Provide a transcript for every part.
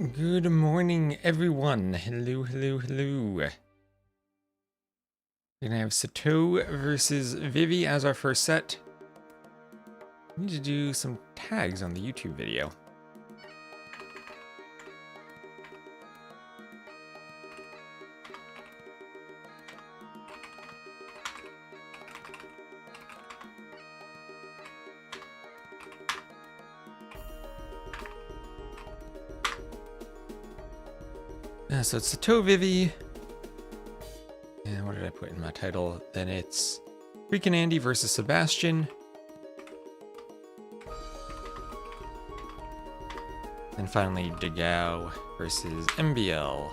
Good morning, everyone. Hello, hello, hello. We're gonna have Sitaux versus Vivi as our first set. We need to do some tags on the YouTube video. So it's Sitaux Vivi. And what did I put in my title? Then it's FreakinAndy versus Sebastian. And finally, dogao versus MBL.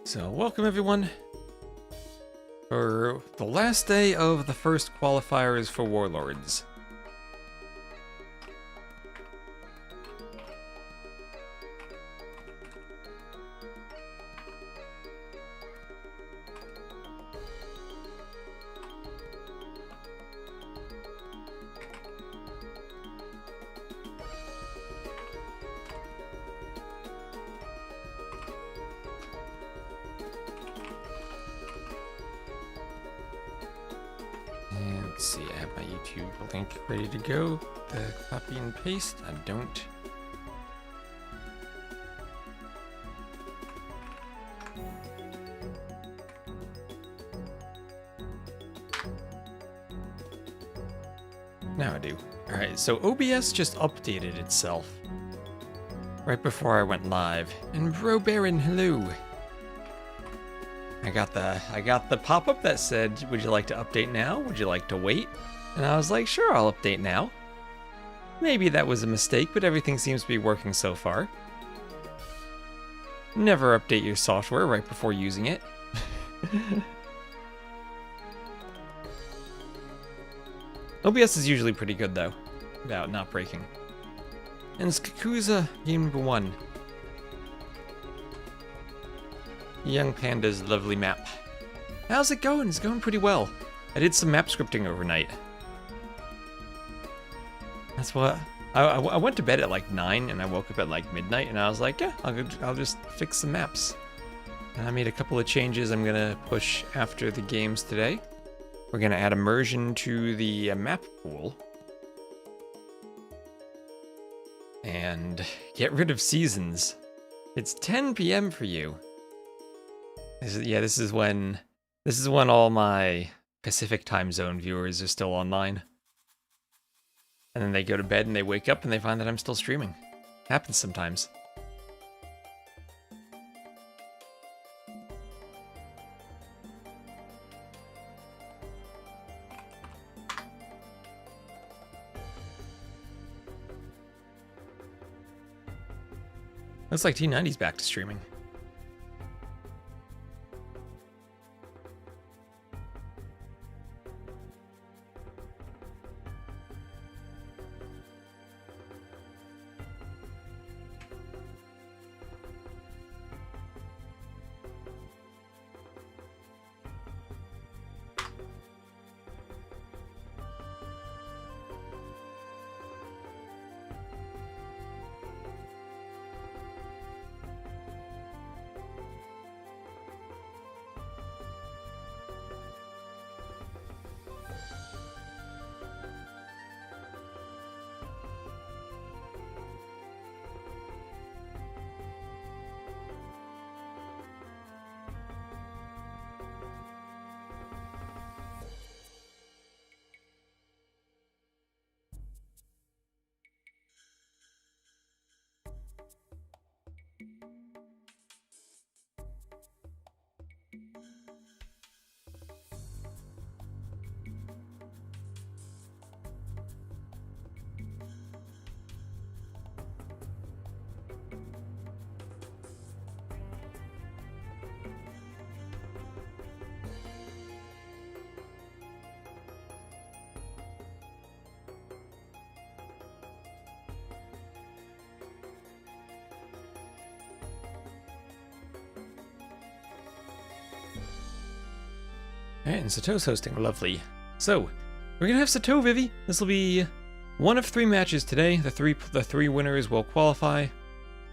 So, welcome everyone for the last day of the first qualifiers for Warlords. Let's see, I have my YouTube link ready to go. The copy and paste, I don't. Now I do. Alright, so OBS just updated itself right before I went live. And Bro Baron, hello! I got the pop-up that said, would you like to update now? Would you like to wait? And I was like, sure, I'll update now. Maybe that was a mistake, but everything seems to be working so far. Never update your software right before using it. OBS is usually pretty good though, about not breaking. And Skakuza, game number 1. Young Panda's lovely map. How's it going? It's going pretty well. I did some map scripting overnight. That's what... I went to bed at like 9 and I woke up at like midnight and I was like, yeah, I'll just fix some maps. And I made a couple of changes I'm gonna push after the games today. We're gonna add immersion to the map pool. And get rid of seasons. It's 10 p.m. for you. This is when all my Pacific time zone viewers are still online. And then they go to bed and they wake up and they find that I'm still streaming. Happens sometimes. Looks like T90's back to streaming. Alright, and Sitau's hosting. Lovely. So, we're gonna have Sitaux, Vivi. This will be one of 3 matches today. The three winners will qualify,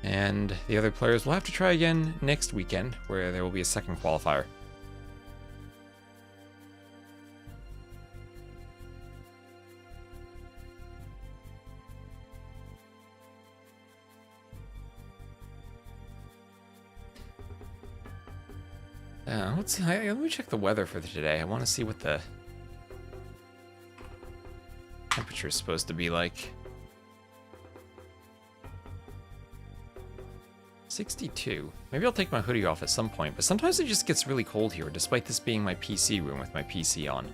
and the other players will have to try again next weekend, where there will be a second qualifier. Let's see. Let me check the weather for today. I want to see what the temperature is supposed to be like. 62. Maybe I'll take my hoodie off at some point, but sometimes it just gets really cold here, despite this being my PC room with my PC on.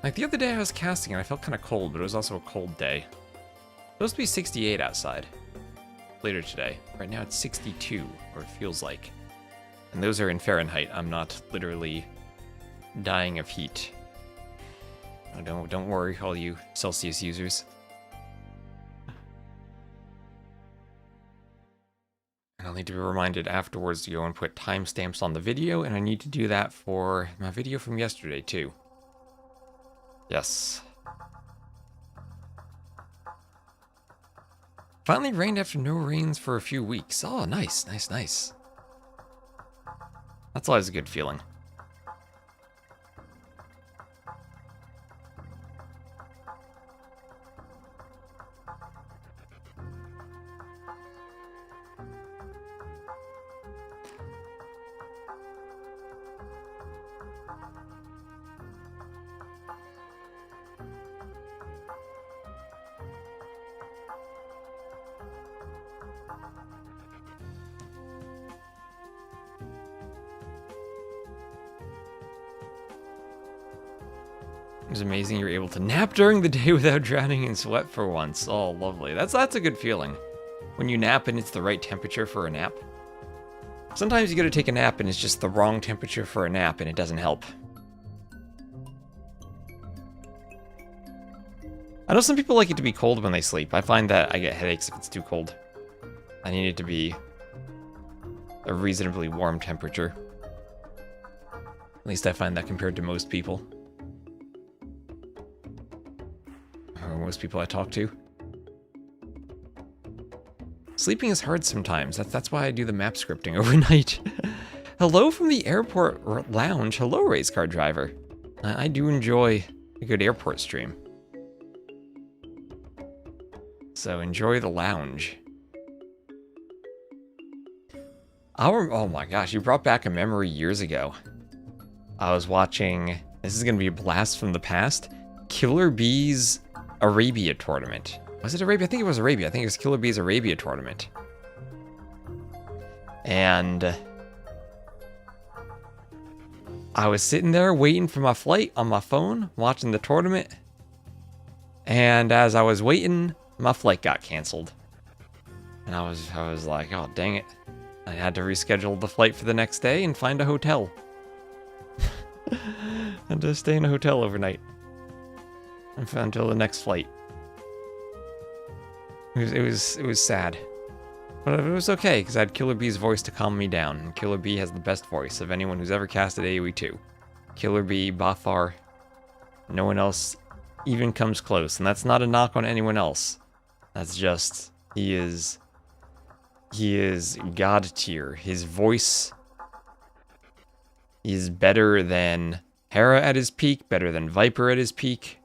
Like the other day I was casting and I felt kind of cold, but it was also a cold day. It's supposed to be 68 outside later today. Right now it's 62, or it feels like. And those are in Fahrenheit. I'm not literally dying of heat. Oh, don't worry, all you Celsius users. And I'll need to be reminded afterwards to go and put timestamps on the video, and I need to do that for my video from yesterday too. Yes. Finally rained after no rains for a few weeks. Oh, nice, nice, nice. That's always a good feeling. It's amazing you're able to nap during the day without drowning in sweat for once. Oh, lovely. That's a good feeling. When you nap and it's the right temperature for a nap. Sometimes you gotta take a nap and it's just the wrong temperature for a nap and it doesn't help. I know some people like it to be cold when they sleep. I find that I get headaches if it's too cold. I need it to be a reasonably warm temperature. At least I find that compared to most people. Or most people I talk to. Sleeping is hard sometimes. That's why I do the map scripting overnight. Hello from the airport lounge. Hello, race car driver. I do enjoy a good airport stream. So enjoy the lounge. Oh my gosh, you brought back a memory years ago. I was watching, this is gonna be a blast from the past, Killer Bee's Arabia tournament. Was it Arabia? I think it was Arabia. I think it was Killer Bee's Arabia tournament. And I was sitting there waiting for my flight on my phone, watching the tournament. And as I was waiting, my flight got canceled. And I was like, oh, dang it. I had to reschedule the flight for the next day and find a hotel. And to stay in a hotel overnight. Until the next flight. It was sad. But it was okay, because I had Killer Bee's voice to calm me down. And Killer Bee has the best voice of anyone who's ever casted AoE 2. Killer Bee, by far, no one else even comes close. And that's not a knock on anyone else. That's just, he is God tier. His voice is better than Hera at his peak, better than Viper at his peak.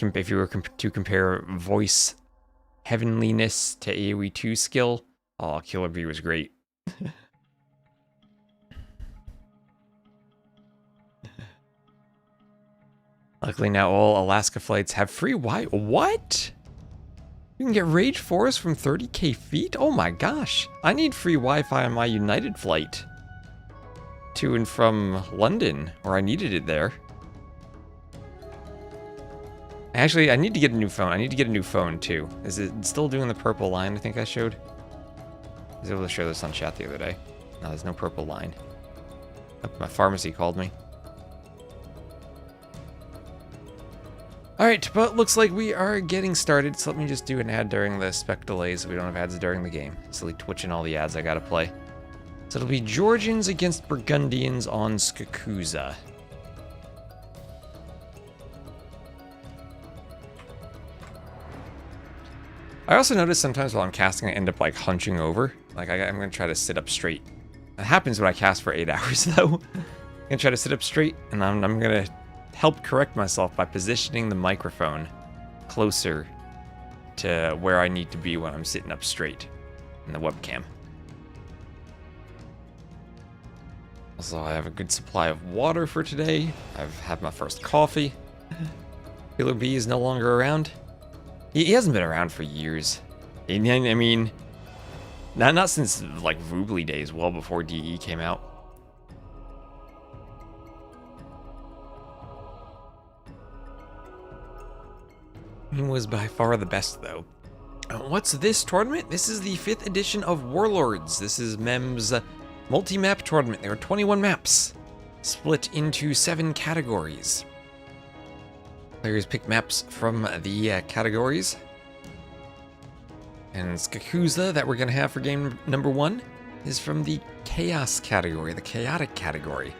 If you were to compare voice heavenliness to AoE 2 skill, oh, Killer Bee was great. Luckily now all Alaska flights have free Wi-Fi. What? You can get Rage Forest from 30k feet? Oh my gosh. I need free Wi-Fi on my United flight to and from London, or I needed it there. Actually, I need to get a new phone. I need to get a new phone, too. Is it still doing the purple line I think I showed? I was able to show this on chat the other day. No, there's no purple line. Oh, my pharmacy called me. Alright, but looks like we are getting started, so let me just do an ad during the spec delay so we don't have ads during the game. Silly Twitch and all the ads I gotta play. So it'll be Georgians against Burgundians on Skakuza. I also notice sometimes while I'm casting, I end up like hunching over. Like I'm gonna try to sit up straight. It happens when I cast for 8 hours though. I'm gonna try to sit up straight, and I'm gonna help correct myself by positioning the microphone closer to where I need to be when I'm sitting up straight in the webcam. Also, I have a good supply of water for today. I've had my first coffee. Killer B is no longer around. He hasn't been around for years. I mean, not since like Voobly days, well before DE came out. He was by far the best, though. What's this tournament? This is the 5th edition of Warlords. This is Mem's multi-map tournament. There are 21 maps, split into 7 categories. Players pick maps from the categories. And Skakuza, that we're going to have for game number 1, is from the Chaos category, the Chaotic category.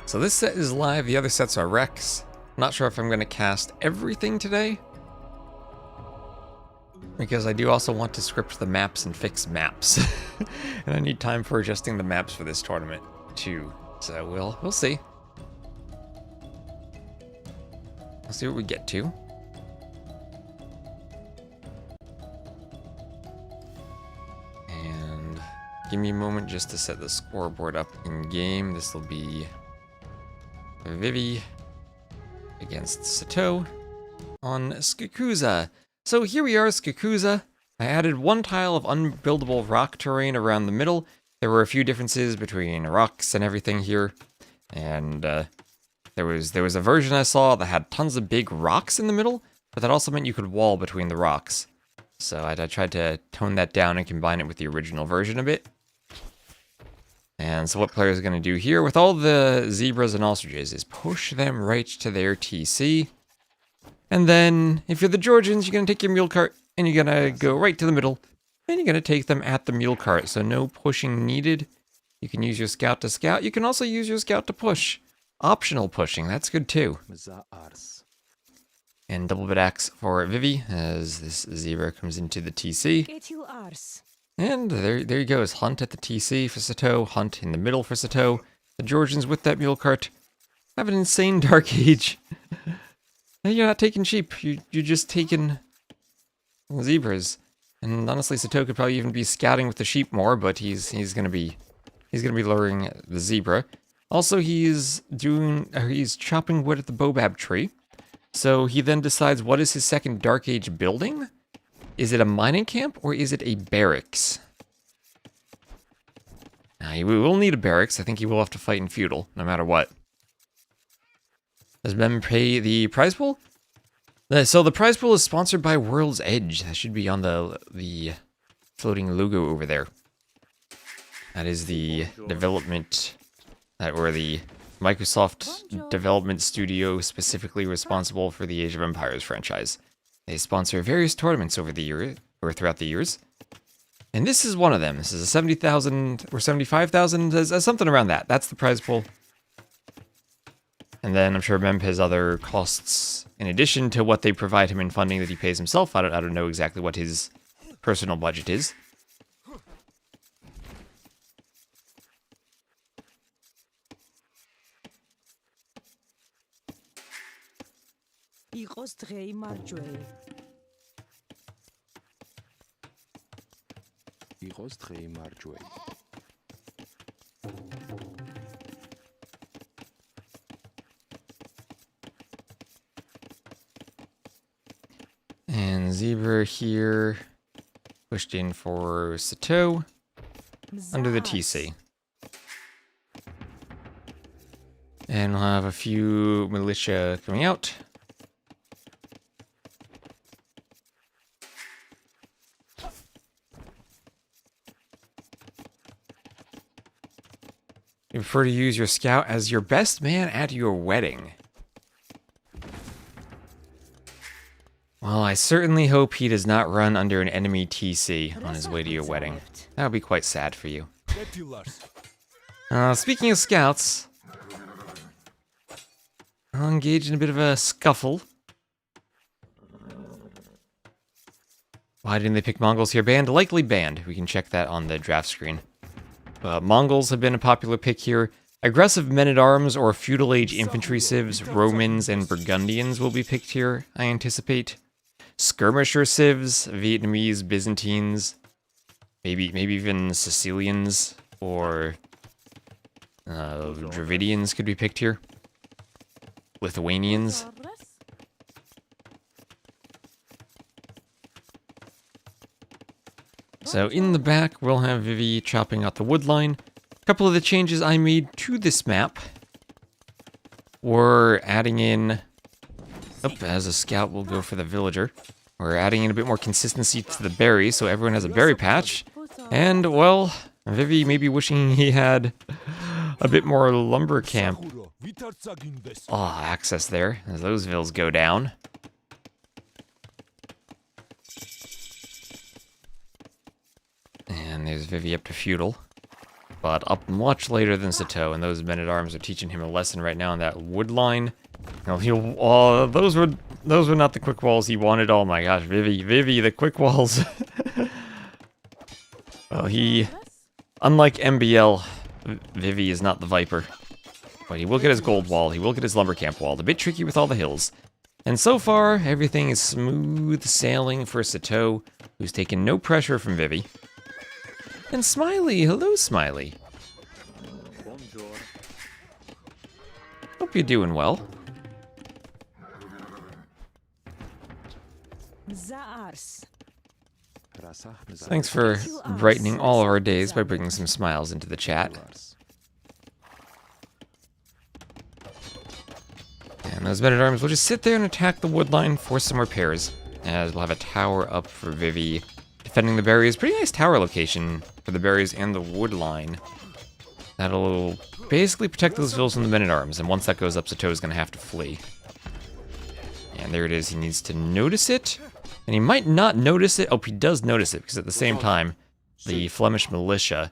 So this set is live, the other sets are Rex. Not sure if I'm going to cast everything today, because I do also want to script the maps and fix maps. And I need time for adjusting the maps for this tournament too. So we'll see. We'll see what we get to. And give me a moment just to set the scoreboard up in game. This will be Vivi against Sitaux on Skakuza. So here we are, Skakuza. I added 1 tile of unbuildable rock terrain around the middle. There were a few differences between rocks and everything here, and there was a version I saw that had tons of big rocks in the middle, but that also meant you could wall between the rocks. So I tried to tone that down and combine it with the original version a bit. And so what players are going to do here with all the zebras and ostriches is push them right to their TC. And then, if you're the Georgians, you're going to take your mule cart, and you're going to go right to the middle, and you're going to take them at the mule cart. So no pushing needed. You can use your scout to scout. You can also use your scout to push. Optional pushing, that's good too. And double bit axe for Vivi, as this zebra comes into the TC. And there he goes. Hunt at the TC for Sitaux. Hunt in the middle for Sitaux. The Georgians with that mule cart have an insane Dark Age. You're not taking sheep. You're just taking zebras. And honestly, Sitaux could probably even be scouting with the sheep more, but he's gonna be luring the zebra. Also, he's chopping wood at the baobab tree. So he then decides what is his second Dark Age building. Is it a mining camp, or is it a barracks? We will need a barracks. I think he will have to fight in feudal, no matter what. Does Mem pay the prize pool? So the prize pool is sponsored by World's Edge. That should be on the floating logo over there. That is the development, or the Microsoft development studio specifically responsible for the Age of Empires franchise. They sponsor various tournaments over the year, or throughout the years. And this is one of them. This is a 70,000 or 75,000, something around that. That's the prize pool. And then I'm sure Mem has other costs in addition to what they provide him in funding that he pays himself. I don't know exactly what his personal budget is. And zebra here, pushed in for Sitaux, under the TC. And we'll have a few militia coming out. You prefer to use your scout as your best man at your wedding. Well, I certainly hope he does not run under an enemy TC on his way to your wedding. That would be quite sad for you. Speaking of scouts, I'll engage in a bit of a scuffle. Why didn't they pick Mongols here? Banned? Likely banned. We can check that on the draft screen. Mongols have been a popular pick here. Aggressive men-at-arms or feudal-age infantry civs, Romans, and Burgundians will be picked here, I anticipate. Skirmisher civs, Vietnamese, Byzantines, maybe even Sicilians or Dravidians could be picked here. Lithuanians. So in the back, we'll have Vivi chopping out the wood line. A couple of the changes I made to this map were adding in... as a scout, we'll go for the villager. We're adding in a bit more consistency to the berries, so everyone has a berry patch. And, well, Vivi may be wishing he had a bit more lumber camp access there, as those vills go down. And there's Vivi up to feudal. But up much later than Sitaux, and those men-at-arms are teaching him a lesson right now on that wood line. Those were not the quick walls he wanted. Oh my gosh, Vivi, the quick walls. Well, unlike MBL, Vivi is not the Viper. But he will get his gold wall, he will get his lumber camp wall. A bit tricky with all the hills. And so far, everything is smooth sailing for Sitaux, who's taken no pressure from Vivi. And Smiley, hello Smiley. Hope you're doing well. Thanks for brightening all of our days by bringing some smiles into the chat. And those men-at-arms will just sit there and attack the wood line for some repairs, as we'll have a tower up for Vivi. Defending the berries, pretty nice tower location for the berries and the wood line. That'll basically protect those vills from the men-at-arms, and once that goes up, Sitaux is going to have to flee. And there it is, he needs to notice it, and he might not notice it. Oh, he does notice it, because at the same time, the Flemish militia,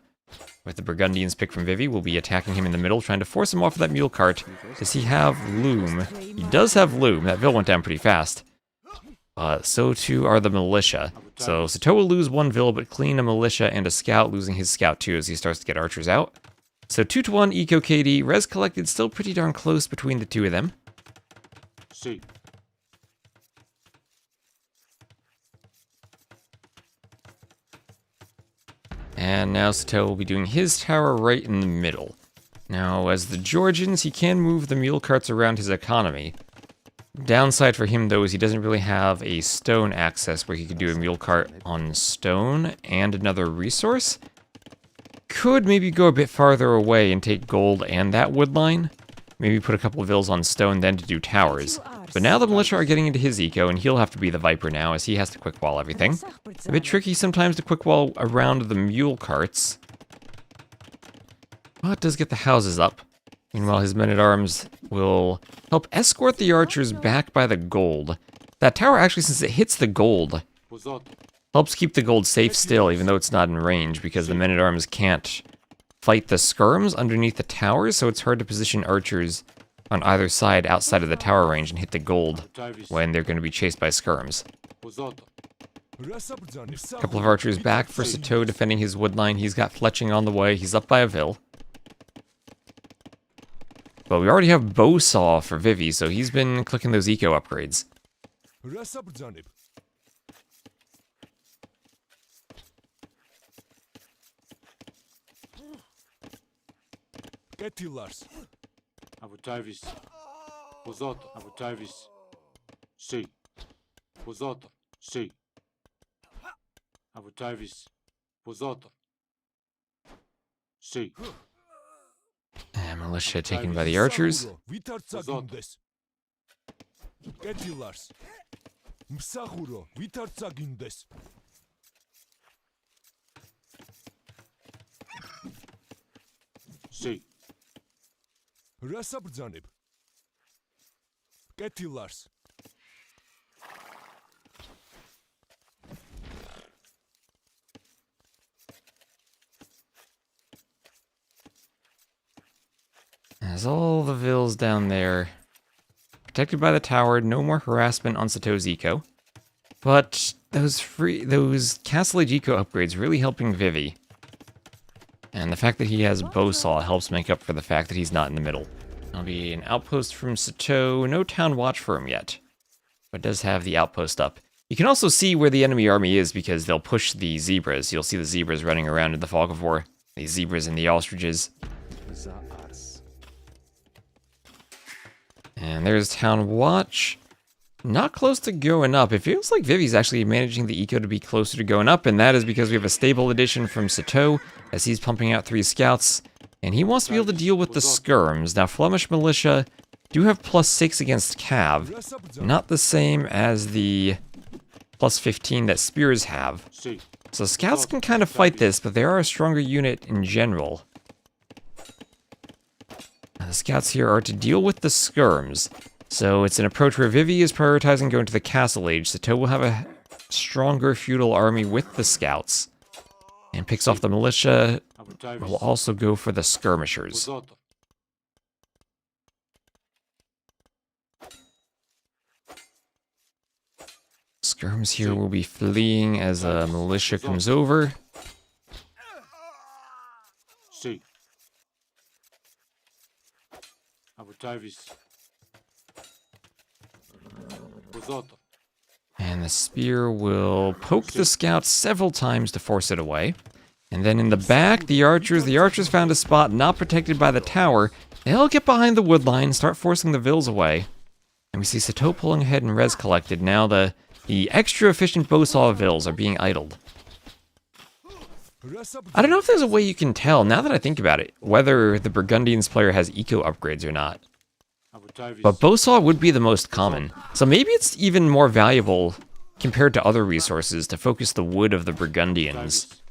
with the Burgundians picked from Vivi, will be attacking him in the middle, trying to force him off of that mule cart. Does he have loom? He does have loom. That vill went down pretty fast. So too are the militia. So Sitaux will lose one vill, but clean a militia and a scout, losing his scout too as he starts to get archers out. So 2-1 Eco KD. Res collected still pretty darn close between the two of them. See. And now Sitaux will be doing his tower right in the middle. Now, as the Georgians, he can move the mule carts around his economy. Downside for him, though, is he doesn't really have a stone access where he could do a mule cart on stone and another resource. Could maybe go a bit farther away and take gold and that wood line. Maybe put a couple of vills on stone then to do towers. But now the militia are getting into his eco, and he'll have to be the Viper now, as he has to quick wall everything. A bit tricky sometimes to quick wall around the mule carts. Well, it does get the houses up. Meanwhile, his men-at-arms will help escort the archers back by the gold. That tower, actually, since it hits the gold, helps keep the gold safe still, even though it's not in range, because the men-at-arms can't fight the skirms underneath the towers, so it's hard to position archers on either side outside of the tower range and hit the gold when they're going to be chased by skirms. A couple of archers back for Sitaux defending his wood line. He's got fletching on the way. He's up by a vill. But we already have bow saw for Vivi, so he's been clicking those eco upgrades. Avutavis. Pozot. Avutavis. See. Pozot. See. Avutavis. Pozot. See. And militia taken by the archers. See. Rasabrzanib. Ketilars. There's all the vills down there. Protected by the tower, no more harassment on Sitau's eco. But those Castle Age eco upgrades really helping Vivi. And the fact that he has Bowsaw helps make up for the fact that he's not in the middle. There'll be an outpost from Sitaux, no town watch for him yet. But does have the outpost up. You can also see where the enemy army is because they'll push the zebras. You'll see the zebras running around in the fog of war. The zebras and the ostriches. And there's town watch. Not close to going up. It feels like Vivi's actually managing the eco to be closer to going up, and that is because we have a stable addition from Sitaux, as he's pumping out 3 scouts, and he wants to be able to deal with the skirms. Now, Flemish Militia do have +6 against Cav, not the same as the +15 that Spears have. So scouts can kind of fight this, but they are a stronger unit in general. Now, the scouts here are to deal with the skirms. So it's an approach where Vivi is prioritizing going to the Castle Age. Sitaux will have a stronger feudal army with the scouts. And picks off the militia. Will also go for the skirmishers. Skirms here will be fleeing as a militia comes over. And the spear will poke the scouts several times to force it away. And then in the back, the archers found a spot not protected by the tower. They'll get behind the wood line, start forcing the vills away. And we see Sitaux pulling ahead and res collected. Now the extra efficient bowsaw vills are being idled. I don't know if there's a way you can tell, now that I think about it, whether the Burgundians player has eco upgrades or not. But bowsaw would be the most common, so maybe it's even more valuable compared to other resources to focus the wood of the Burgundians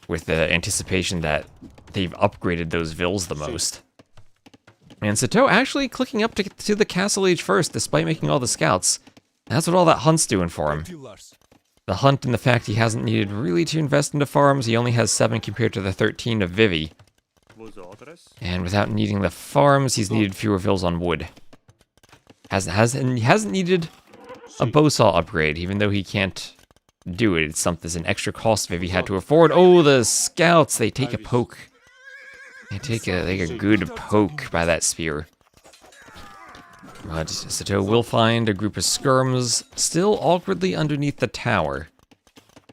with the anticipation that they've upgraded those vills the most. And Sitaux actually clicking up to the Castle Age first, despite making all the scouts. That's what all that hunt's doing for him. The hunt and the fact he hasn't needed really to invest into farms, he only has 7 compared to the 13 of Vivi. And without needing the farms, he's needed fewer vills on wood. He hasn't needed a bowsaw upgrade, even though he can't do it. It's an extra cost Vivi had to afford. Oh, the scouts, they take a poke. They take a good poke by that spear. But Sitaux will find a group of skirms still awkwardly underneath the tower.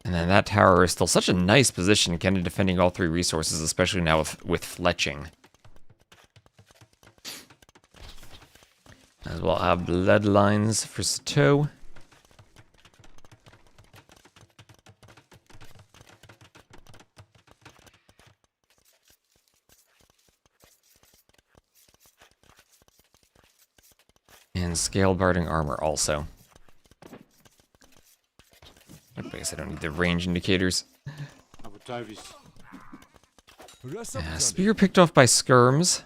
And then that tower is still such a nice position, kind of defending all 3 resources, especially now with fletching. As well have bloodlines for Sitaux. And scale barding armor also. I guess I don't need the range indicators. Spear picked off by skirms.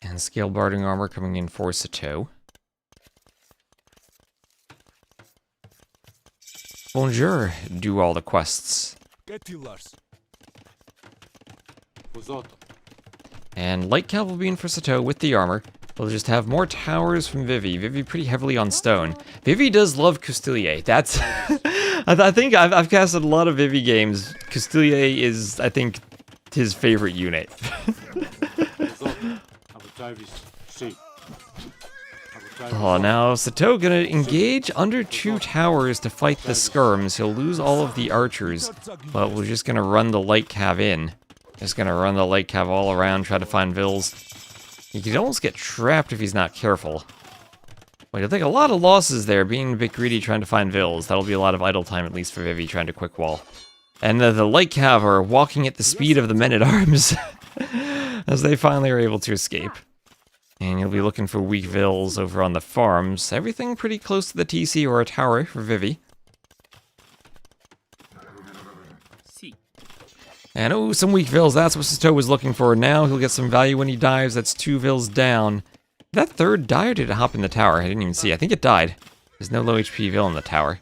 And scale barding armor coming in for Sitaux. Bonjour, do all the quests. And light cav will be in for Sitaux with the armor. We'll just have more towers from Vivi. Vivi pretty heavily on stone. Vivi does love Coutelier. That's... I think I've casted a lot of Vivi games. Coutelier is, I think, his favorite unit. Oh, now Sitaux gonna engage under 2 towers to fight the skirms. He'll lose all of the archers, but we're just gonna run the light cav in. Just gonna run the light cav all around, try to find vills. He could almost get trapped if he's not careful. But he'll take a lot of losses there, being a bit greedy trying to find vills. That'll be a lot of idle time, at least for Vivi, trying to quick wall. And the light cav are walking at the speed of the men-at-arms as they finally are able to escape. And you'll be looking for weak vills over on the farms. Everything pretty close to the TC or a tower for Vivi. And oh, some weak vills. That's what Sitaux was looking for. Now he'll get some value when he dives. That's 2 vills down. That third die or did it hop in the tower? I didn't even see. I think it died. There's no low HP vill in the tower.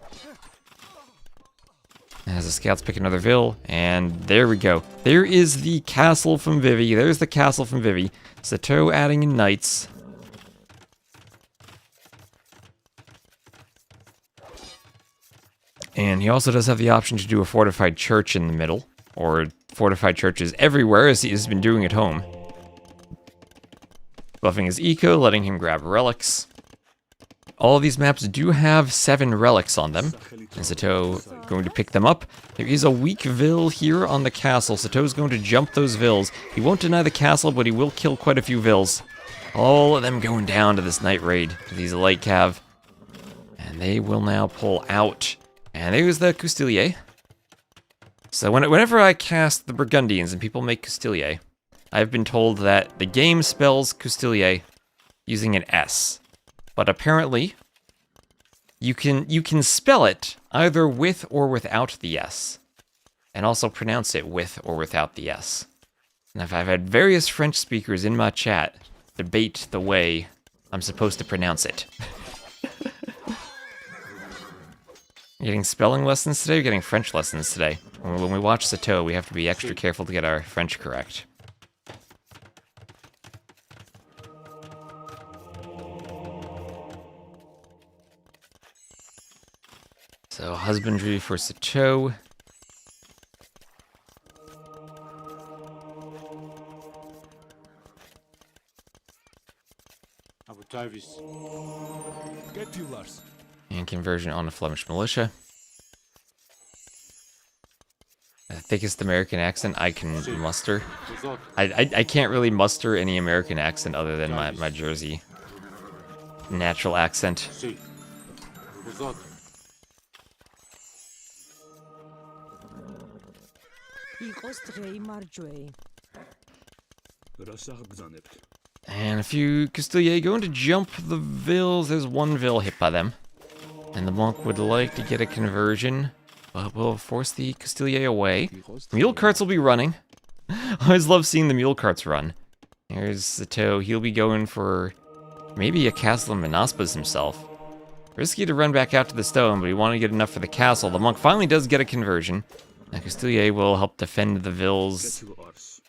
As the scouts pick another Ville, and there we go. There is the castle from Vivi. There's the castle from Vivi. Sitaux adding in knights. And he also does have the option to do a fortified church in the middle, or fortified churches everywhere, as he has been doing at home. Buffing his eco, letting him grab relics. All of these maps do have 7 relics on them, and Sitaux going to pick them up. There is a weak Ville here on the castle. Sitau's going to jump those Villes. He won't deny the castle, but he will kill quite a few Villes. All of them going down to this night raid, these light cav. And they will now pull out. And there's the Coustilier. So whenever I cast the Burgundians and people make Coustilier, I've been told that the game spells Coustilier using an S. But apparently, you can spell it either with or without the S. And also pronounce it with or without the S. And I've had various French speakers in my chat debate the way I'm supposed to pronounce it. Getting spelling lessons today or getting French lessons today? When we watch Sitaux, we have to be extra careful to get our French correct. So, husbandry for Sitaux. And conversion on a Flemish militia. The thickest American accent I can muster. I can't really muster any American accent other than my Jersey natural accent. And a few Coustilier going to jump the Villes. There's one Ville hit by them. And the monk would like to get a conversion, but will force the Coustilier away. Mule carts will be running. I always love seeing the mule carts run. Here's Sitaux. He'll be going for maybe a castle in Manaspas himself. Risky to run back out to the stone, but he wanted to get enough for the castle. The monk finally does get a conversion. Now Coustilier will help defend the Villes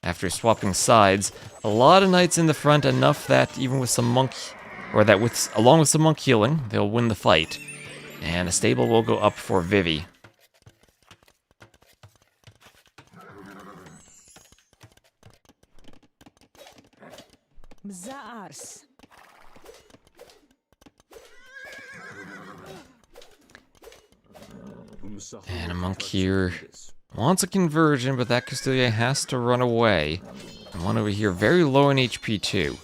after swapping sides. A lot of knights in the front, enough that even with some monk, or that along with some monk healing, they'll win the fight. And a stable will go up for Vivi. And a monk here wants a conversion, but that Coustilier has to run away. And one over here, very low in HP too.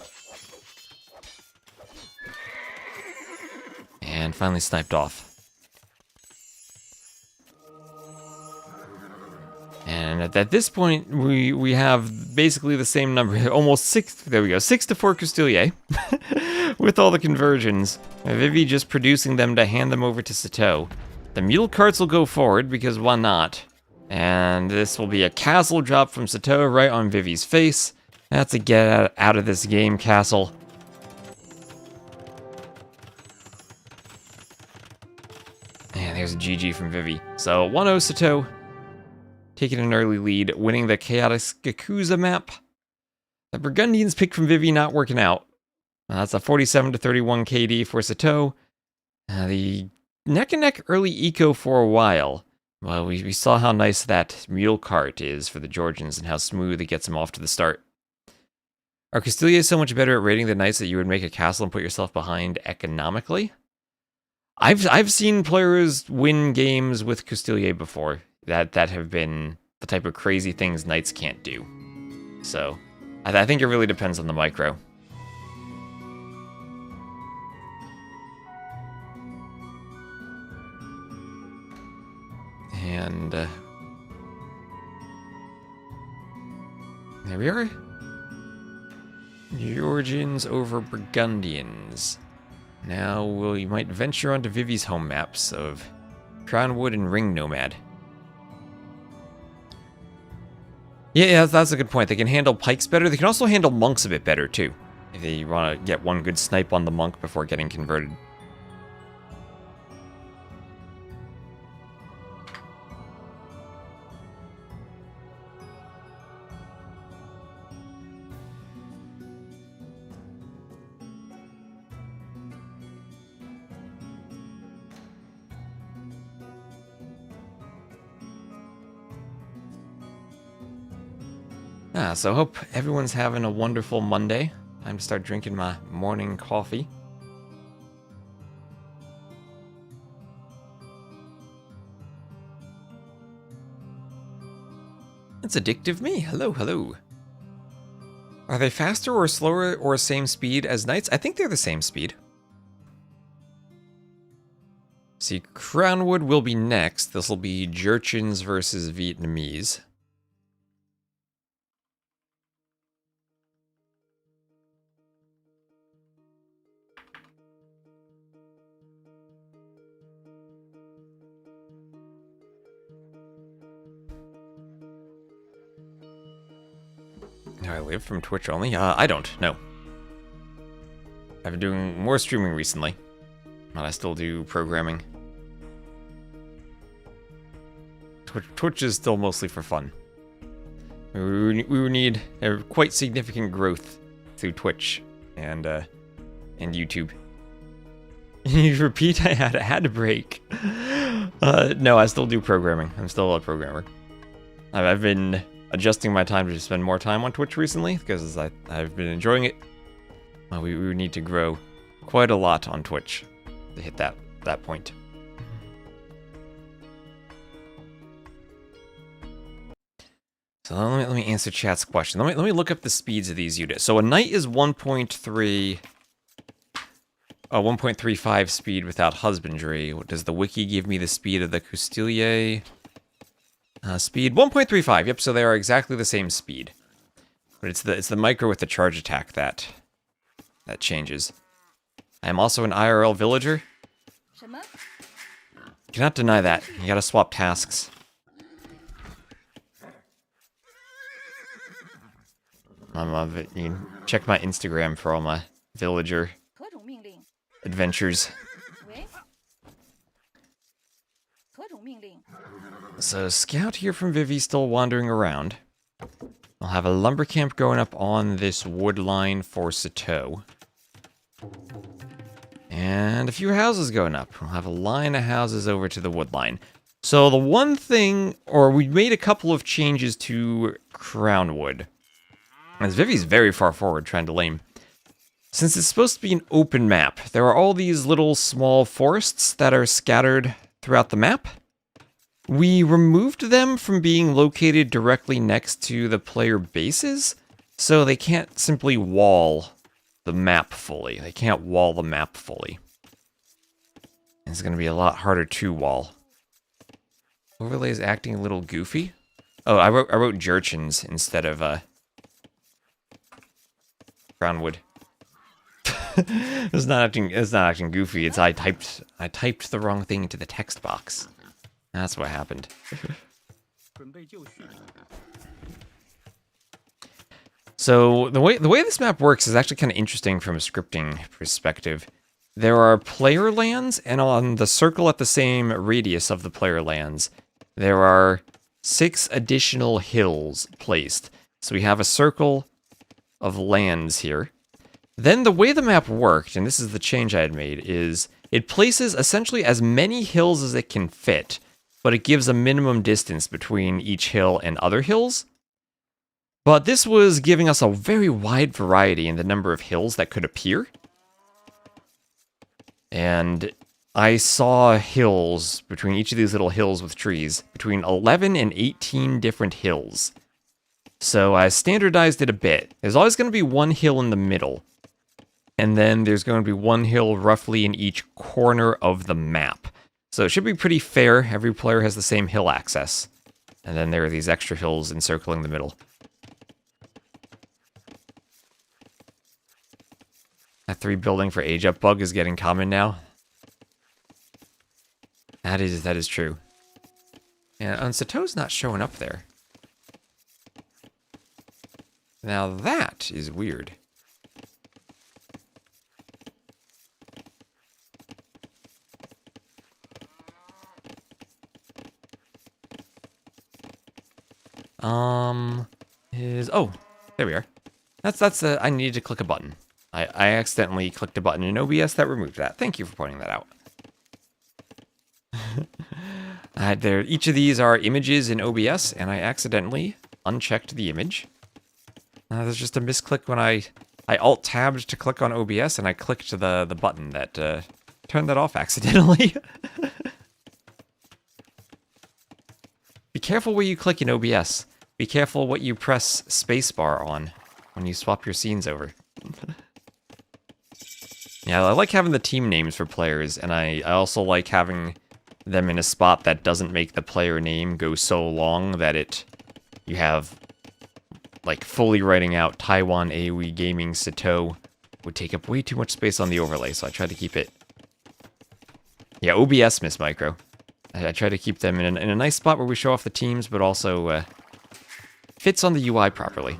And finally sniped off. And at this point, we have basically the same number, almost 6, there we go, 6 to 4 Coustilier, with all the conversions. Vivi just producing them to hand them over to Sitaux. The mule carts will go forward, because why not? And this will be a castle drop from Sitaux right on Vivi's face. That's a get out of this game castle. And there's a GG from Vivi. So 1-0 Sitaux. Taking an early lead, winning the chaotic Skakuza map. The Burgundians picked from Vivi not working out. That's a 47 to 31 KD for Sitaux. The neck and neck early eco for a while. Well, we saw how nice that mule cart is for the Georgians and how smooth it gets them off to the start. Are Coustilier so much better at raiding the knights that you would make a castle and put yourself behind economically? I've seen players win games with Coustilier before. That have been the type of crazy things knights can't do. So, I think it really depends on the micro. And there we are. Georgians over Burgundians. Now we might venture onto Vivi's home maps of Crownwood and Ring Nomad. Yeah, that's a good point. They can handle pikes better. They can also handle monks a bit better, too. If they want to get one good snipe on the monk before getting converted. So hope everyone's having a wonderful Monday. Time to start drinking my morning coffee. It's Addictive Me. Hello, hello. Are they faster or slower or same speed as knights? I think they're the same speed. See, Crownwood will be next. This will be Jurchens versus Vietnamese. Do I live from Twitch only? I don't, no. I've been doing more streaming recently, but I still do programming. Twitch is still mostly for fun. We would need a quite significant growth through Twitch and YouTube. You repeat? I had to break. No, I still do programming. I'm still a programmer. I've been adjusting my time to spend more time on Twitch recently because I've been enjoying it. We need to grow quite a lot on Twitch to hit that point. So let me answer chat's question. Let me look up the speeds of these units. So a knight is 1.35 speed without husbandry. What does the wiki give me the speed of the Custilier? Speed 1.35. Yep, so they are exactly the same speed. But it's the micro with the charge attack that changes. I am also an IRL villager. Cannot deny that. You gotta swap tasks. You can check my Instagram for all my villager adventures. So, Scout here from Vivi still wandering around. I'll have a lumber camp going up on this wood line for Sitaux. And a few houses going up. We'll have a line of houses over to the wood line. So the one thing, or we made a couple of changes to Crownwood. As Vivi's very far forward trying to lame. Since it's supposed to be an open map, there are all these little small forests that are scattered throughout the map. We removed them from being located directly next to the player bases, so they can't simply wall the map fully. They can't wall the map fully. It's going to be a lot harder to wall. Overlay is acting a little goofy. Oh, I wrote Jurchens instead of Crownwood. It's not acting goofy. It's I typed the wrong thing into the text box. That's what happened. So the way this map works is actually kind of interesting from a scripting perspective. There are player lands, and on the circle at the same radius of the player lands, there are 6 additional hills placed. So we have a circle of lands here. Then the way the map worked, and this is the change I had made, is it places essentially as many hills as it can fit, but it gives a minimum distance between each hill and other hills. But this was giving us a very wide variety in the number of hills that could appear. And I saw hills between each of these little hills with trees, between 11 and 18 different hills. So I standardized it a bit. There's always going to be one hill in the middle. And then there's going to be one hill roughly in each corner of the map. So it should be pretty fair. Every player has the same hill access. And then there are these extra hills encircling the middle. That 3 building for age up bug is getting common now. That is true. And Sitau's not showing up there. Now that is weird. Oh, there we are. That's I needed to click a button. I accidentally clicked a button in OBS that removed that. Thank you for pointing that out. Each of these are images in OBS, and I accidentally unchecked the image. There's just a misclick when I alt-tabbed to click on OBS, and I clicked the button that turned that off accidentally. Be careful where you click in OBS. Be careful what you press spacebar on when you swap your scenes over. Yeah, I like having the team names for players, and I also like having them in a spot that doesn't make the player name go so long that you have, like, fully writing out Taiwan AoE Gaming Sitaux would take up way too much space on the overlay, so I try to keep it... Yeah, OBS Miss Micro. I try to keep them in a nice spot where we show off the teams, but also fits on the UI properly.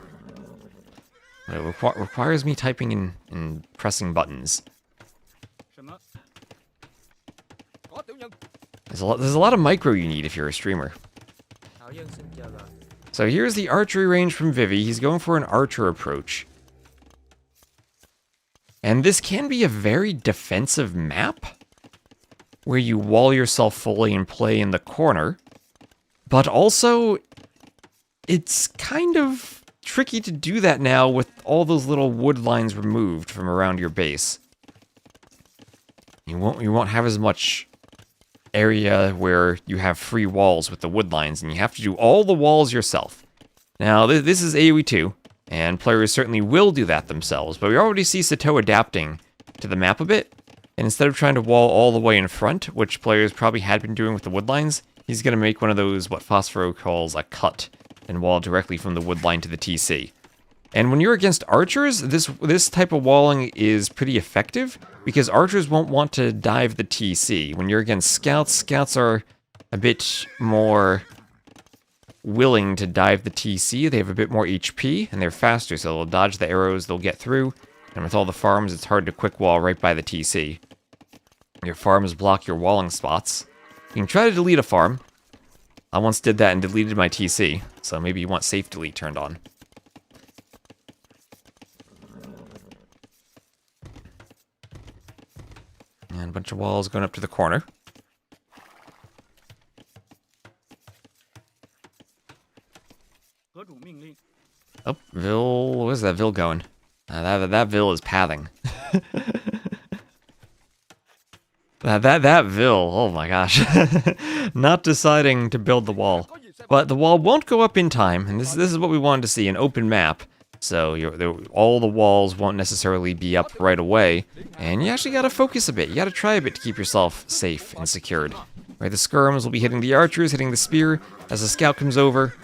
It requires me typing and pressing buttons. There's a lot of micro you need if you're a streamer. So here's the archery range from Vivi. He's going for an archer approach. And this can be a very defensive map, where you wall yourself fully and play in the corner. But also, it's kind of tricky to do that now with all those little wood lines removed from around your base. You won't have as much area where you have free walls with the wood lines, and you have to do all the walls yourself. Now, this is AoE 2, and players certainly will do that themselves, but we already see Sitaux adapting to the map a bit, and instead of trying to wall all the way in front, which players probably had been doing with the wood lines, he's going to make one of those, what Phosphoro calls a cut, and wall directly from the wood line to the TC. And when you're against archers, this type of walling is pretty effective, because archers won't want to dive the TC. When you're against scouts, scouts are a bit more willing to dive the TC. They have a bit more HP, and they're faster, so they'll dodge the arrows, they'll get through. And with all the farms, it's hard to quick wall right by the TC. Your farms block your walling spots. You can try to delete a farm. I once did that and deleted my TC, so maybe you want safe delete turned on. And a bunch of walls going up to the corner. Oh, Vil, where's that Vil going? That Vil is pathing. that Vil, oh my gosh. Not deciding to build the wall. But the wall won't go up in time, and this is what we wanted to see, an open map. So all the walls won't necessarily be up right away, and you actually gotta focus a bit. You gotta try a bit to keep yourself safe and secured. Right, the skirms will be hitting the archers, hitting the spear, as the scout comes over.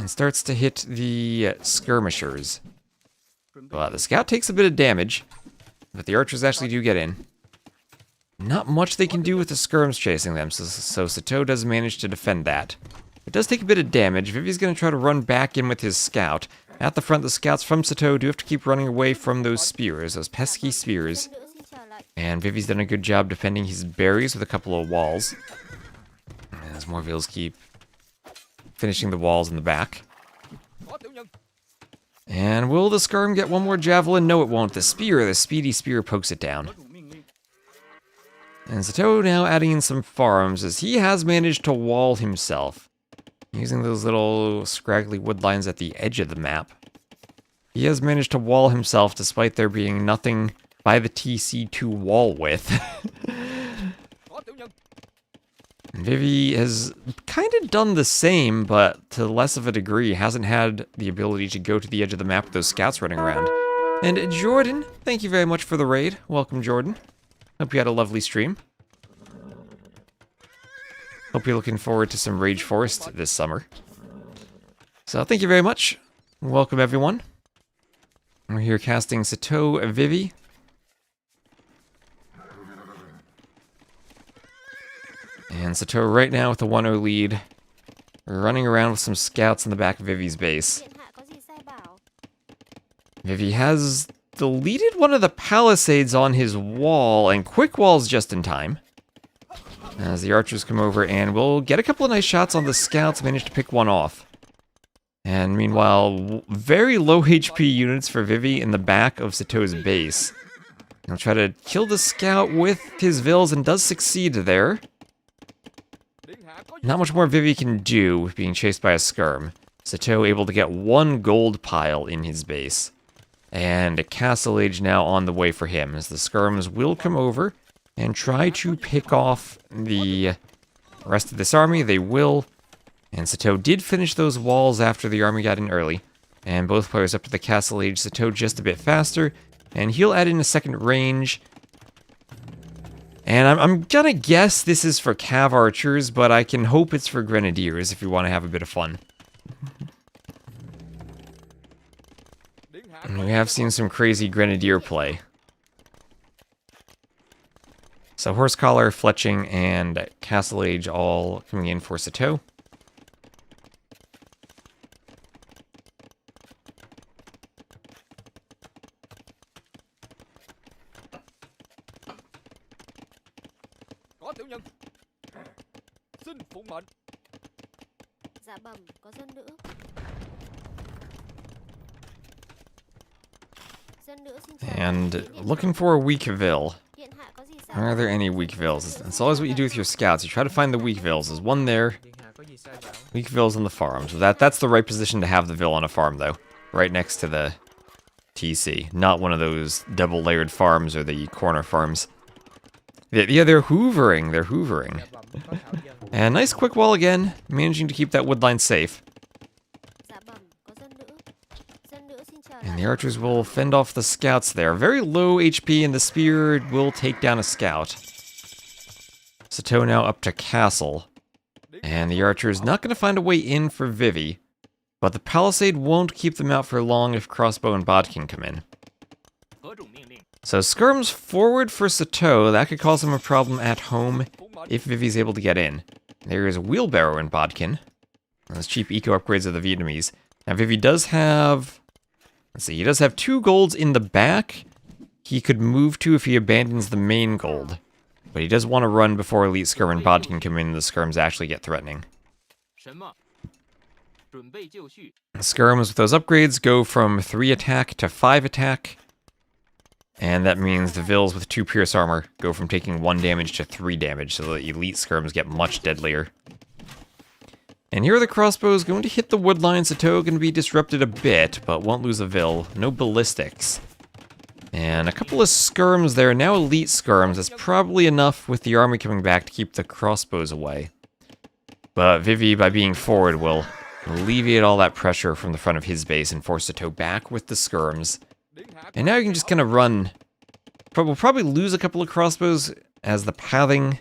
And starts to hit the skirmishers. Well, the scout takes a bit of damage, but the archers actually do get in. Not much they can do with the skirms chasing them, so Sitaux does manage to defend that. It does take a bit of damage. Vivi's going to try to run back in with his scout. At the front, the scouts from Sitaux do have to keep running away from those spears, those pesky spears. And Vivi's done a good job defending his berries with a couple of walls. As more Vils keep finishing the walls in the back. And will the skirm get one more javelin? No, it won't. The speedy spear pokes it down. And Sitaux now adding in some farms, as he has managed to wall himself. Using those little scraggly wood lines at the edge of the map. He has managed to wall himself despite there being nothing by the TC to wall with. And Vivi has kind of done the same, but to less of a degree. Hasn't had the ability to go to the edge of the map with those scouts running around. And Jordan, thank you very much for the raid. Welcome, Jordan. Hope you had a lovely stream. Hope you're looking forward to some Rage Forest this summer. So thank you very much. Welcome everyone. We're here casting Sitaux Vivi. And Sitaux right now with a 1-0 lead. Running around with some scouts in the back of Vivi's base. Vivi has deleted one of the palisades on his wall, and quick walls just in time. As the archers come over, and we'll get a couple of nice shots on the scouts, manage to pick one off. And meanwhile, very low HP units for Vivi in the back of Sitau's base. He'll try to kill the scout with his Vils and does succeed there. not much more Vivi can do with being chased by a skirm. Sitaux able to get 1 gold pile in his base. And a castle age now on the way for him, as the skirms will come over and try to pick off the rest of this army. They will. And Sitaux did finish those walls after the army got in early. And both players up to the castle age. Sitaux just a bit faster. And he'll add in a second range. And I'm gonna guess this is for cav archers, but I can hope it's for grenadiers if you want to have a bit of fun. And we have seen some crazy grenadier play. So horse collar, fletching, and castle age all coming in for Sitaux. Dạ bẩm, có dân nữ. Dân nữ xin chào. And looking for a weak vill. Điện hạ có gì Are there any weak vills? It's always what you do with your scouts. You try to find the weak vills. There's one there. Weak vills on the farm. So that's the right position to have the vill on a farm, though. Right next to the TC. Not one of those double-layered farms or the corner farms. Yeah, they're hoovering. They're hoovering. And nice quick wall again. Managing to keep that woodline safe. Dạ bẩm, có dân nữ. Dân nữ xin chào. And the archers will fend off the scouts there. Very low HP, and the spear will take down a scout. Sitaux now up to castle. And the archer's not going to find a way in for Vivi. But the palisade won't keep them out for long if crossbow and bodkin come in. So skirms forward for Sitaux. That could cause him a problem at home if Vivi's able to get in. There is a wheelbarrow in bodkin. Those cheap eco upgrades of the Vietnamese. Now Vivi does have... Let's see, he does have 2 golds in the back. He could move to if he abandons the main gold. But he does want to run before elite skirm and bodkin come in and the skirms actually get threatening. Skirms with those upgrades go from 3 attack to 5 attack. And that means the vills with 2 pierce armor go from taking 1 damage to 3 damage, so the elite skirms get much deadlier. And here are the crossbows going to hit the woodline. Sitaux going to be disrupted a bit, but won't lose a vill. No ballistics. And a couple of skirms there, now elite skirms. That's probably enough with the army coming back to keep the crossbows away. But Vivi, by being forward, will alleviate all that pressure from the front of his base and force Sitaux back with the skirms. And now you can just kind of run. We'll probably lose a couple of crossbows as the pathing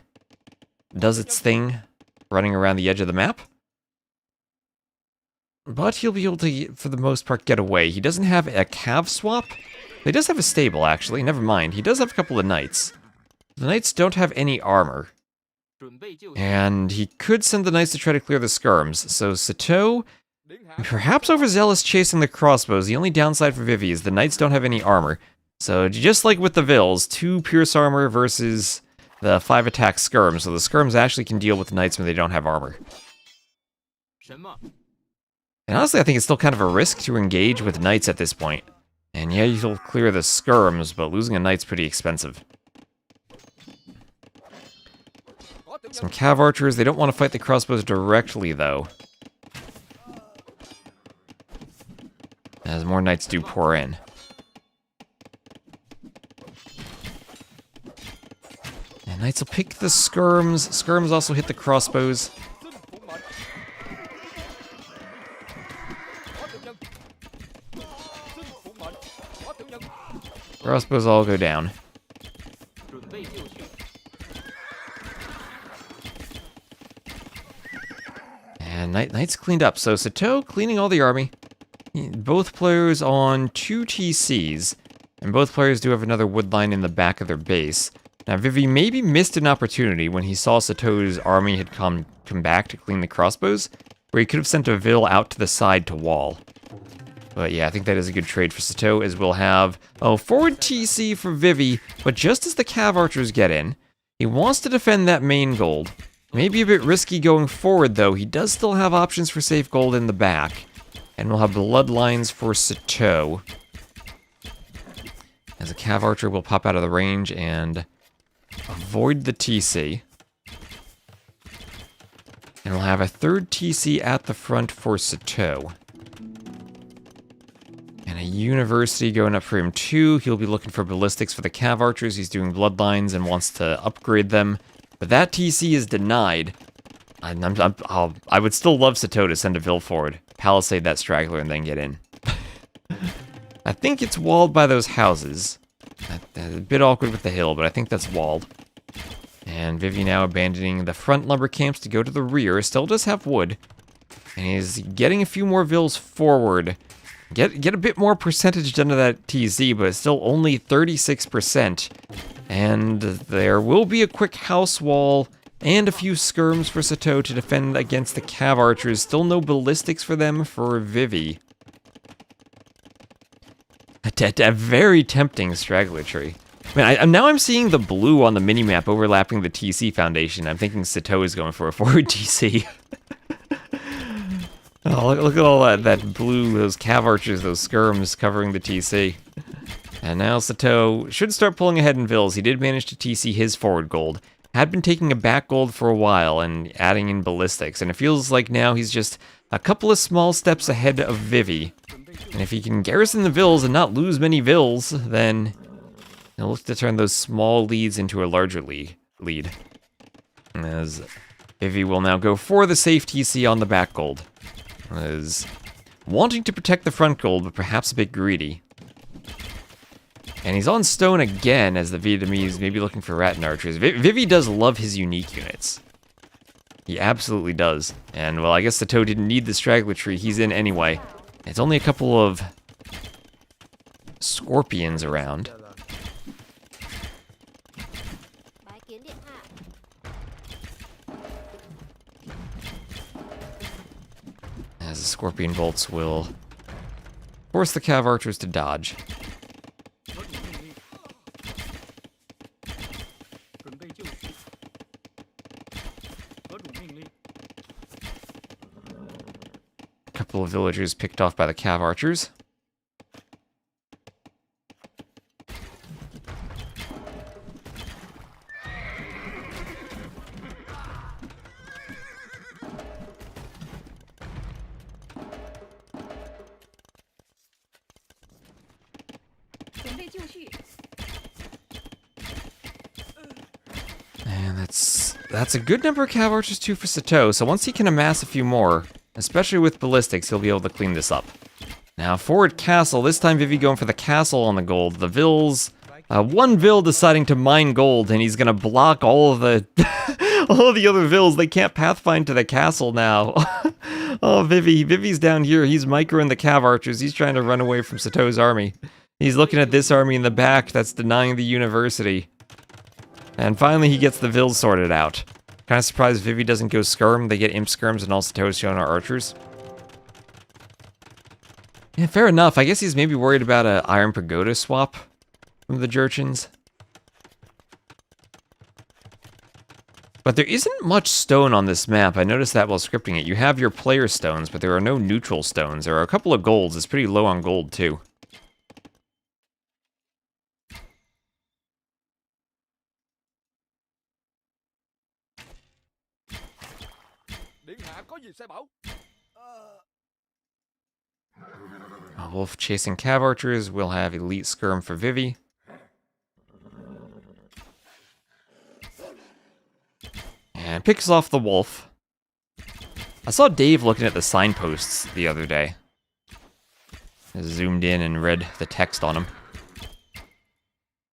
does its thing, running around the edge of the map. But he'll be able to, for the most part, get away. He doesn't have a cav swap. He does have a stable, actually. Never mind. He does have a couple of knights. The knights don't have any armor. And he could send the knights to try to clear the skirms. So Sitaux, perhaps overzealous chasing the crossbows. The only downside for Vivi is the knights don't have any armor. So just like with the vills, 2 pierce armor versus the 5 attack skirms. So the skirms actually can deal with the knights when they don't have armor. And honestly, I think it's still kind of a risk to engage with knights at this point. And yeah, you'll clear the skirms, but losing a knight's pretty expensive. Some cav archers, they don't want to fight the crossbows directly, though. As more knights do pour in. And knights will pick the skirms. Skirms also hit the crossbows. Crossbows all go down. And knights cleaned up. So Sitaux cleaning all the army. Both players on 2 TCs. And both players do have another woodline in the back of their base. Now Vivi maybe missed an opportunity when he saw Sitau's army had come back to clean the crossbows, where he could have sent a vill out to the side to wall. But yeah, I think that is a good trade for Sitaux, as we'll have, forward TC for Vivi, but just as the cav archers get in, he wants to defend that main gold. Maybe a bit risky going forward, though. He does still have options for safe gold in the back. And we'll have bloodlines for Sitaux. As a cav archer will pop out of the range and avoid the TC. And we'll have a third TC at the front for Sitaux. And a university going up for him too. He'll be looking for ballistics for the cav archers. He's doing bloodlines and wants to upgrade them. But that TC is denied. I would still love Sitaux to send a Vil forward. Palisade that straggler and then get in. I think it's walled by those houses. A bit awkward with the hill, but I think that's walled. And Vivi now abandoning the front lumber camps to go to the rear. Still does have wood. And he's getting a few more Vils forward. Get a bit more percentage done to that TZ, but it's still only 36%. And there will be a quick house wall and a few skirms for Sitaux to defend against the cav archers. Still no ballistics for them for Vivi. A very tempting straggler tree. Man, now I'm seeing the blue on the minimap overlapping the TC foundation. I'm thinking Sitaux is going for a forward TC. Oh, look at all that blue, those cav archers, those skirms covering the TC. And now Sitaux should start pulling ahead in Vils. He did manage to TC his forward gold. Had been taking a back gold for a while and adding in ballistics. And it feels like now he's just a couple of small steps ahead of Vivi. And if he can garrison the Vils and not lose many Vils, then he'll look to turn those small leads into a larger lead. As Vivi will now go for the safe TC on the back gold. Is wanting to protect the front gold, but perhaps a bit greedy. And he's on stone again as the Vietnamese may be looking for Rattan archers. Vivi does love his unique units. He absolutely does. And, well, I guess Sitaux didn't need the straggler tree. He's in anyway. It's only a couple of scorpions around. Bái kiến điện hạ. As the scorpion bolts will force the cav archers to dodge. Couple of villagers picked off by the cav archers. And that's a good number of cav archers too for Sitaux, so once he can amass a few more, especially with ballistics, he'll be able to clean this up. Now, forward castle. This time Vivi going for the castle on the gold. The Vils, one Vil deciding to mine gold, and he's gonna block all of the all of the other Vils. They can't pathfind to the castle now. Oh, Vivi's down here. He's microing the cav archers. He's trying to run away from Sitau's army. He's looking at this army in the back that's denying the university. And finally, he gets the Vils sorted out. Kind of surprised Vivi doesn't go skirm. They get imp skirms and all Sitau's showing our archers. Yeah, fair enough. I guess he's maybe worried about an Iron Pagoda swap from the Jurchens. But there isn't much stone on this map. I noticed that while scripting it. You have your player stones, but there are no neutral stones. There are a couple of golds. It's pretty low on gold, too. A wolf chasing cav archers. We'll have elite skirm for Vivi. And picks off the wolf. I saw Dave looking at the signposts the other day. I zoomed in and read the text on them.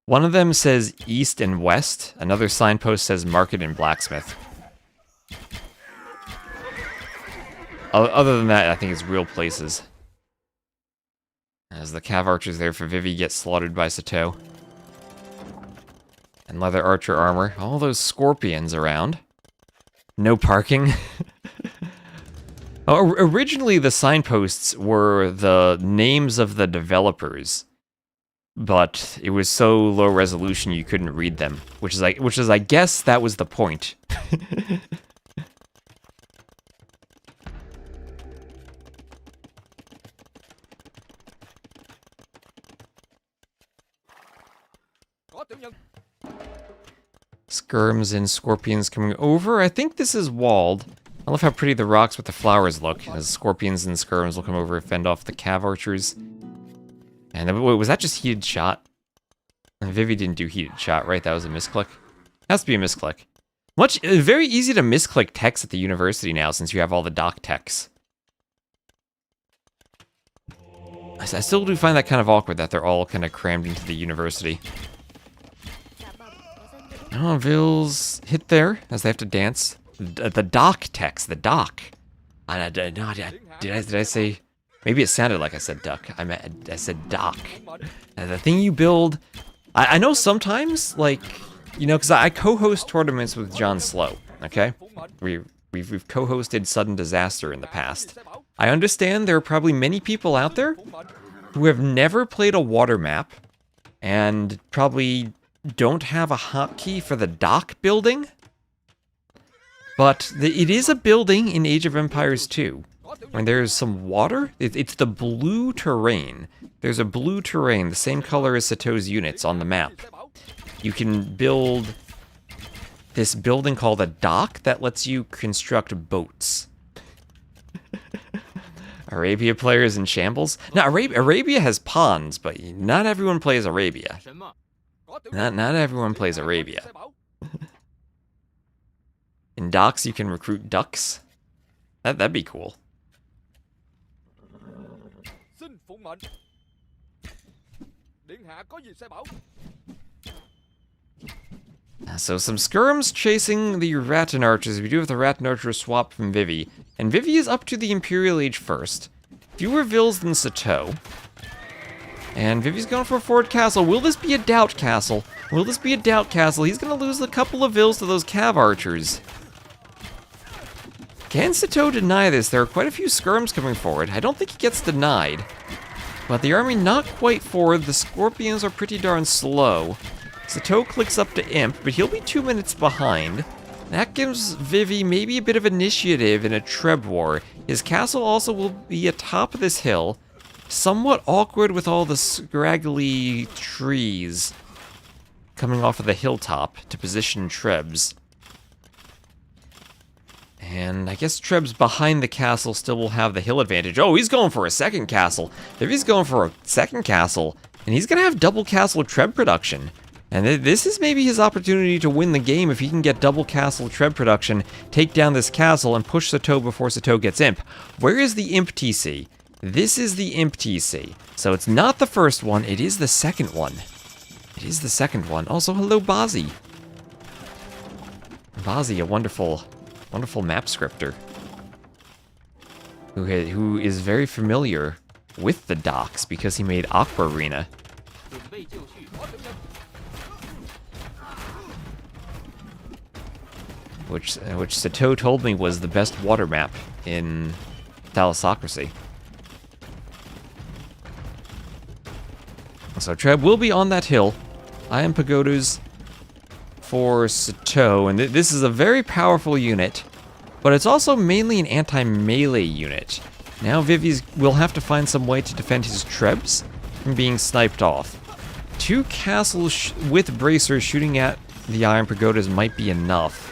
One of them says east and west. Another signpost says market and blacksmith. Other than that, I think it's real places. As the cav archers there for Vivi get slaughtered by Sitaux. And leather archer armor. All those scorpions around. No parking. Originally, the signposts were the names of the developers. But it was so low resolution you couldn't read them. Which is, I guess, that was the point. Skirms and scorpions coming over. I think this is walled. I love how pretty the rocks with the flowers look, as scorpions and skirms will come over and fend off the cav archers. And then, wait, was that just heated shot? Vivi didn't do heated shot, right? That was a misclick. Has to be a misclick. Very easy to misclick techs at the university now, since you have all the doc techs. I still do find that kind of awkward that they're all kind of crammed into the university. Oh, Vils hit there, as they have to dance. The doc techs, the doc. Did I say? Maybe it sounded like I said duck. I said doc. The thing you build. I know sometimes, like, you know, because I co-host tournaments with John Slow. Okay, we've co-hosted Sudden Disaster in the past. I understand there are probably many people out there who have never played a water map and probably don't have a hotkey for the dock building. But it is a building in Age of Empires 2. When there's some water, it's the blue terrain. There's a blue terrain, the same color as Sitau's units on the map. You can build this building called a dock that lets you construct boats. Arabia players in shambles? Now, Arabia has ponds, but not everyone plays Arabia. Not everyone plays Arabia. In docks, you can recruit ducks. That'd be cool. So some skirms chasing the Rattan Archers. We do have the Rattan Archer swap from Vivi. And Vivi is up to the Imperial Age first. Fewer Vils than Sitaux. And Vivi's going for a forward castle. Will this be a doubt castle? Will this be a doubt castle? He's going to lose a couple of Vils to those Cav Archers. Can Sitaux deny this? There are quite a few skirms coming forward. I don't think he gets denied. But the army not quite forward. The Scorpions are pretty darn slow. Sitaux clicks up to Imp, but he'll be 2 minutes behind. That gives Vivi maybe a bit of initiative in a Treb war. His castle also will be atop of this hill. Somewhat awkward with all the scraggly trees coming off of the hilltop to position Trebs. And I guess Trebs behind the castle still will have the hill advantage. Oh, he's going for a second castle. If he's going for a second castle, and he's going to have double castle Treb production. And this is maybe his opportunity to win the game if he can get double castle Treb production, take down this castle, and push Sitaux before Sitaux gets Imp. Where is the Imp TC? This is the Imp TC. So it's not the first one, it is the second one. It is the second one. Also, hello, Bazi. Bazi, a wonderful map scripter. Who is very familiar with the docks because he made Aqua Arena. Which Sitaux told me was the best water map in Thalassocracy. So Treb will be on that hill. Iron Pagodas for Sitaux, and this is a very powerful unit, but it's also mainly an anti-melee unit. Now Vivi will have to find some way to defend his Trebs from being sniped off. 2 castles with bracers shooting at the Iron Pagodas might be enough.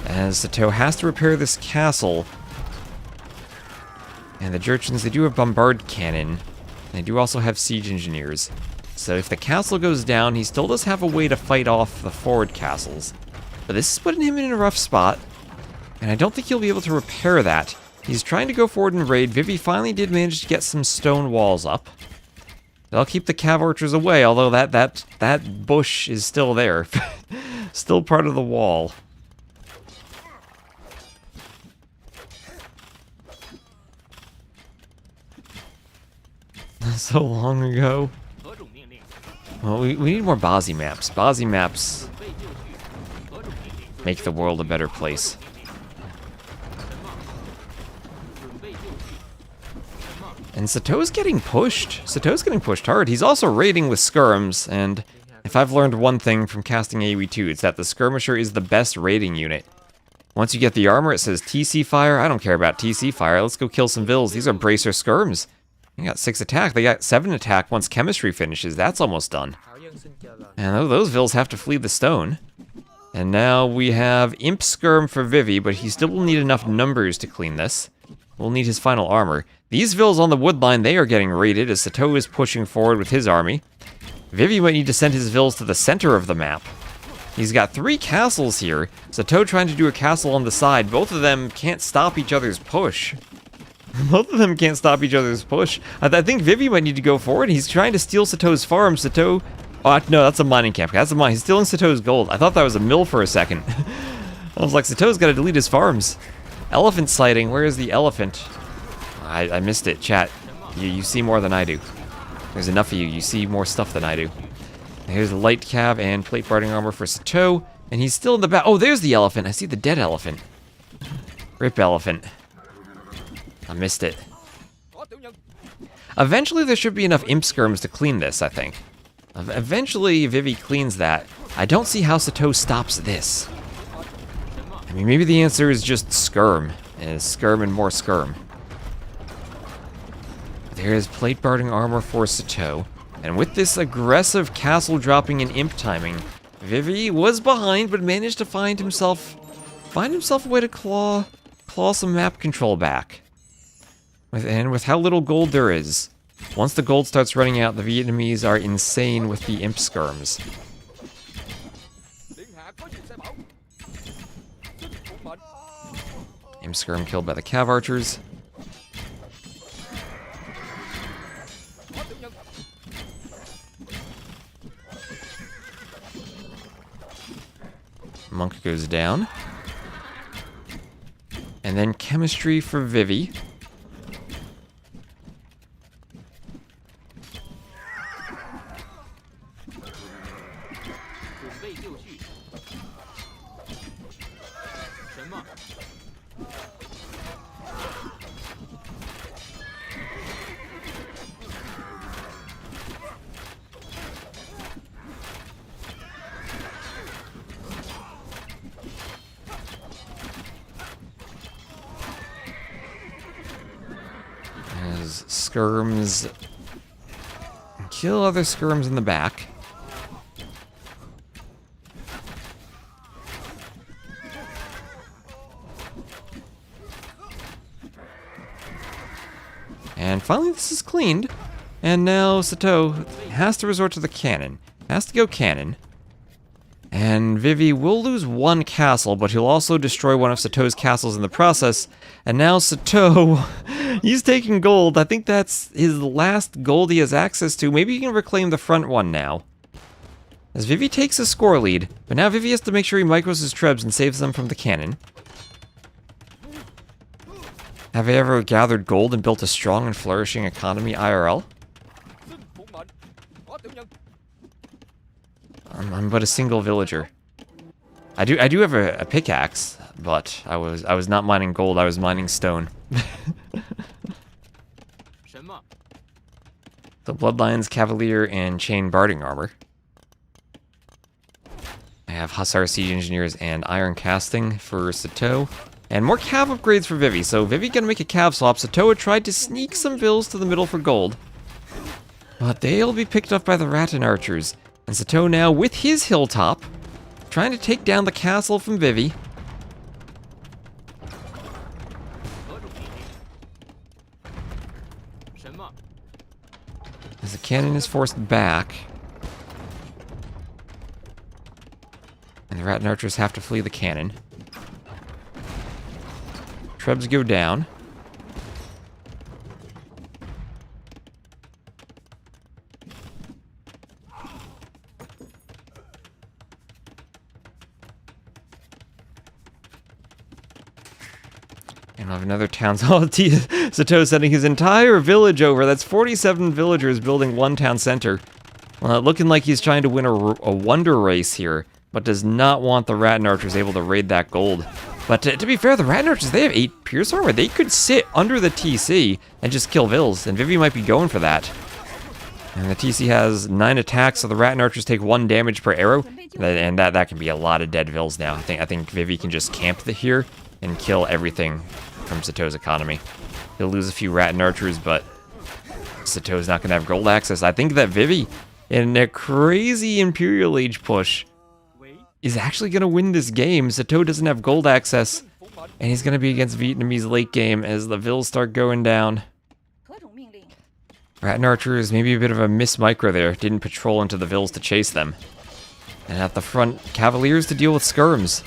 As Sitaux has to repair this castle. And the Jurchens, they do have bombard cannon. They do also have siege engineers. So if the castle goes down, he still does have a way to fight off the forward castles. But this is putting him in a rough spot. And I don't think he'll be able to repair that. He's trying to go forward and raid. Vivi finally did manage to get some stone walls up. They'll keep the Cav Archers away, although that bush is still there. Still part of the wall. So long ago. Well, we need more Bazi maps. Bazi maps make the world a better place. And Sitau's getting pushed. Sitau's getting pushed hard. He's also raiding with skirms, and if I've learned one thing from casting AoE2, it's that the skirmisher is the best raiding unit. Once you get the armor, it says TC fire. I don't care about TC fire. Let's go kill some Vils. These are bracer skirms. They got 6 attack. They got 7 attack once chemistry finishes. That's almost done. And those Vils have to flee the stone. And now we have Imp Skirm for Vivi, but he still will need enough numbers to clean this. We'll need his final armor. These vills on the wood line, they are getting raided as Sitaux is pushing forward with his army. Vivi might need to send his vills to the center of the map. He's got 3 castles here. Sitaux trying to do a castle on the side. Both of them can't stop each other's push. Both of them can't stop each other's push. I think Vivi might need to go forward. He's trying to steal Sitau's farm. Sitaux... Oh, no, that's a mining camp. That's a mine. He's stealing Sitau's gold. I thought that was a mill for a second. I was like, Sitau's got to delete his farms. Elephant sighting. Where is the elephant? I missed it, chat. You see more than I do. There's enough of you. You see more stuff than I do. Here's the light cav and plate barding armor for Sitaux. And he's still in the back. Oh, there's the elephant. I see the dead elephant. Rip elephant. I missed it. Eventually, there should be enough imp skirms to clean this, I think. Eventually, Vivi cleans that. I don't see how Sitaux stops this. I mean, maybe the answer is just skirm. And skirm and more skirm. There's plate barding armor for Sitaux. And with this aggressive castle dropping and imp timing, Vivi was behind but managed to find himself a way to claw some map control back. With how little gold there is. Once the gold starts running out, the Vietnamese are insane with the imp skirms. Imp skirm killed by the cav archers. Monk goes down. And then chemistry for Vivi. As skirms kill other skirms in the back. And finally this is cleaned. And now Sitaux has to resort to the cannon. Has to go cannon. And Vivi will lose 1 castle, but he'll also destroy one of Sitau's castles in the process. And now Sitaux, he's taking gold. I think that's his last gold he has access to. Maybe he can reclaim the front one now. As Vivi takes a score lead, but now Vivi has to make sure he micros his trebs and saves them from the cannon. Have I ever gathered gold and built a strong and flourishing economy IRL? I'm but a single villager. I do have a pickaxe, but I was not mining gold, I was mining stone. The Bloodlines, Cavalier, and Chain Barding armor. I have Hussar Siege Engineers and Iron Casting for Sitaux. And more cav upgrades for Vivi, so Vivi gonna make a cav swap. Sitaux had tried to sneak some vills to the middle for gold. But they'll be picked up by the Rattan Archers. And Sitaux now with his hilltop, trying to take down the castle from Vivi. As the cannon is forced back. And the Rattan Archers have to flee the cannon. Trebs go down. And we'll have another town. Sitaux sending his entire village over. That's 47 villagers building 1 town center. Well, looking like he's trying to win a wonder race here, but does not want the Rattan Archers able to raid that gold. But to be fair, the Rattan Archers, they have 8 Pierce armor. They could sit under the TC and just kill vills, and Vivi might be going for that. And the TC has 9 attacks, so the Rattan Archers take 1 damage per arrow, and that can be a lot of dead vills now. I think Vivi can just camp here and kill everything from Sitau's economy. He'll lose a few Rattan Archers, but Sitau's not going to have gold access. I think that Vivi, in a crazy Imperial Age push, is actually going to win this game. Sitaux doesn't have gold access, and he's going to be against Vietnamese late game as the vills start going down. Rat and Archers, maybe a bit of a miss micro there. Didn't patrol into the vills to chase them. And at the front, Cavaliers to deal with skirms.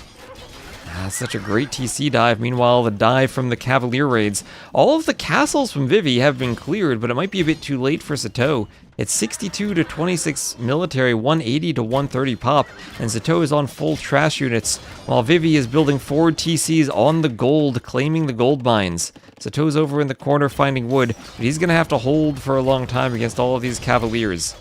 Such a great TC dive. Meanwhile, the dive from the Cavalier raids. All of the castles from Vivi have been cleared, but it might be a bit too late for Sitaux. It's 62 to 26 military, 180 to 130 pop, and Sitaux is on full trash units, while Vivi is building forward TCs on the gold, claiming the gold mines. Sitaux's over in the corner finding wood, but he's going to have to hold for a long time against all of these Cavaliers.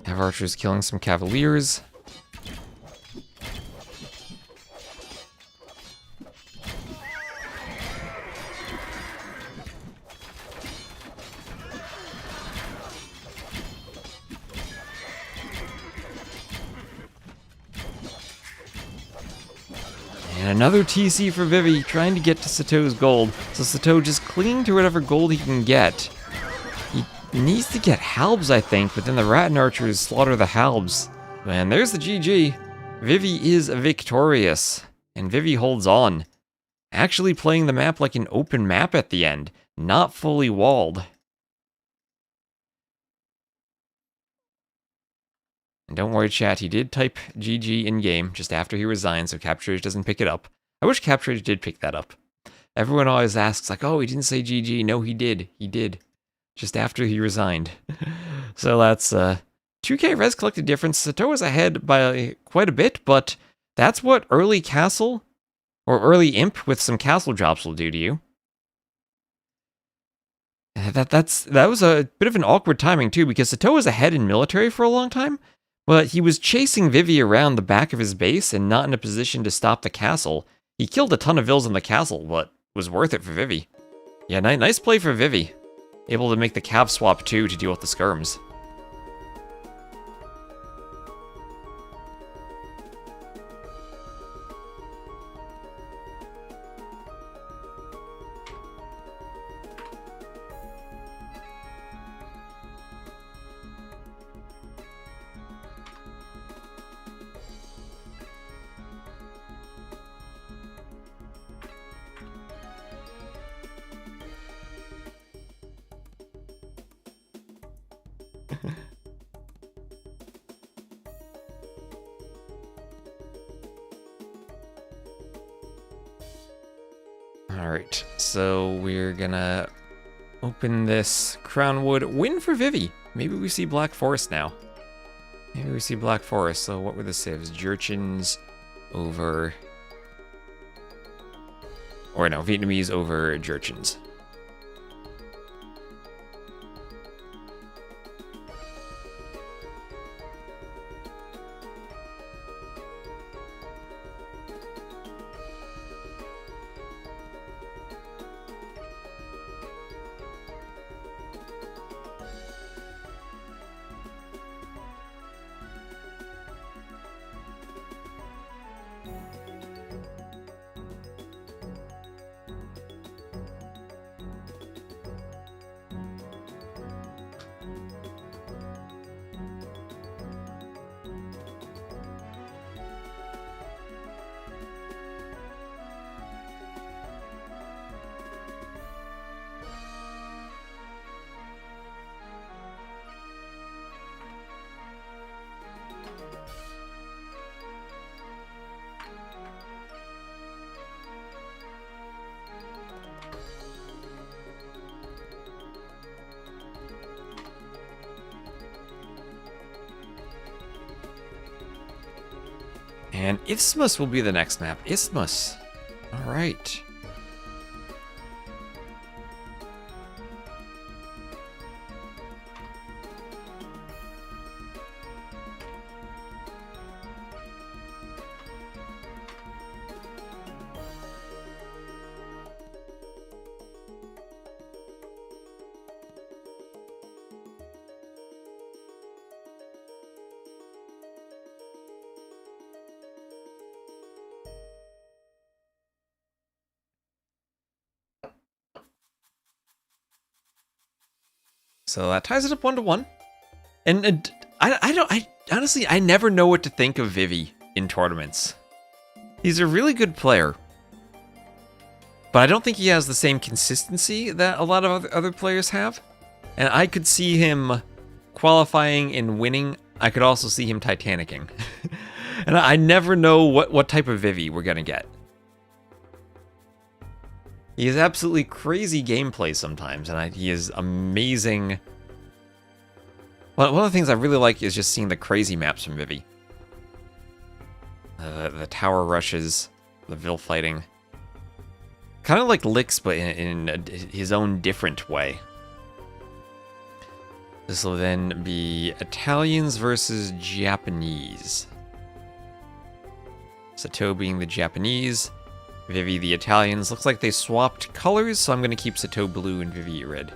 Have archers killing some Cavaliers. And another TC for Vivi, trying to get to Sitaux's gold. So Sitaux just clinging to whatever gold he can get. He needs to get Halbs, I think, but then the Rat and Archers slaughter the Halbs. And there's the GG. Vivi is victorious, and Vivi holds on. Actually playing the map like an open map at the end, not fully walled. And don't worry, chat, he did type GG in-game just after he resigned, so Capturage doesn't pick it up. I wish Capturage did pick that up. Everyone always asks, like, oh, he didn't say GG. No, he did. He did. Just after he resigned. So that's 2k res collected difference. Sitaux is ahead by quite a bit, but that's what early castle or early imp with some castle drops will do to you. That was a bit of an awkward timing too, because Sitaux was ahead in military for a long time, but he was chasing Vivi around the back of his base and not in a position to stop the castle. He killed a ton of vills in the castle, but was worth it for Vivi. Yeah, nice play for Vivi. Able to make the Cav swap too to deal with the skirms. Alright, so we're gonna open this Crownwood. Win for Vivi. Maybe we see Black Forest now. Maybe we see Black Forest. So what were the civs? Jurchens over... Or no, Vietnamese over Jurchens. And Ismas will be the next map. Ismas. All right. So that ties it up 1-1. And I honestly, I never know what to think of Vivi in tournaments. He's a really good player, but I don't think he has the same consistency that a lot of other players have. And I could see him qualifying and winning. I could also see him Titanicking. And I never know what type of Vivi we're gonna get. He has absolutely crazy gameplay sometimes, and he is amazing. One of the things I really like is just seeing the crazy maps from Vivi. The tower rushes, the Vil fighting. Kind of like Licks, but in his own different way. This will then be Italians versus Japanese. Sitaux being the Japanese, Vivi the Italians. Looks like they swapped colors, so I'm going to keep Sitaux blue and Vivi red.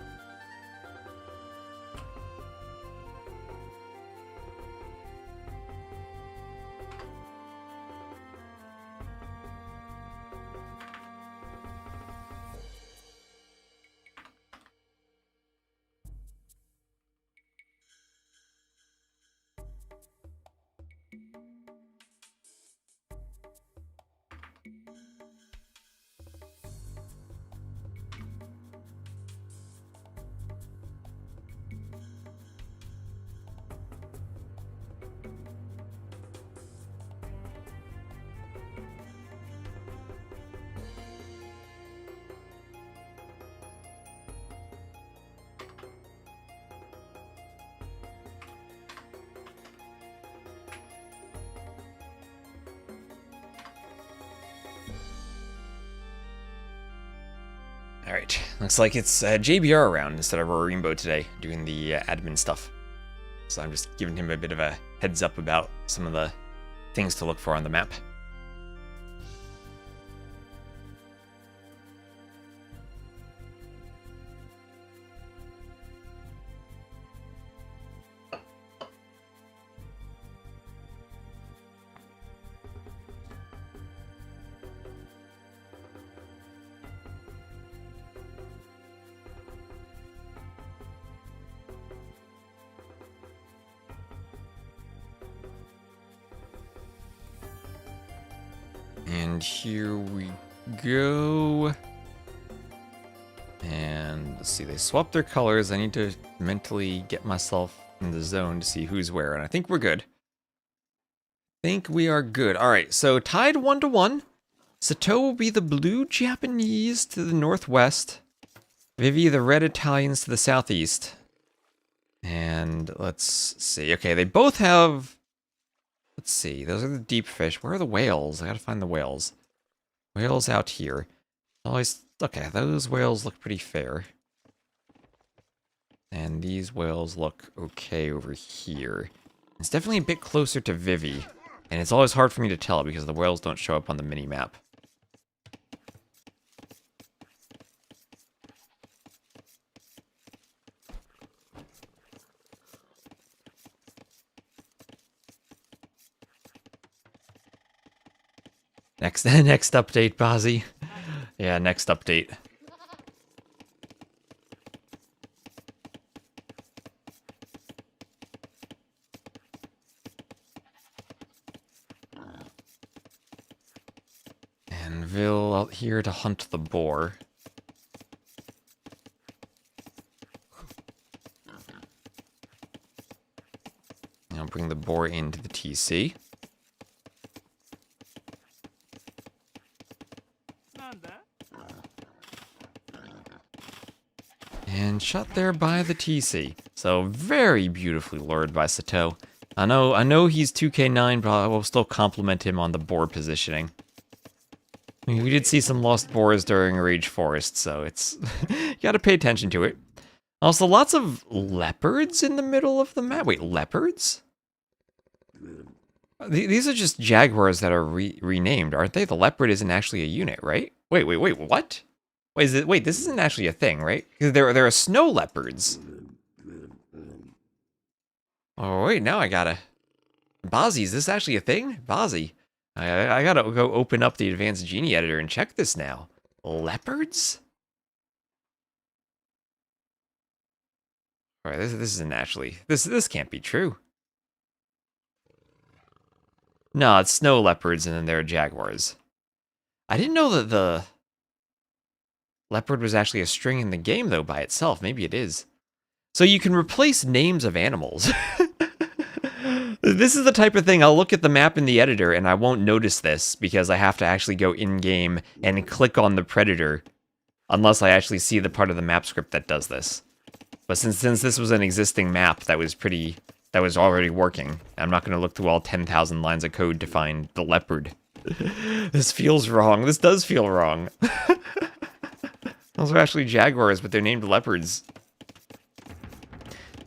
Alright, looks like it's JBR around instead of Rainbow today, doing the admin stuff. So I'm just giving him a bit of a heads up about some of the things to look for on the map. And here we go. And let's see, they swapped their colors. I need to mentally get myself in the zone to see who's where, and I think we're good. I think we are good. All right, so tied 1-1. Sitaux will be the blue Japanese to the northwest. Vivi, the red Italians to the southeast. And let's see. Okay, they both have... Let's see, those are the deep fish. Where are the whales? I gotta find the whales. Whales out here. Always, okay, those whales look pretty fair. And these whales look okay over here. It's definitely a bit closer to Vivi. And it's always hard for me to tell because the whales don't show up on the mini-map. Next update, Bazzi. Yeah, next update. And Vil out here to hunt the boar. I'll bring the boar into the TC. And shot there by the TC. So very beautifully lured by Sitaux. I know he's 2k9, but I will still compliment him on the boar positioning. I mean, we did see some lost boars during Rage Forest, so it's you gotta pay attention to it. Also, lots of leopards in the middle of the map. Wait, leopards? These are just jaguars that are renamed, aren't they? The leopard isn't actually a unit, right? Wait, what? Wait, this isn't actually a thing, right? Because there are snow leopards. Oh, wait, now I gotta... Bazzi, is this actually a thing? Bazzi. I gotta go open up the Advanced Genie Editor and check this now. Leopards? Alright, this isn't actually... This can't be true. No, it's snow leopards and then there are jaguars. I didn't know that the leopard was actually a string in the game, though, by itself. Maybe it is. So you can replace names of animals. This is the type of thing, I'll look at the map in the editor and I won't notice this because I have to actually go in-game and click on the predator unless I actually see the part of the map script that does this. But since this was an existing map that was already working, I'm not going to look through all 10,000 lines of code to find the leopard. This feels wrong. This does feel wrong. Those are actually jaguars, but they're named leopards.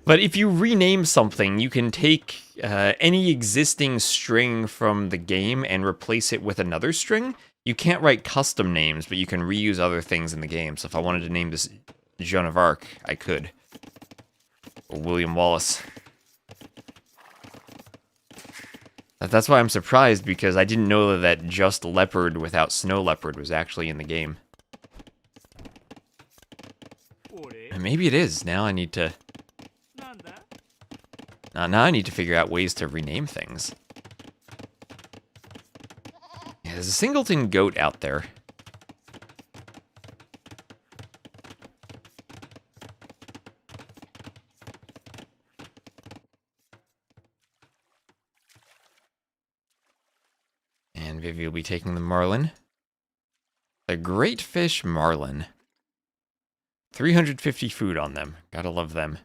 But if you rename something, you can take any existing string from the game and replace it with another string. You can't write custom names, but you can reuse other things in the game. So if I wanted to name this Joan of Arc, I could. Or William Wallace. That's why I'm surprised, because I didn't know that just leopard without snow leopard was actually in the game. And maybe it is. Now I need to... Now I need to figure out ways to rename things. Yeah, there's a singleton goat out there. And Vivi will be taking the marlin. The great fish marlin. 350 food on them. Gotta love them.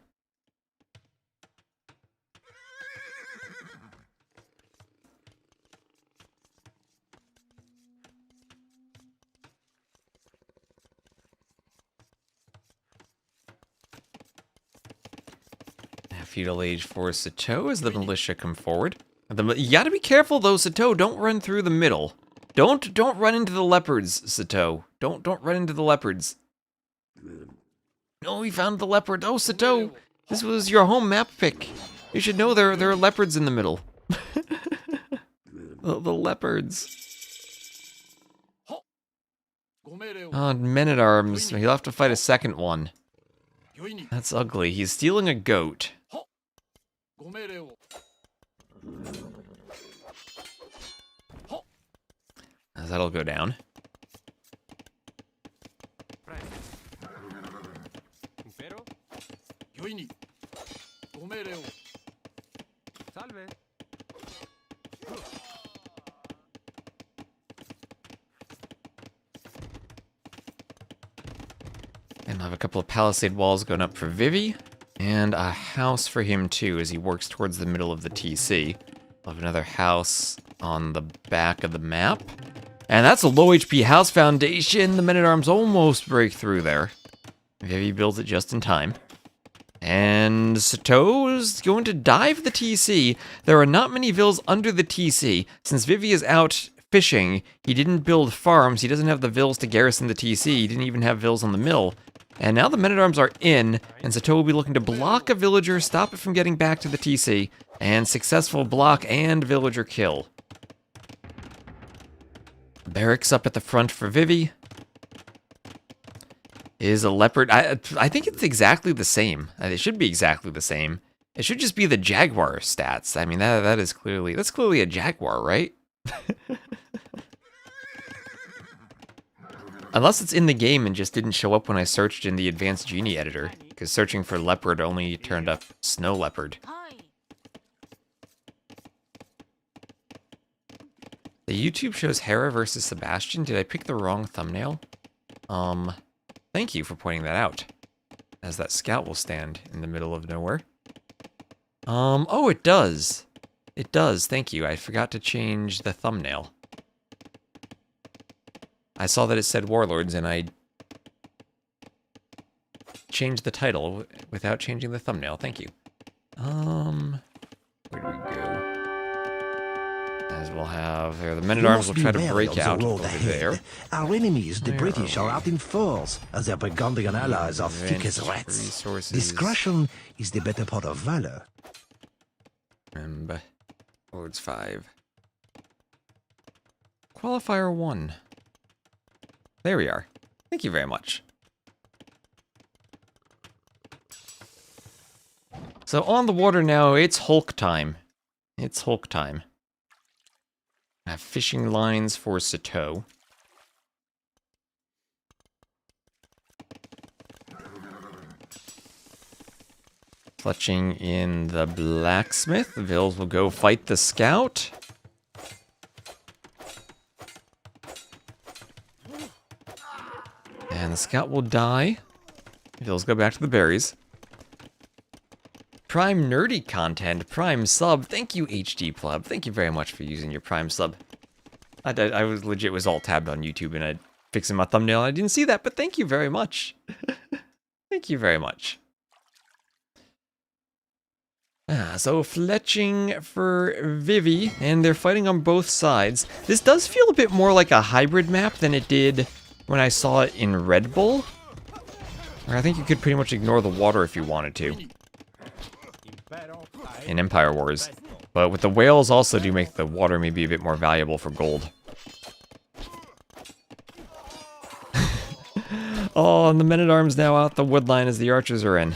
Feudal age for Sitaux as the militia come forward. You gotta be careful though, Sitaux. Don't run through the middle. Don't run into the leopards, Sitaux. Don't run into the leopards. No, we found the leopard. Oh, Sitaux, this was your home map pick. You should know there are leopards in the middle. the leopards. Oh, men-at-arms. He'll have to fight a second one. That's ugly. He's stealing a goat. As that'll go down. And I'll have a couple of palisade walls going up for Vivi. And a house for him too as he works towards the middle of the TC. I'll have another house on the back of the map. And that's a low HP house foundation. The men-at-arms almost break through there. Vivi builds it just in time. And Sitaux's going to dive the TC. There are not many vills under the TC. Since Vivi is out fishing, he didn't build farms. He doesn't have the vills to garrison the TC. He didn't even have vills on the mill. And now the men-at-arms are in, and Sitaux will be looking to block a villager, stop it from getting back to the TC, and successful block and villager kill. Barracks up at the front for Vivi. Is a leopard. I think it's exactly the same. It should be exactly the same. It should just be the jaguar stats. I mean, that's clearly a jaguar, right? Unless it's in the game and just didn't show up when I searched in the Advanced Genie editor, because searching for leopard only turned up snow leopard. The YouTube shows Hera versus Sebastian. Did I pick the wrong thumbnail? Thank you for pointing that out. As that scout will stand in the middle of nowhere. Oh, it does. It does, thank you. I forgot to change the thumbnail. I saw that it said Warlords, and I changed the title without changing the thumbnail. Thank you. Where do we go? As we'll have there, the men-at-arms will try to break out over there. Our enemies, the British, are out in force, as their Burgundian allies are thick as rats. Discretion is the better part of valor. Warlords 5. Qualifier 1. There we are. Thank you very much. So on the water now, it's Hulk time. It's Hulk time. I have fishing lines for Sitaux. Fletching in the blacksmith. The Vils will go fight the scout. And the scout will die. Vils go back to the berries. Prime nerdy content, Prime sub. Thank you, HD Pleb. Thank you very much for using your Prime sub. I was legit was all tabbed on YouTube and I fixing my thumbnail. I didn't see that, but thank you very much. Thank you very much. So fletching for Vivi, and they're fighting on both sides. This does feel a bit more like a hybrid map than it did when I saw it in Red Bull. Or I think you could pretty much ignore the water if you wanted to. In Empire Wars. But with the whales also do make the water maybe a bit more valuable for gold. Oh, and the men-at-arms now out the woodline as the archers are in.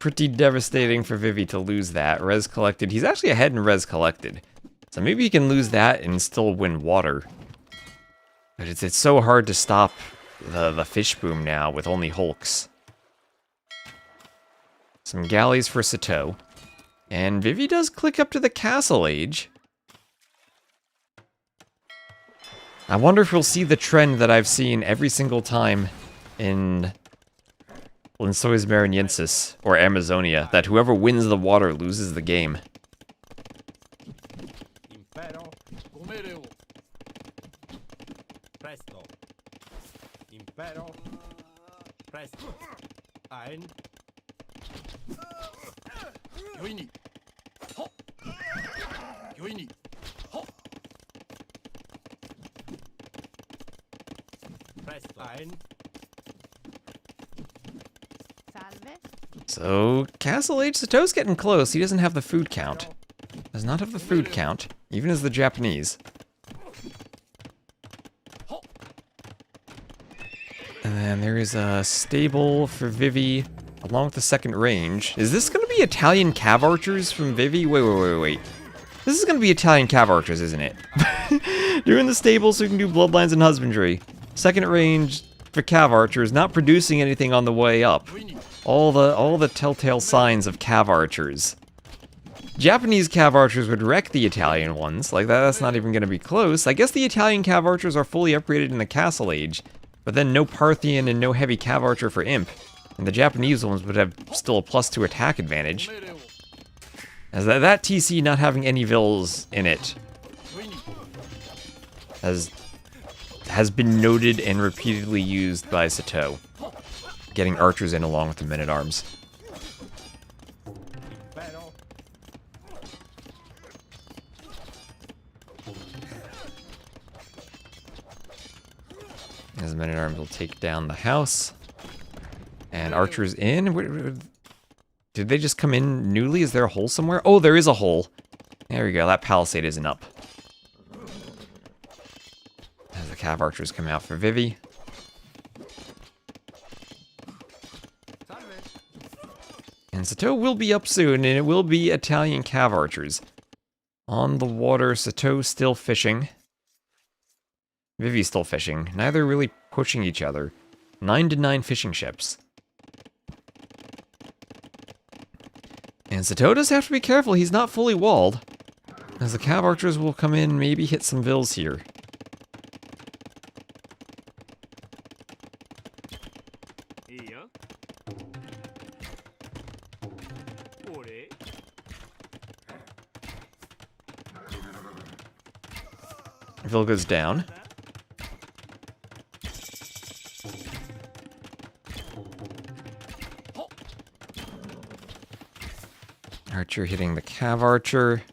Pretty devastating for Vivi to lose that. Res collected. He's actually ahead in res collected. So maybe he can lose that and still win water. But it's so hard to stop the fish boom now with only hulks. Some galleys for Sitaux. And Vivi does click up to the castle age. I wonder if we'll see the trend that I've seen every single time in Lensois Mariensis or Amazonia, that whoever wins the water loses the game. Impero, comereo. Presto. Impero. Presto. Ein. Yoini. Ho. Yoini. Ho. Presto. Ein. So, Castle Age Sitau's getting close. He doesn't have the food count. Does not have the food count, even as the Japanese. And then there is a stable for Vivi, along with the second range. Is this going to be Italian cav archers from Vivi? Wait. This is going to be Italian cav archers, isn't it? Doing the stable so you can do bloodlines and husbandry. Second range for cav archers, not producing anything on the way up. All the telltale signs of cav archers. Japanese cav archers would wreck the Italian ones. Like, that's not even going to be close. I guess the Italian cav archers are fully upgraded in the Castle Age, but then no Parthian and no heavy cav archer for Imp. And the Japanese ones would have still a +2 attack advantage. As that TC not having any Vils in it has been noted and repeatedly used by Sitaux. Getting archers in along with the men-at-arms. As the men-at-arms will take down the house. And archers in. Did they just come in newly? Is there a hole somewhere? Oh, there is a hole. There we go. That palisade isn't up. As the cav archers come out for Vivi. And Sitaux will be up soon, and it will be Italian cav archers. On the water, Sitaux still fishing. Vivi's still fishing. Neither really pushing each other. 9-9 fishing ships. And Sitaux does have to be careful, he's not fully walled. As the cav archers will come in, maybe hit some Vils here. Vil goes down. Archer hitting the cav archer.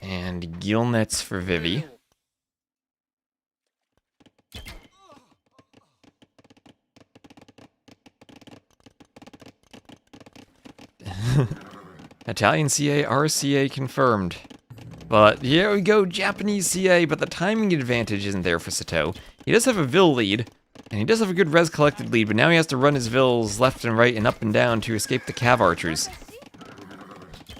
And gill nets for Vivi. Italian CA, RCA confirmed. But here we go, Japanese CA, but the timing advantage isn't there for Sitaux. He does have a Vil lead, and he does have a good res collected lead, but now he has to run his Vils left and right and up and down to escape the Cav Archers.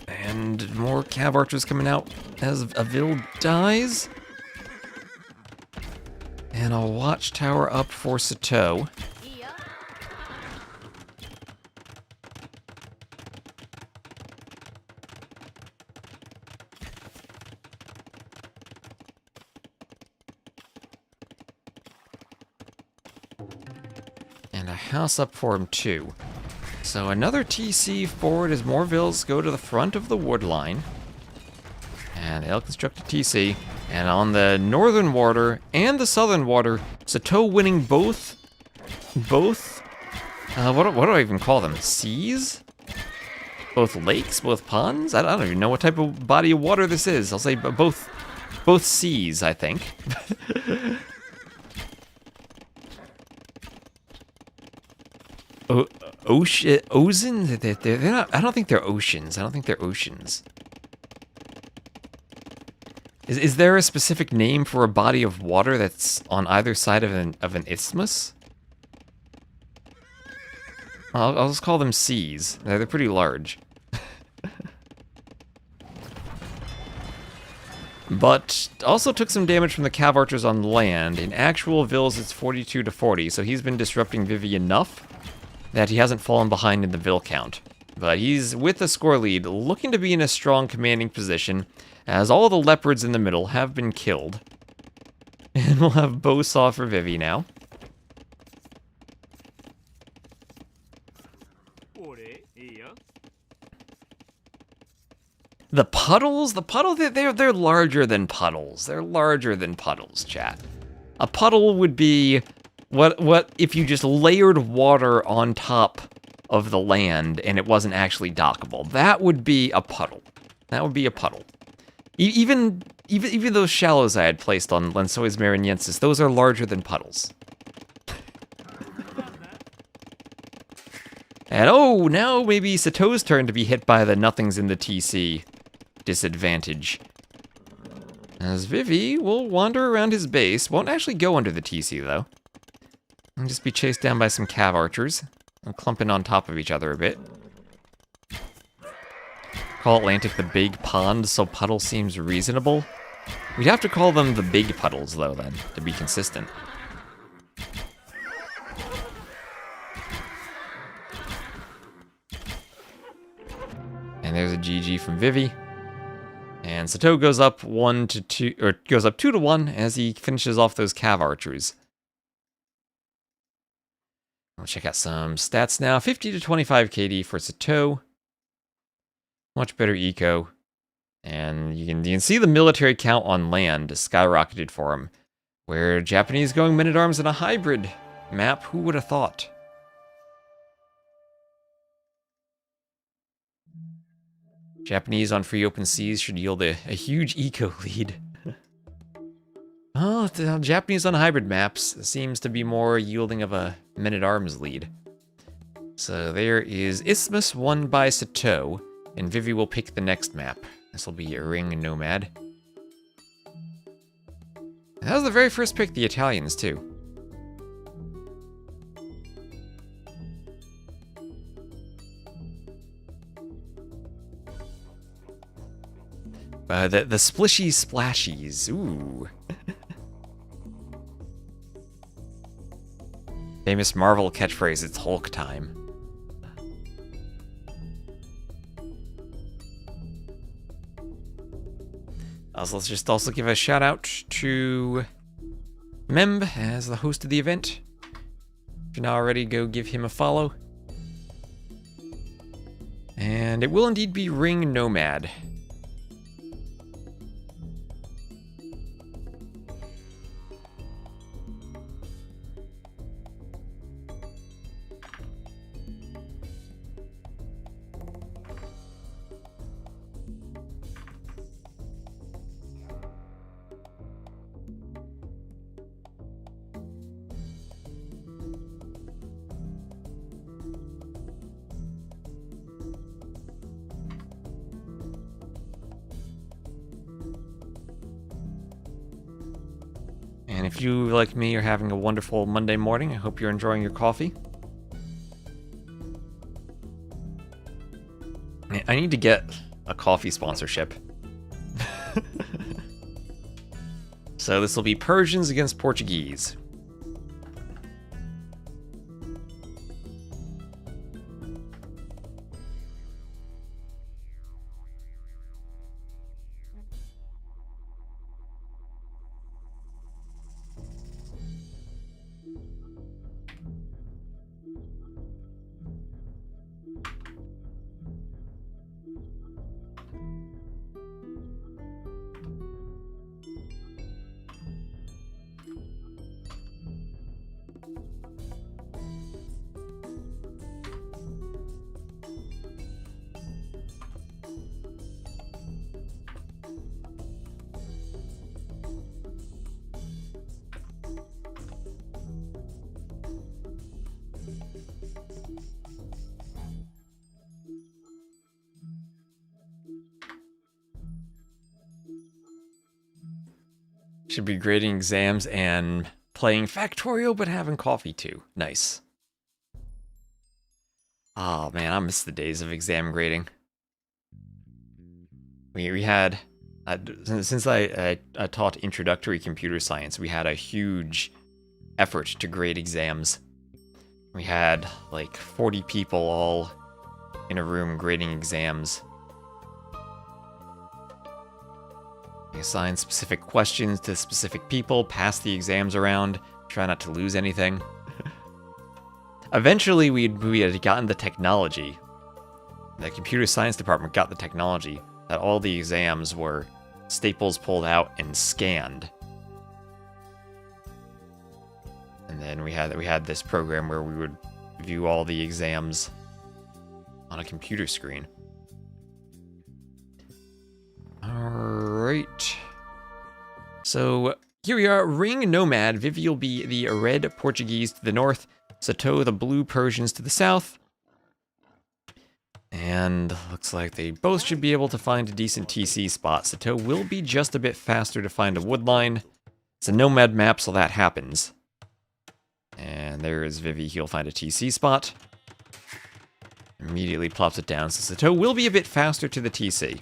And more Cav Archers coming out as a Vil dies. And a Watchtower up for Sitaux. And a house up for him too. So another TC forward as more Vils go to the front of the wood line. And they'll construct a TC. And on the northern water and the southern water, Sitaux winning both, what do I even call them? Seas? Both lakes, both ponds? I don't even know what type of body of water this is. I'll say both seas, I think. Ocean? They're not, I don't think they're oceans. I don't think they're oceans. Is there a specific name for a body of water that's on either side of an isthmus? I'll just call them seas. They're pretty large. But also took some damage from the Cav Archers on land. In actual Vils, it's 42 to 40, so he's been disrupting Vivi enough that he hasn't fallen behind in the Vil count. But he's with a score lead, looking to be in a strong commanding position, as all the leopards in the middle have been killed. And we'll have Bowsaw for Vivi now. The puddles? They're larger than puddles. They're larger than puddles, chat. A puddle would be what if you just layered water on top of the land and it wasn't actually dockable. That would be a puddle. That would be a puddle. Even those shallows I had placed on Lensois Mariensis, those are larger than puddles. And oh, now maybe Sitau's turn to be hit by the nothings in the TC disadvantage. As Vivi will wander around his base, won't actually go under the TC though. And just be chased down by some Cav Archers. They'll clump in on top of each other a bit. Call Atlantic the big pond, so puddle seems reasonable. We'd have to call them the big puddles though then, to be consistent. And there's a GG from Vivi. And Sitaux goes up 2 to 1 as he finishes off those Cav Archers. I'll check out some stats now. 50 to 25 KD for Sitaux. Much better eco. And you can see the military count on land skyrocketed for him. Where Japanese going men-at-arms in a hybrid map, who would have thought? Japanese on free open seas should yield a huge eco lead. Oh, the Japanese on hybrid maps seems to be more yielding of a men-at-arms lead. So there is Ismas won by Sitaux, and Vivi will pick the next map. This will be a Ring Nomad. And that was the very first pick, the Italians too. The splishy splashies, ooh. Famous Marvel catchphrase, it's Hulk time. So let's just also give a shout out to Memb as the host of the event. If you're not already, go give him a follow. And it will indeed be Ring Nomad. if you, like me, are having a wonderful Monday morning, I hope you're enjoying your coffee. I need to get a coffee sponsorship. So this will be Persians against Portuguese. Should be grading exams and playing Factorio, but having coffee too. Nice. Oh man, I miss the days of exam grading. We had, since I taught introductory computer science, we had a huge effort to grade exams. We had like 40 people all in a room grading exams. We assign specific questions to specific people, pass the exams around, try not to lose anything. Eventually, we had gotten the technology. The computer science department got the technology that all the exams were staples pulled out and scanned. And then we had this program where we would view all the exams on a computer screen. Alright. So, here we are, Ring Nomad. Vivi will be the red Portuguese to the north, Sitaux the blue Persians to the south. And looks like they both should be able to find a decent TC spot. Sitaux will be just a bit faster to find a wood line. It's a Nomad map, so that happens. And there is Vivi, he'll find a TC spot. Immediately plops it down, so Sitaux will be a bit faster to the TC.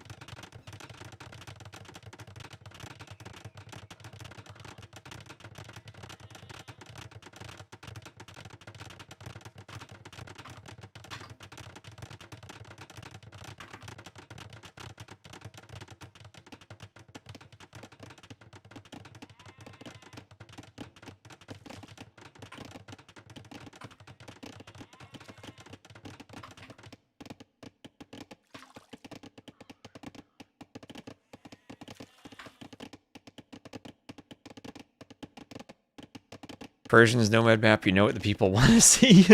Persian's Nomad map, you know what the people want to see.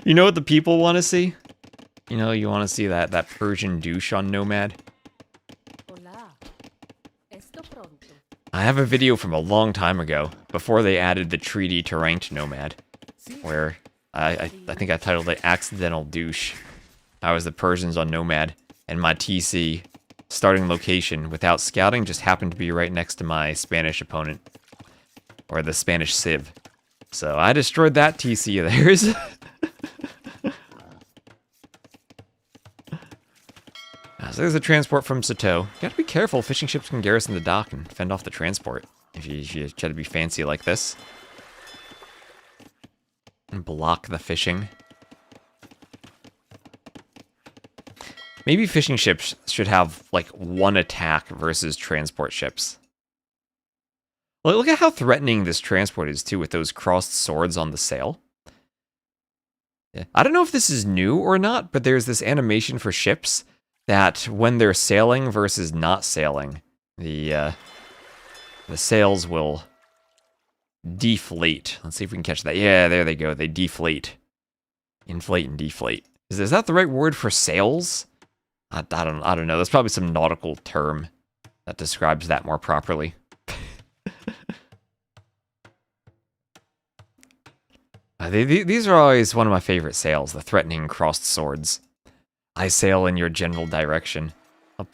You know what the people want to see? You know, you want to see that Persian douche on Nomad. I have a video from a long time ago, before they added the treaty to ranked Nomad, where I think I titled it Accidental Douche. I was the Persians on Nomad, and my TC starting location without scouting just happened to be right next to my Spanish opponent, or the Spanish Civ. So I destroyed that TC of theirs. So there's a transport from Sitaux. You gotta be careful, fishing ships can garrison the dock and fend off the transport if you try to be fancy like this. And block the fishing. Maybe fishing ships should have, like, one attack versus transport ships. Well, look at how threatening this transport is, too, with those crossed swords on the sail. Yeah. I don't know if this is new or not, but there's this animation for ships that when they're sailing versus not sailing, the sails will deflate. Let's see if we can catch that. Yeah, there they go. They deflate. Inflate and deflate. Is that the right word for sails? I don't know. There's probably some nautical term that describes that more properly. These are always one of my favorite sails, the threatening crossed swords. I sail in your general direction.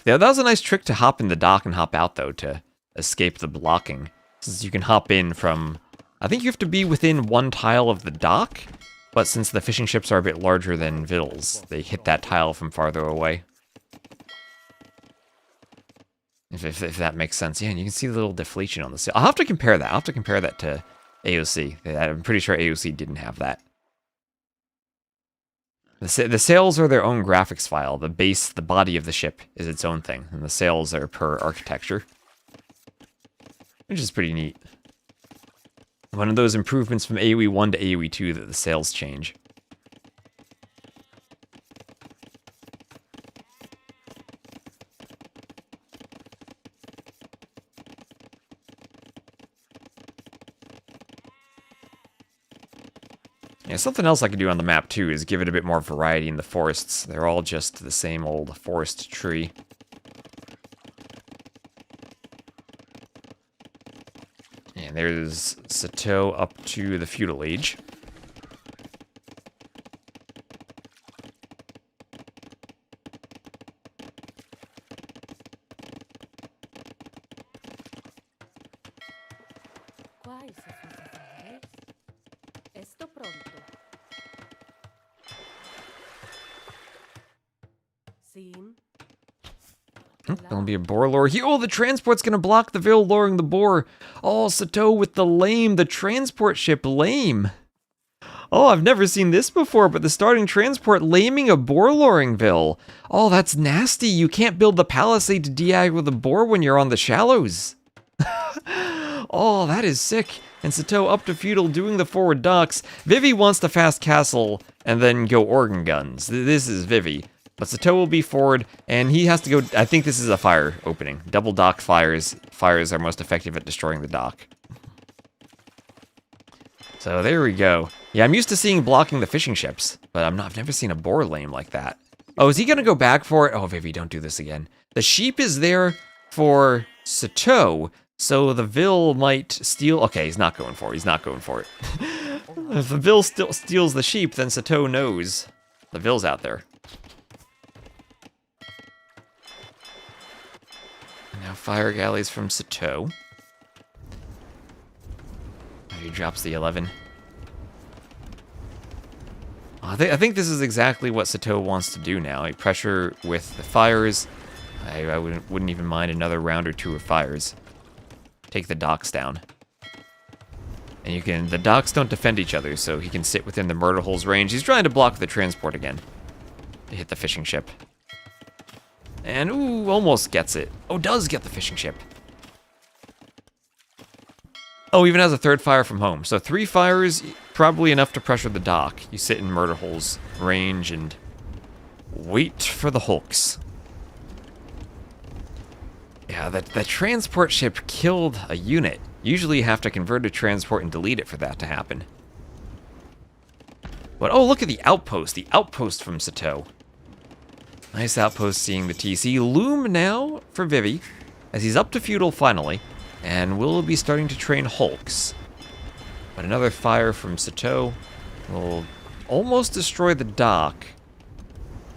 Yeah, that was a nice trick to hop in the dock and hop out, though, to escape the blocking. Since you can hop in from... I think you have to be within one tile of the dock, but since the fishing ships are a bit larger than Vils, they hit that tile from farther away. If that makes sense. Yeah, and you can see the little deflation on the sail. I'll have to compare that. I'll have to compare that to AOC. I'm pretty sure AOC didn't have that. The sails are their own graphics file. The base, the body of the ship is its own thing, and the sails are per architecture. Which is pretty neat. One of those improvements from AoE 1 to AoE 2 that the sails change. Yeah, something else I could do on the map too is give it a bit more variety in the forests. They're all just the same old forest tree. And there's Sitaux up to the feudal age. Quais são as afares? Estou pronto. Sim. There'll be a boar lure here. Oh, the transport's gonna block the Vil luring the boar. Oh, Sitaux with the lame, the transport ship lame. Oh, I've never seen this before, but the starting transport laming a boar luring Vil. Oh, that's nasty. You can't build the palisade to de-aggro the boar when you're on the shallows. Oh, that is sick. And Sitaux up to feudal doing the forward docks. Vivi wants the fast castle and then go organ guns. This is Vivi. But Sitaux will be forward, and he has to go... I think this is a fire opening. Double dock fires. Fires are most effective at destroying the dock. So there we go. Yeah, I'm used to seeing blocking the fishing ships, but I've never seen a boar lame like that. Oh, is he going to go back for it? Oh, Vivi, don't do this again. The sheep is there for Sitaux, so the Vil might steal... Okay, he's not going for it. He's not going for it. If the Vil still steals the sheep, then Sitaux knows the Vil's out there. Now fire galleys from Sitaux. He drops the 11. I think this is exactly what Sitaux wants to do now. A pressure with the fires. I wouldn't even mind another round or two of fires. Take the docks down. And you can... The docks don't defend each other, so he can sit within the murder hole's range. He's trying to block the transport again. To hit the fishing ship. And, ooh, almost gets it. Oh, does get the fishing ship. Oh, even has a third fire from home. So 3 fires, probably enough to pressure the dock. You sit in murder hole's range and wait for the hulks. Yeah, that transport ship killed a unit. Usually you have to convert a transport and delete it for that to happen. But, oh, look at the outpost from Sitaux. Nice outpost seeing the TC. Loom now for Vivi, as he's up to feudal finally, and will be starting to train hulks. But another fire from Sitaux will almost destroy the dock.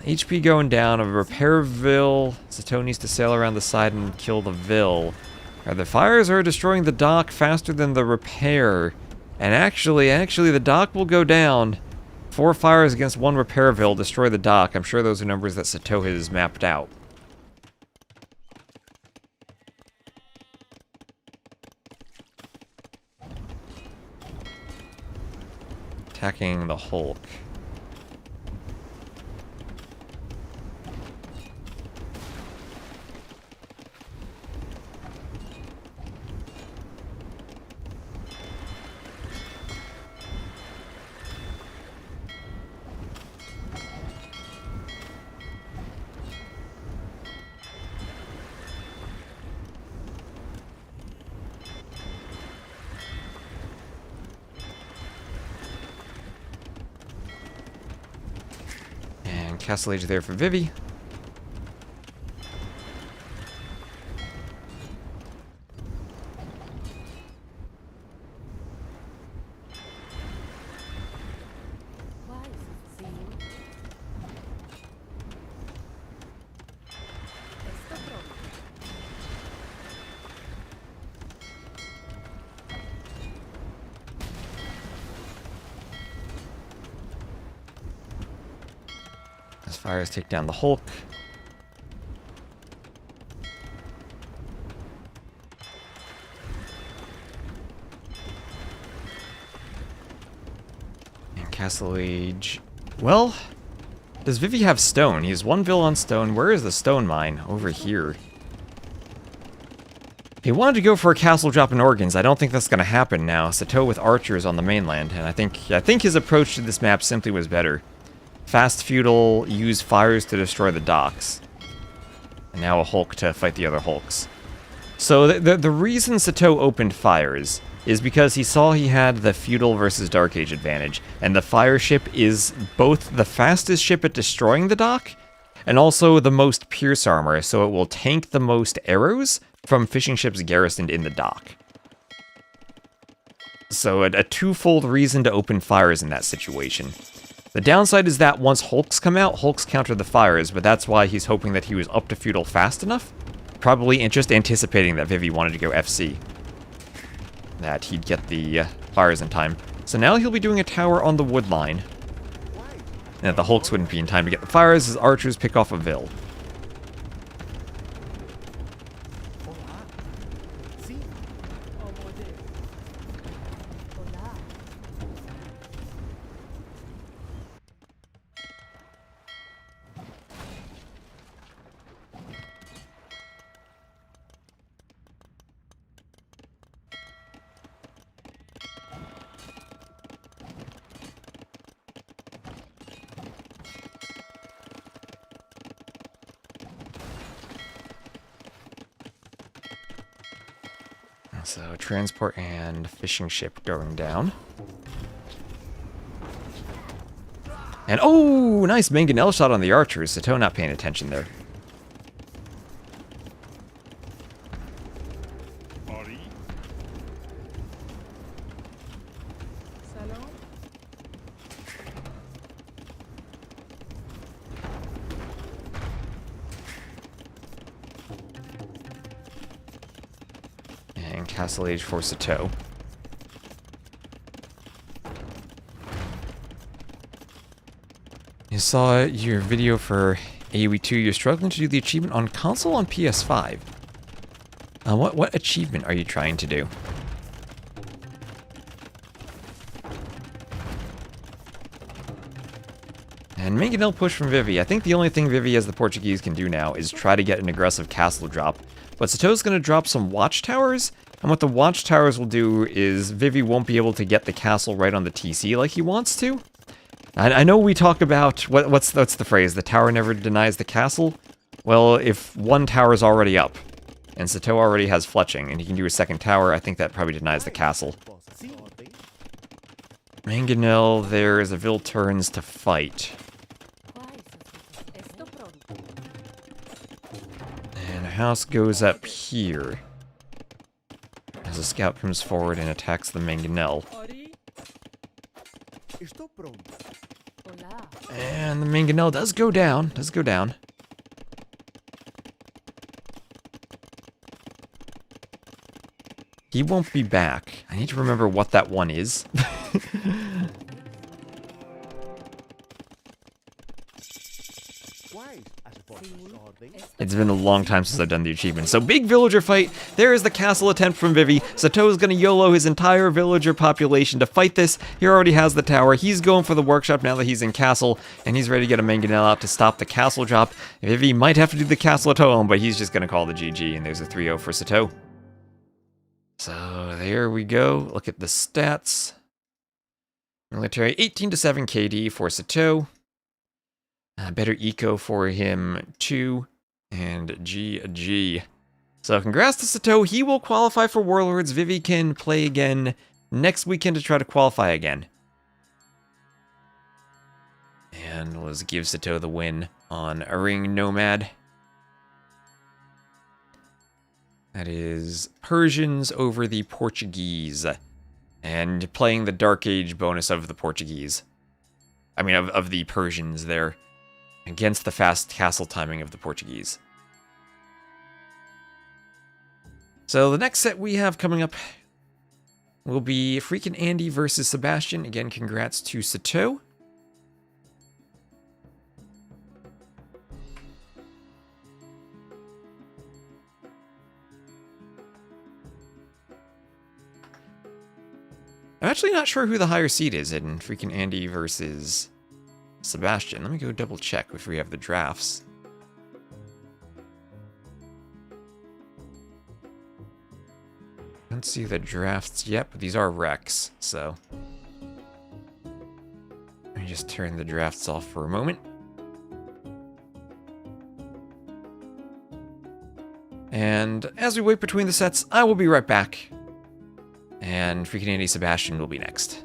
HP going down, a repair Vil. Sitaux needs to sail around the side and kill the Vil. The fires are destroying the dock faster than the repair. And actually the dock will go down. 4 fires against 1 repair Vil destroy the dock. I'm sure those are numbers that Sitaux has mapped out. Attacking the Hulk. Castle Age there for Vivi. As fires take down the Hulk. And Castle Age. Well, does Vivi have stone? He has 1 vill on stone. Where is the stone mine? Over here. He wanted to go for a castle drop in organs. I don't think that's going to happen now. Sitaux with archers on the mainland, and I think his approach to this map simply was better. Fast feudal, use fires to destroy the docks. And now a Hulk to fight the other Hulks. So the reason Sitaux opened fires is because he saw he had the feudal versus dark age advantage, and the fire ship is both the fastest ship at destroying the dock, and also the most pierce armor, so it will tank the most arrows from fishing ships garrisoned in the dock. So a twofold reason to open fires in that situation. The downside is that once Hulks come out, Hulks counter the fires, but that's why he's hoping that he was up to feudal fast enough. Probably just anticipating that Vivi wanted to go FC. That he'd get the fires in time. So now he'll be doing a tower on the wood line. And that the Hulks wouldn't be in time to get the fires as archers pick off a vill. So, transport and fishing ship going down. And, oh, nice mangonel shot on the archers. Sitaux not paying attention there. Castle Age for Sitaux. You saw your video for AoE 2. You're struggling to do the achievement on console on PS5. What achievement are you trying to do? And mangonel push from Vivi. I think the only thing Vivi as the Portuguese can do now is try to get an aggressive castle drop. But Sitau's going to drop some watchtowers. And what the watchtowers will do is Vivi won't be able to get the castle right on the TC like he wants to. I know we talk about, what's the phrase, the tower never denies the castle? Well, if one tower is already up, and Sitaux already has fletching, and he can do a second tower, I think that probably denies the castle. Mangonel, there is a Vil turns to fight. And a house goes up here. As a scout comes forward and attacks the mangonel. And the mangonel does go down. He won't be back. I need to remember what that one is. It's been a long time since I've done the achievement. So big villager fight. There is the castle attempt from Vivi. Sitaux is going to YOLO his entire villager population to fight this. He already has the tower. He's going for the workshop now that he's in castle. And he's ready to get a mangonel out to stop the castle drop. Vivi might have to do the castle at home, but he's just going to call the GG. And there's a 3-0 for Sitaux. So there we go. Look at the stats. Military 18-7 KD for Sitaux. Better eco for him too. And GG. So congrats to Sitaux. He will qualify for Warlords. Vivi can play again next weekend to try to qualify again. And let's give Sitaux the win on a ring Nomad. That is Persians over the Portuguese. And playing the Dark Age bonus of the Portuguese. I mean, of the Persians there. Against the fast castle timing of the Portuguese. So the next set we have coming up will be FreakinAndy versus Sebastian. Again, congrats to Sitaux. actually not sure who the higher seed is in FreakinAndy versus Sebastian. Let me go double check if we have the drafts. Don't see the drafts yet, but these are recs, so. Let me just turn the drafts off for a moment. And as we wait between the sets, I will be right back. And FreakinAndy Sebastian will be next.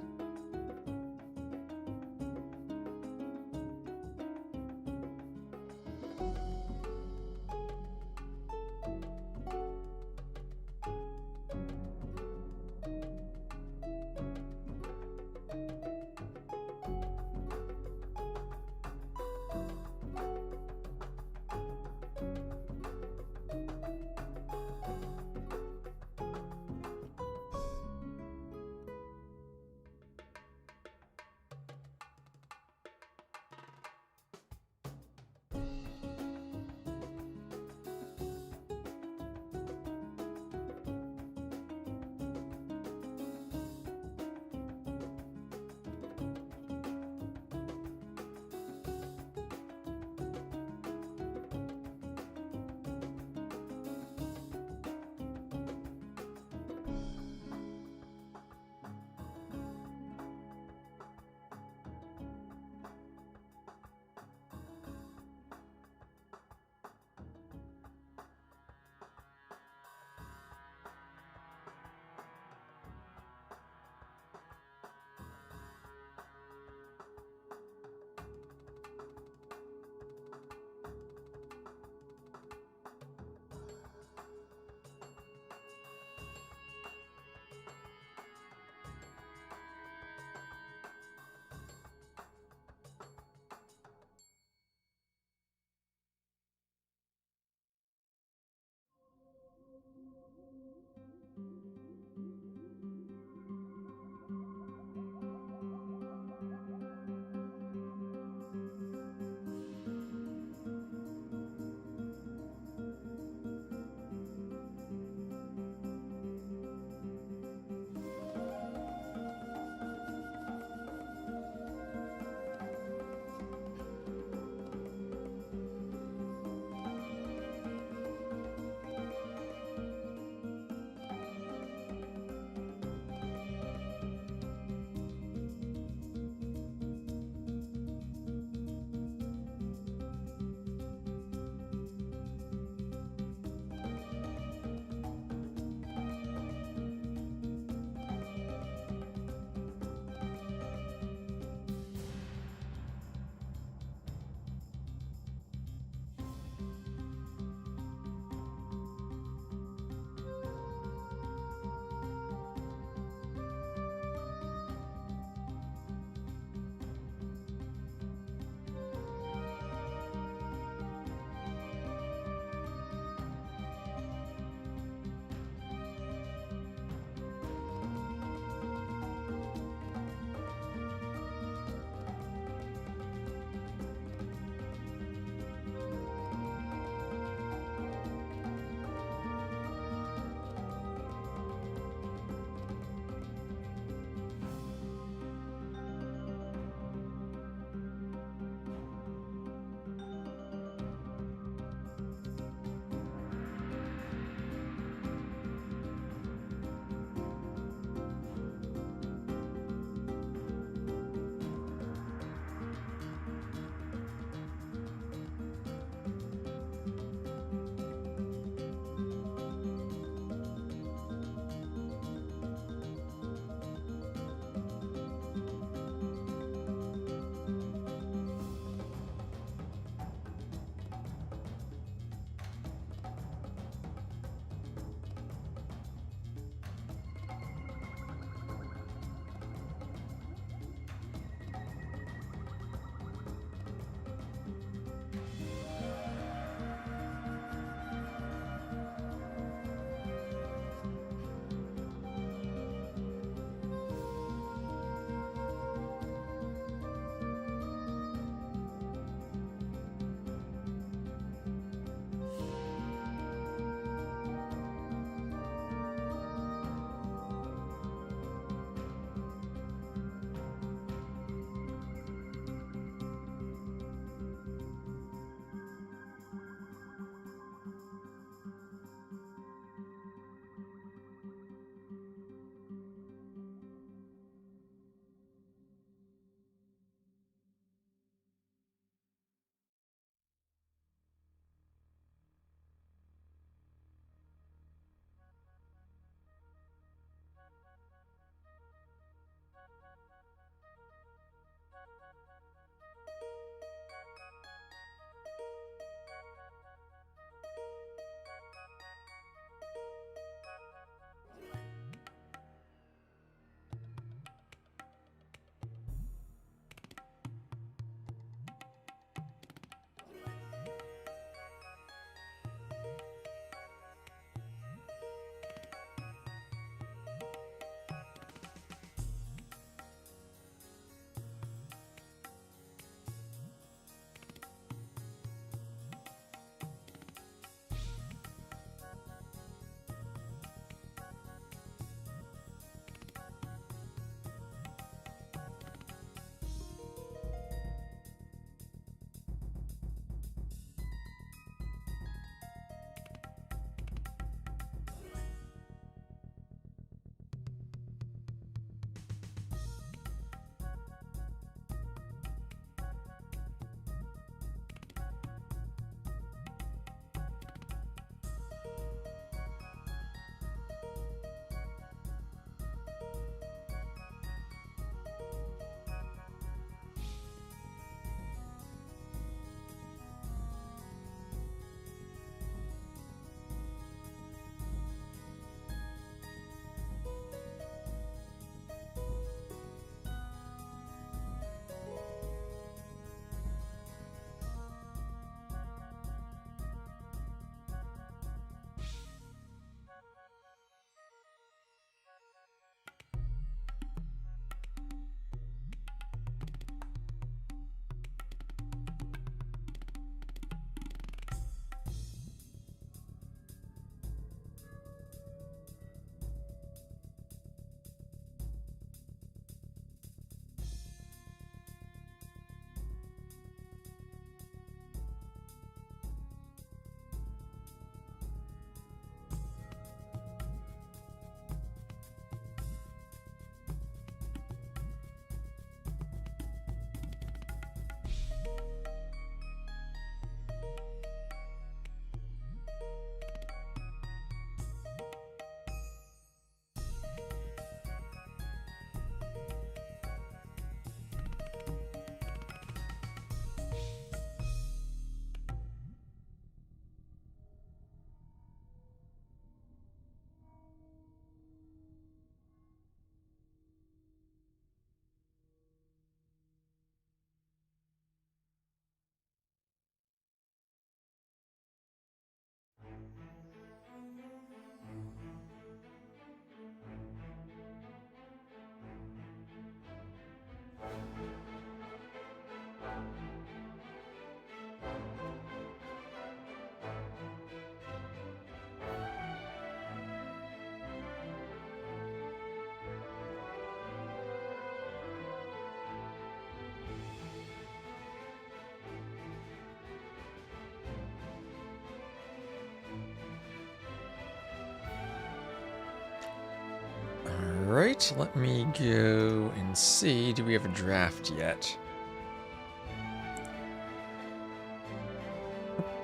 Alright, let me go and see. Do we have a draft yet?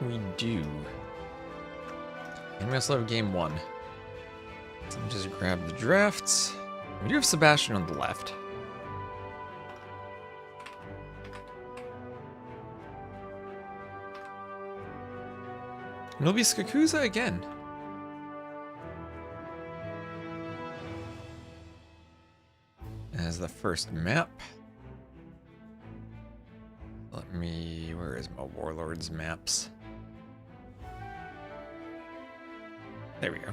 We do. And we also have game 1. So let me just grab the drafts. We do have Sebastian on the left. And it'll be Skakuza again. As the first map. Let me... Where is my Warlords maps? There we go.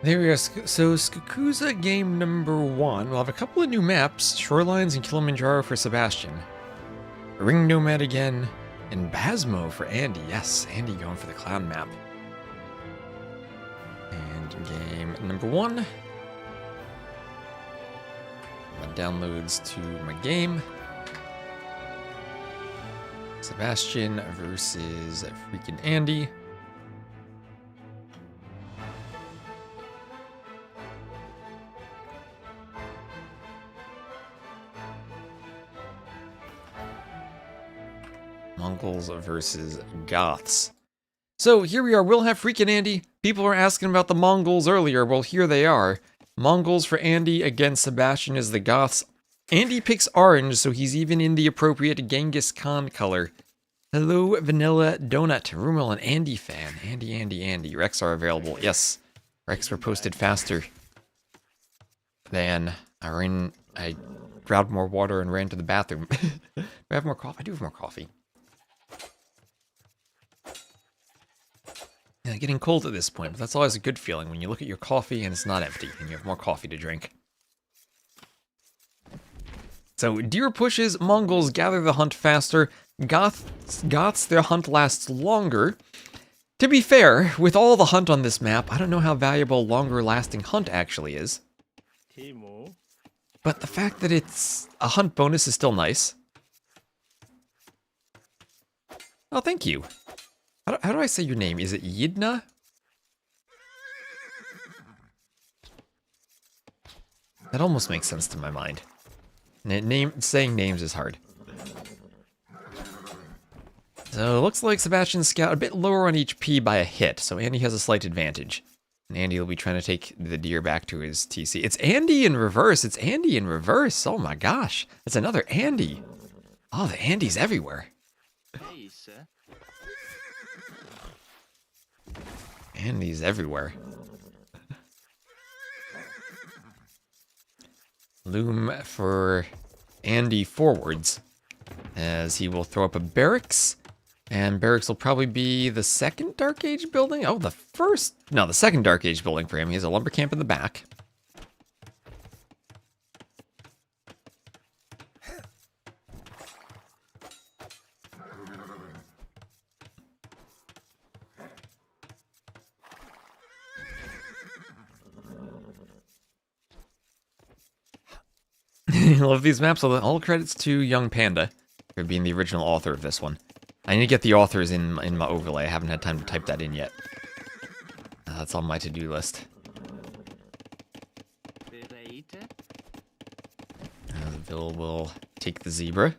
There we go. So Skakuza game number 1. We'll have a couple of new maps. Shorelines and Kilimanjaro for Sebastian. Ring Nomad again. And Basmo for Andy. Yes, Andy going for the clown map. And game number 1. My downloads to my game. Sebastian versus FreakinAndy. Mongols versus Goths. So here we are. We'll have FreakinAndy. People were asking about the Mongols earlier. Well, here they are. Mongols for Andy against Sebastian as the Goths. Andy picks orange, so he's even in the appropriate Genghis Khan color. Hello, Vanilla Donut. Rumel, an Andy fan. Andy. Rex are available. Yes, Rex were posted faster than I grabbed more water and ran to the bathroom. Do I have more coffee? I do have more coffee. Yeah, getting cold at this point, but that's always a good feeling when you look at your coffee and it's not empty and you have more coffee to drink. So, deer pushes, Mongols gather the hunt faster, Goths their hunt lasts longer. To be fair, with all the hunt on this map, I don't know how valuable longer lasting hunt actually is. But the fact that it's a hunt bonus is still nice. Oh, thank you. How do I say your name? Is it Yidna? That almost makes sense to my mind. Saying names is hard. So it looks like Sebastian's scout a bit lower on HP by a hit, so Andy has a slight advantage. And Andy will be trying to take the deer back to his TC. It's Andy in reverse. It's Andy in reverse. Oh my gosh. That's another Andy. Oh, the Andy's everywhere. Andy's everywhere. Loom for Andy forwards, as he will throw up a barracks, and barracks will probably be the second Dark Age building. Oh, the second Dark Age building for him. He has a lumber camp in the back. I love these maps. All credits to Young Panda for being the original author of this one. I need to get the authors in my overlay. I haven't had time to type that in yet. That's on my to-do list. Bill will take the zebra.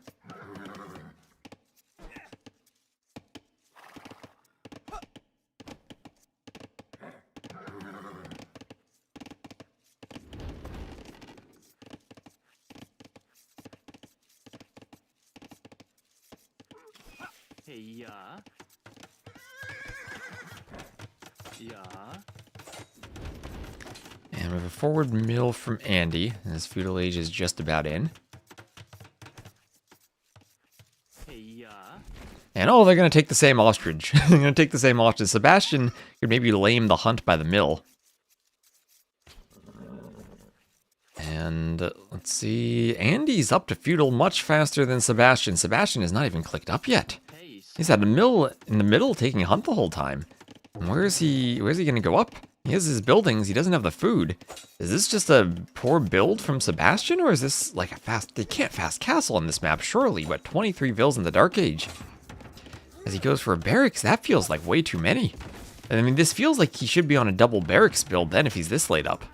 And we have a forward mill from Andy. His feudal age is just about in. And oh, they're going to take the same ostrich. They're going to take the same ostrich. Sebastian could maybe lame the hunt by the mill. And let's see. Andy's up to feudal much faster than Sebastian. Sebastian is not even clicked up yet. He's at in the middle taking hunt the whole time. Where's he gonna go up? He has his buildings, he doesn't have the food. Is this just a poor build from Sebastian, or is this like a fast... They can't fast castle on this map, surely. What, 23 vills in the Dark Age? As he goes for a barracks, that feels like way too many. I mean, this feels like he should be on a double barracks build then if he's this laid up.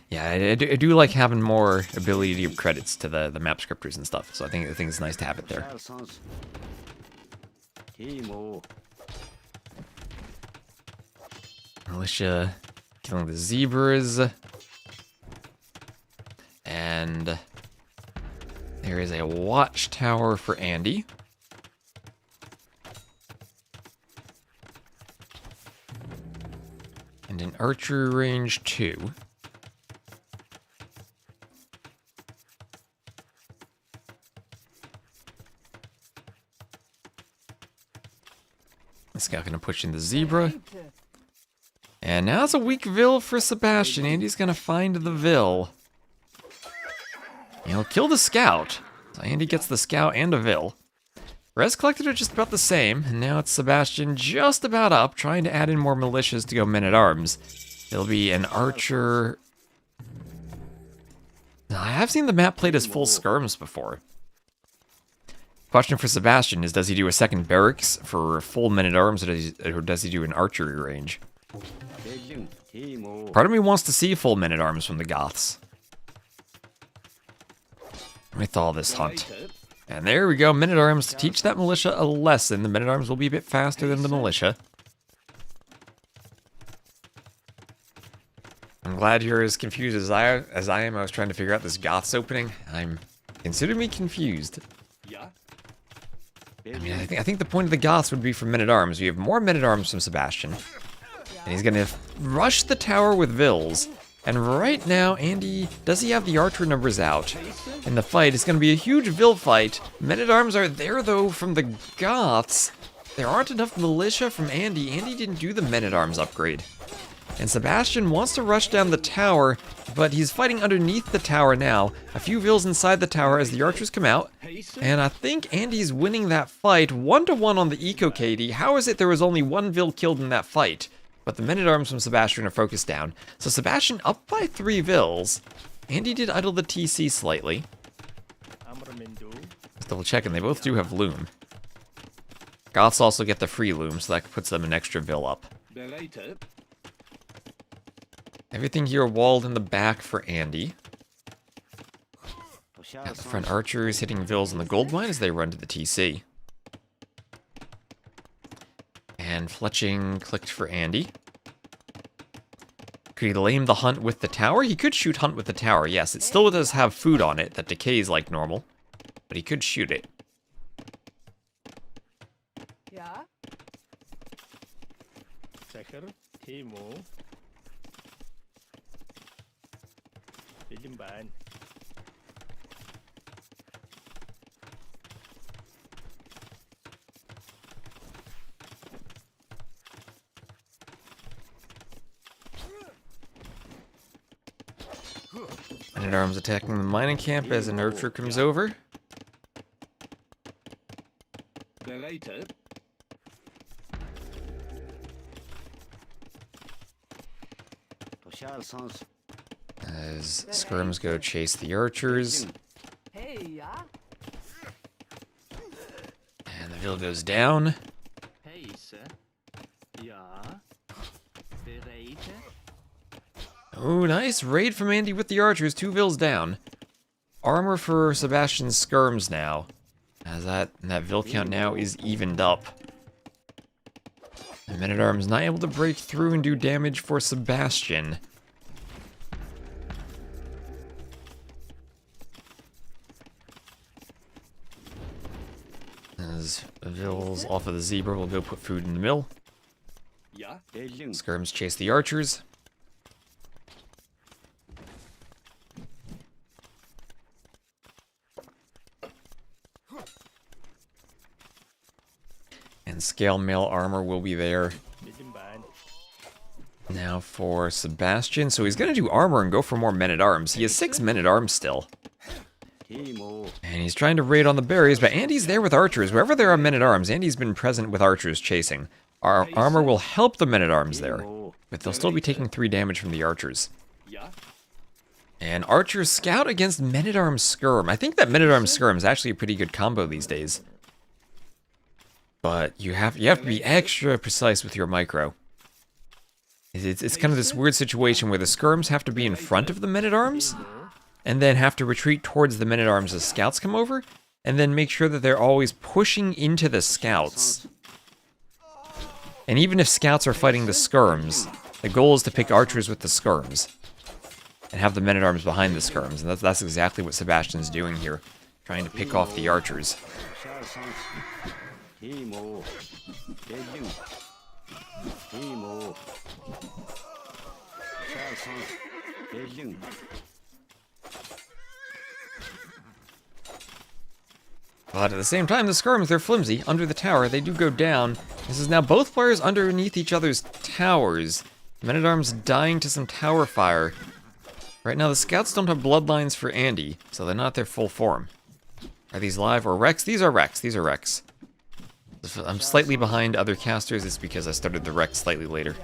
Yeah, I do like having more ability to give credits to the map scripters and stuff, so I think it's nice to have it there. Militia killing the zebras. And there is a watchtower for Andy. And an archery range 2. This guy gonna push in the zebra. And now it's a weak vill for Sebastian. Andy's gonna find the vill. He'll kill the scout. So Andy gets the scout and a vill. Res collected are just about the same, and now it's Sebastian just about up, trying to add in more militias to go men-at-arms. There'll be an archer. Now, I have seen the map played as full skirms before. Question for Sebastian is, does he do a second barracks for full men-at-arms, or does he do an archery range? Part of me wants to see full men-at-arms from the Goths. With all this hunt. And there we go, men-at-arms to teach that militia a lesson. The men-at-arms will be a bit faster than the militia. I'm glad you're as confused as I am. I was trying to figure out this Goths opening. Consider me confused. I mean, I think the point of the Goths would be for men-at-arms. We have more men-at-arms from Sebastian. And he's gonna rush the tower with vills. And right now, Andy, does he have the archer numbers out? In the fight, it's going to be a huge vill fight. Men-at-arms are there, though, from the Goths. There aren't enough militia from Andy. Andy didn't do the men-at-arms upgrade. And Sebastian wants to rush down the tower, but he's fighting underneath the tower now. A few vills inside the tower as the archers come out. And I think Andy's winning that fight 1-to-1 on the Eco KD. How is it there was only one vill killed in that fight? But the men-at-arms from Sebastian are focused down. So Sebastian up by 3 vills. Andy did idle the TC slightly. Just double checking, they both do have loom. Goths also get the free loom, so that puts them an extra vill up. Everything here walled in the back for Andy. At the front archers hitting vills in the gold mine as they run to the TC. And fletching clicked for Andy. Could he lame the hunt with the tower? He could shoot hunt with the tower, yes. It still does have food on it that decays like normal. But he could shoot it. Yeah. Men-at-arms attacking the mining camp as an archer comes over. As skirms go chase the archers. And the vill goes down. Oh, nice raid from Andy with the archers. 2 vills down. Armor for Sebastian's skirms now. As that vill count now is evened up. The men-at-arms not able to break through and do damage for Sebastian. As vills off of the zebra will go put food in the mill. Skirms chase the archers. And scale mail armor will be there. Now for Sebastian. So he's going to do armor and go for more men-at-arms. He has 6 men-at-arms still. And he's trying to raid on the berries, but Andy's there with archers. Wherever there are men-at-arms, Andy's been present with archers chasing. Our armor will help the men-at-arms there, but they'll still be taking 3 damage from the archers. And archers scout against men-at-arms skirm. I think that men-at-arms skirm is actually a pretty good combo these days. But you have to be extra precise with your micro. It's kind of this weird situation where the skirms have to be in front of the men-at-arms, and then have to retreat towards the men-at-arms as scouts come over, and then make sure that they're always pushing into the scouts. And even if scouts are fighting the skirms, the goal is to pick archers with the skirms, and have the men-at-arms behind the skirms, and that's exactly what Sebastian's doing here, trying to pick off the archers. But at the same time, the skirms, they're flimsy. Under the tower, they do go down. This is now both players underneath each other's towers. Men-at-arms dying to some tower fire. Right now, the scouts don't have bloodlines for Andy, so they're not their full form. Are these live or Rex? These are Rex. These are Rex. I'm slightly behind other casters. It's because I started the Rex slightly later.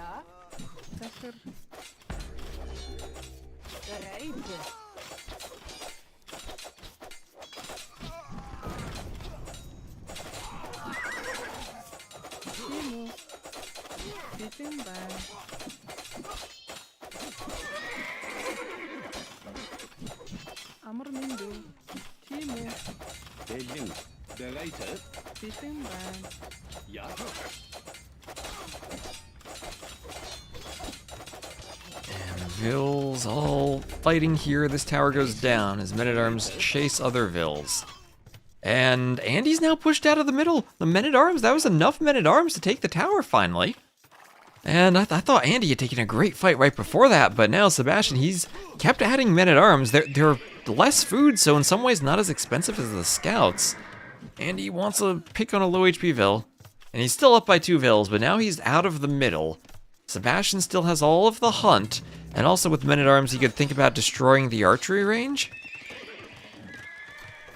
And Vills all fighting here. This tower goes down as men-at-arms chase other Vills. And Andy's now pushed out of the middle. The men-at-arms, that was enough men-at-arms to take the tower finally. And I thought Andy had taken a great fight right before that, but now Sebastian, he's kept adding men-at-arms. They're less food, so in some ways not as expensive as the scouts. Andy wants to pick on a low HP Vill, and he's still up by 2 Vills, but now he's out of the middle. Sebastian still has all of the hunt, and also with men-at-arms he could think about destroying the archery range.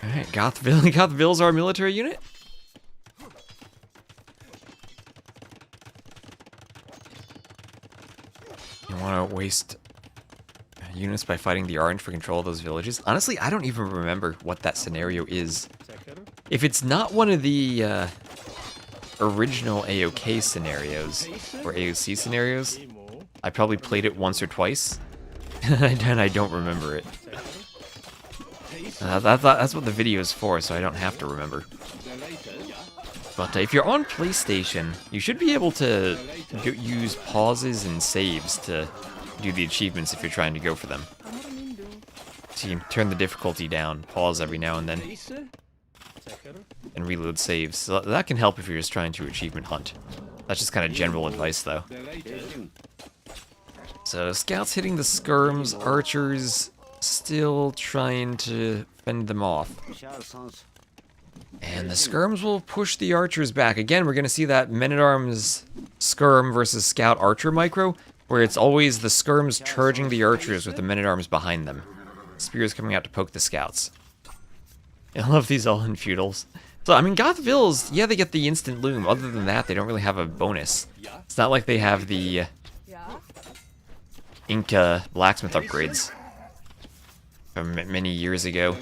Alright, Gothvil's our military unit. You want to waste units by fighting the orange for control of those villages? Honestly, I don't even remember what that scenario is. If it's not one of the original AOK scenarios, or AOC scenarios, I probably played it once or twice, and I don't remember it. That's what the video is for, so I don't have to remember. But if you're on PlayStation, you should be able to use pauses and saves to do the achievements if you're trying to go for them. So you can turn the difficulty down, pause every now and then, and reload saves. So that can help if you're just trying to achievement hunt. That's just kind of general advice, though. So scouts hitting the skirms, archers still trying to fend them off. And the skirms will push the archers back. Again, we're going to see that men-at-arms skirm versus scout archer micro, where it's always the skirms charging the archers with the men-at-arms behind them. Spears coming out to poke the scouts. I love these all-in feudals. So, I mean, Gothvil's, yeah, they get the instant loom. Other than that, they don't really have a bonus. It's not like they have the Inca blacksmith upgrades from many years ago.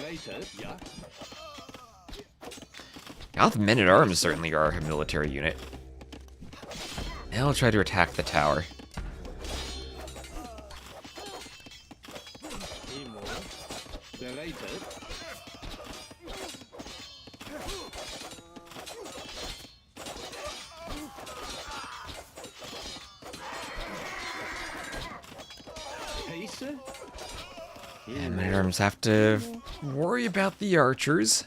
Goth men-at-arms certainly are a military unit. Now I'll try to attack the tower. And men-at-arms have to worry about the archers.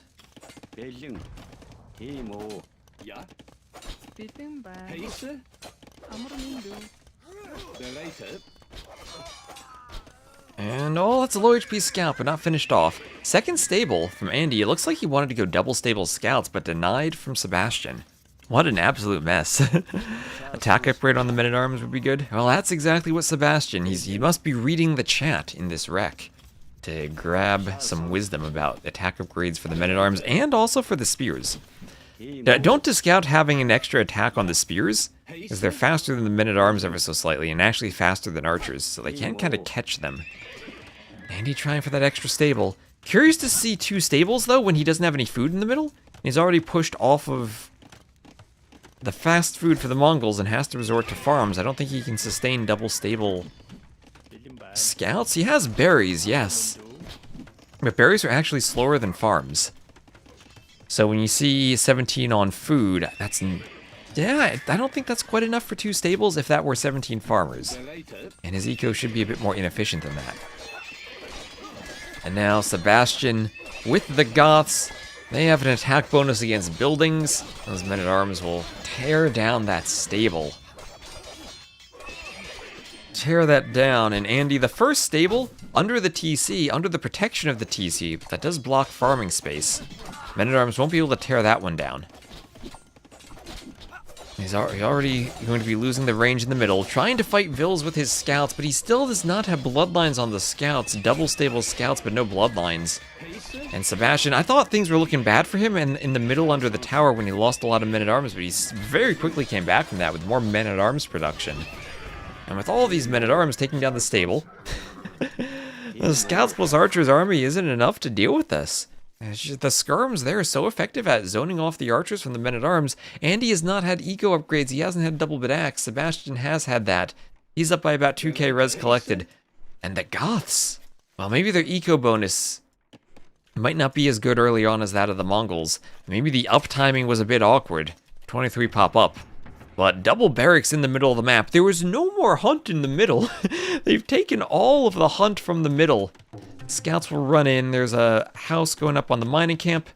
And oh, that's a low HP scout, but not finished off. Second stable from Andy. It looks like he wanted to go double stable scouts, but denied from Sebastian. What an absolute mess. Attack upgrade on the men-at-arms would be good. Well, that's exactly what Sebastian, he must be reading the chat in this wreck. to grab some wisdom about attack upgrades for the men-at-arms and also for the spears. Don't discount having an extra attack on the spears, because they're faster than the men-at-arms ever so slightly, and actually faster than archers, so they can kind of catch them. Andy trying for that extra stable. Curious to see 2 stables, though, when he doesn't have any food in the middle. He's already pushed off of the fast food for the Mongols and has to resort to farms. I don't think he can sustain double stable scouts. He has berries, yes. But berries are actually slower than farms. So when you see 17 on food, that's... Yeah, I don't think that's quite enough for 2 stables if that were 17 farmers. And his eco should be a bit more inefficient than that. And now Sebastian with the Goths. They have an attack bonus against buildings. Those men-at-arms will tear down that stable. Tear that down. And Andy, the first stable, under the TC, under the protection of the TC, but that does block farming space. Men-at-arms won't be able to tear that one down. He's already going to be losing the range in the middle, trying to fight Vils with his scouts, but he still does not have bloodlines on the scouts. Double stable scouts, but no bloodlines. And Sebastian, I thought things were looking bad for him in the middle under the tower when he lost a lot of men-at-arms, but he very quickly came back from that with more men-at-arms production. And with all these men-at-arms taking down the stable, the scouts plus archers army isn't enough to deal with this. It's just, the skirms there are so effective at zoning off the archers from the men-at-arms. Andy has not had eco upgrades. He hasn't had double bit axe. Sebastian has had that. He's up by about 2k res collected. And the Goths, well, maybe their eco bonus might not be as good early on as that of the Mongols. Maybe the up timing was a bit awkward. 23 pop up. But double barracks in the middle of the map. There was no more hunt in the middle. They've taken all of the hunt from the middle. Scouts will run in. There's a house going up on the mining camp.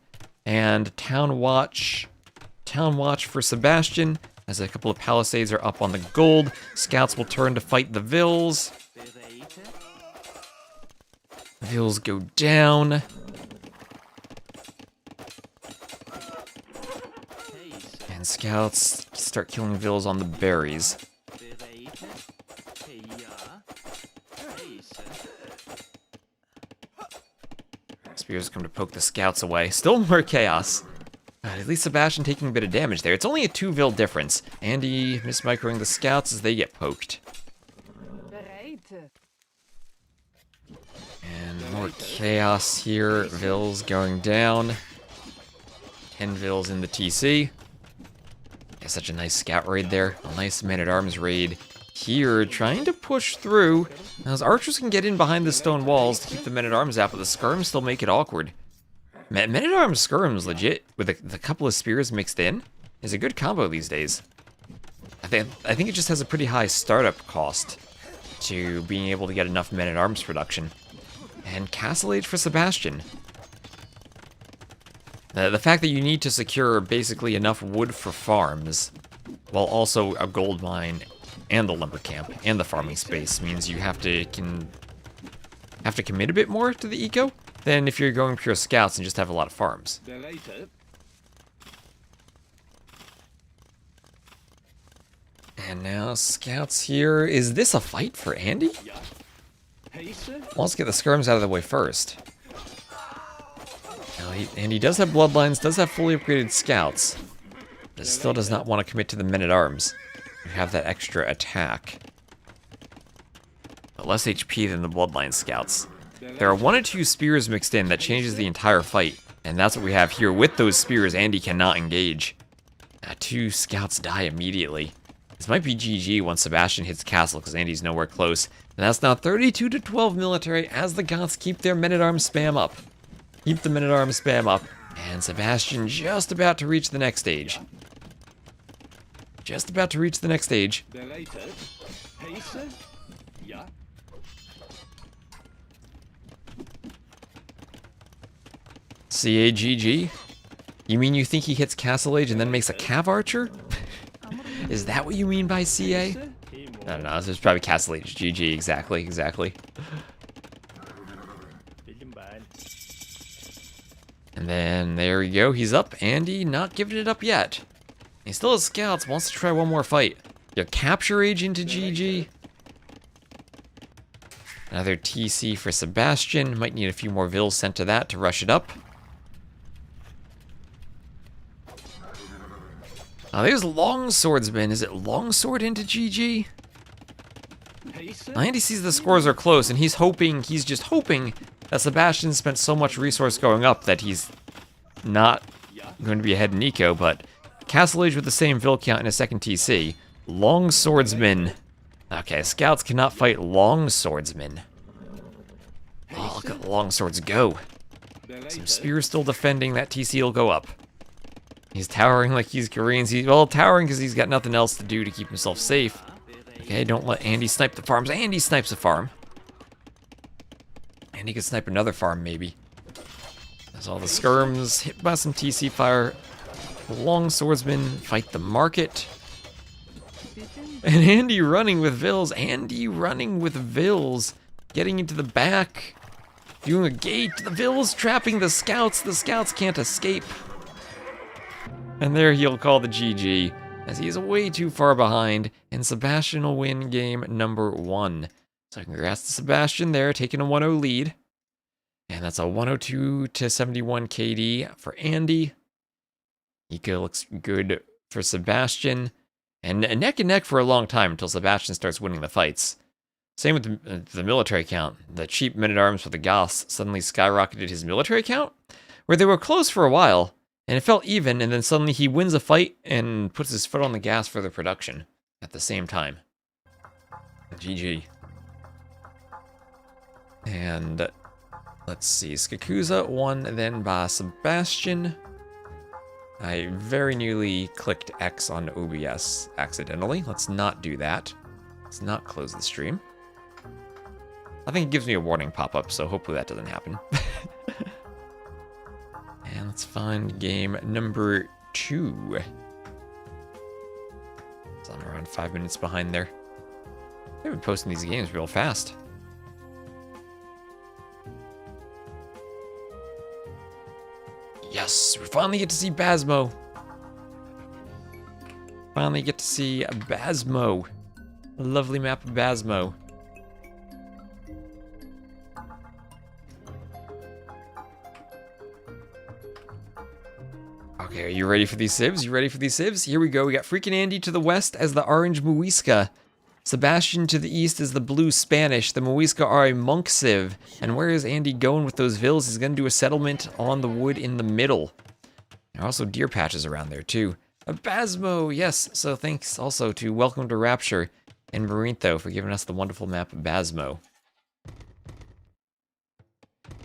And town watch. Town watch for Sebastian. As a couple of palisades are up on the gold. Scouts will turn to fight the Vils. Vils go down. And scouts start killing Vils on the berries. Spears come to poke the scouts away. Still more chaos. At least Sebastian taking a bit of damage there. It's only a 2 Vil difference. Andy mismicroing the scouts as they get poked. And more chaos here. Vils going down. 10 Vils in the TC. Yeah, such a nice scout raid there. A nice man-at-arms raid here, trying to push through. Now, as archers can get in behind the stone walls to keep the men-at-arms out, but the skirms still make it awkward. Men-at-arms skirms, legit, with a couple of spears mixed in, is a good combo these days. I think it just has a pretty high startup cost to being able to get enough men-at-arms production. And Castle Age for Sebastian. The fact that you need to secure basically enough wood for farms, while also a gold mine and the lumber camp and the farming space, means you have to commit a bit more to the eco than if you're going pure scouts and just have a lot of farms. And now scouts here. Is this a fight for Andy? Well, let's get the skirms out of the way first. And he does have bloodlines, does have fully upgraded scouts, but still does not want to commit to the men-at-arms. You have that extra attack. But less HP than the bloodline scouts. There are 1 or 2 spears mixed in that changes the entire fight, and that's what we have here. With those spears, Andy cannot engage. 2 scouts die immediately. This might be GG once Sebastian hits castle, because Andy's nowhere close. And that's now 32 to 12 military as the Goths keep their men-at-arms spam up. Keep the men-at-arms spam up. And Sebastian just about to reach the next stage. Just about to reach the next stage. CAGG? You mean you think he hits Castle Age and then makes a Cav Archer? Is that what you mean by CA? I don't know, this is probably Castle Age. GG, exactly. And then, there we go, he's up. Andy not giving it up yet. He still has scouts, wants to try one more fight. Your capture age into GG. Another TC for Sebastian. Might need a few more vills sent to that to rush it up. Oh, there's Longswordsman. Is it Longsword into GG? Andy sees the scores are close, and he's just hoping that Sebastian spent so much resource going up that he's not going to be ahead of Nico, but Castle Age with the same vill count in a second TC. Longswordsman. Okay, scouts cannot fight longswordsmen. Oh, look at the longswords go. Some spears still defending, that TC will go up. He's towering like he's Koreans. He's, well, towering because he's got nothing else to do to keep himself safe. Okay, don't let Andy snipe the farms. Andy snipes a farm. Andy could snipe another farm, maybe. There's all the skirms, hit by some TC fire. Longswordsmen fight the market. And Andy running with vills. Andy running with vills. Getting into the back. Doing a gate. The vills trapping the scouts. The scouts can't escape. And there he'll call the GG, as he is way too far behind, and Sebastian will win game number 1. So congrats to Sebastian there, taking a 1-0 lead. And that's a 102 to 71 KD for Andy. Nico looks good for Sebastian. And neck and neck for a long time until Sebastian starts winning the fights. Same with the military count. The cheap men-at-arms for the Goths suddenly skyrocketed his military count, where they were close for a while. And it felt even, and then suddenly he wins a fight and puts his foot on the gas for the production at the same time. GG. And let's see, Skakuza won then by Sebastian. I very nearly clicked X on OBS accidentally. Let's not do that. Let's not close the stream. I think it gives me a warning pop-up, so hopefully that doesn't happen. And let's find game number 2. So I'm around 5 minutes behind there. They've been posting these games real fast. Yes, we finally get to see Basmo. Finally get to see Basmo. A lovely map of Basmo. Okay, are you ready for these civs? You ready for these civs? Here we go. We got FreakinAndy to the west as the orange Muisca. Sebastian to the east is the blue Spanish. The Muisca are a monk civ. And where is Andy going with those vills? He's going to do a settlement on the wood in the middle. There are also deer patches around there too. A Basmo, yes. So thanks also to Welcome to Rapture and Marintho for giving us the wonderful map of Basmo.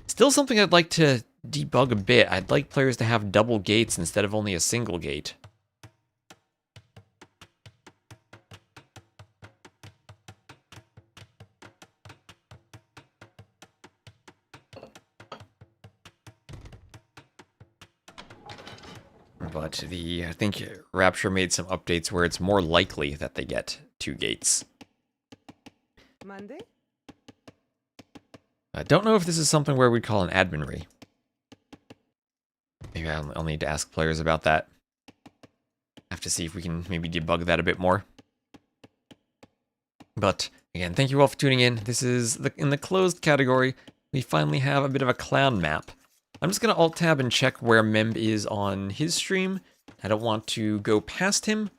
Still something I'd like to debug a bit. I'd like players to have double gates instead of only a single gate. But I think Rapture made some updates where it's more likely that they get 2 gates. Monday? I don't know if this is something where we'd call an admin re. Maybe I'll need to ask players about that. Have to see if we can maybe debug that a bit more. But again, thank you all for tuning in. This is in the closed category. We finally have a bit of a clown map. I'm just gonna alt tab and check where Memb is on his stream. I don't want to go past him,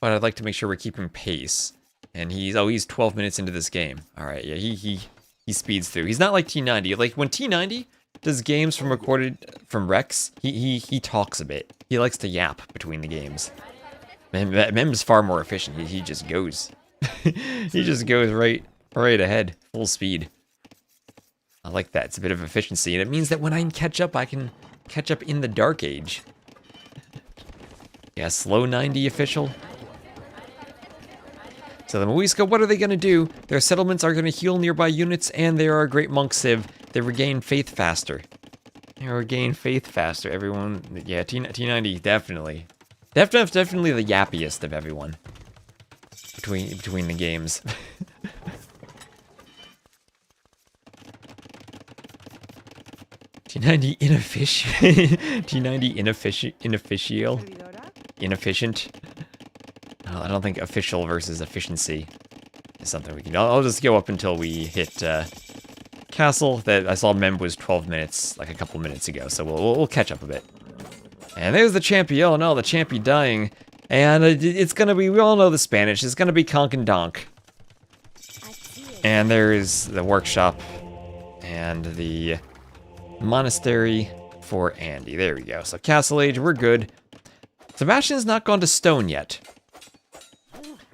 but I'd like to make sure we're keeping pace. And he's 12 minutes into this game. All right, yeah, he speeds through. He's not like T90. Like when T90 does games from Rex, he talks a bit. He likes to yap between the games. Memb's far more efficient. He just goes. He just goes right ahead, full speed. I like that. It's a bit of efficiency, and it means that when I catch up, I can catch up in the Dark Age. Yeah, slow 90 official. So the Muisca, what are they going to do? Their settlements are going to heal nearby units, and they are a great monk civ. They regain faith faster. They regain faith faster, everyone. Yeah, T90, definitely. Definitely the yappiest of everyone. Between the games. T90 inefficient. T90 inefficient. I don't think official versus efficiency is something we can. I'll just go up until we hit castle that I saw Mem was 12 minutes, like a couple minutes ago, so we'll catch up a bit. And there's the Champy. Oh no, the Champy dying. And it's gonna be, we all know the Spanish, it's gonna be Conk and Donk. And there's the workshop and the monastery for Andy. There we go. So Castle Age, we're good. Sebastian's not gone to stone yet.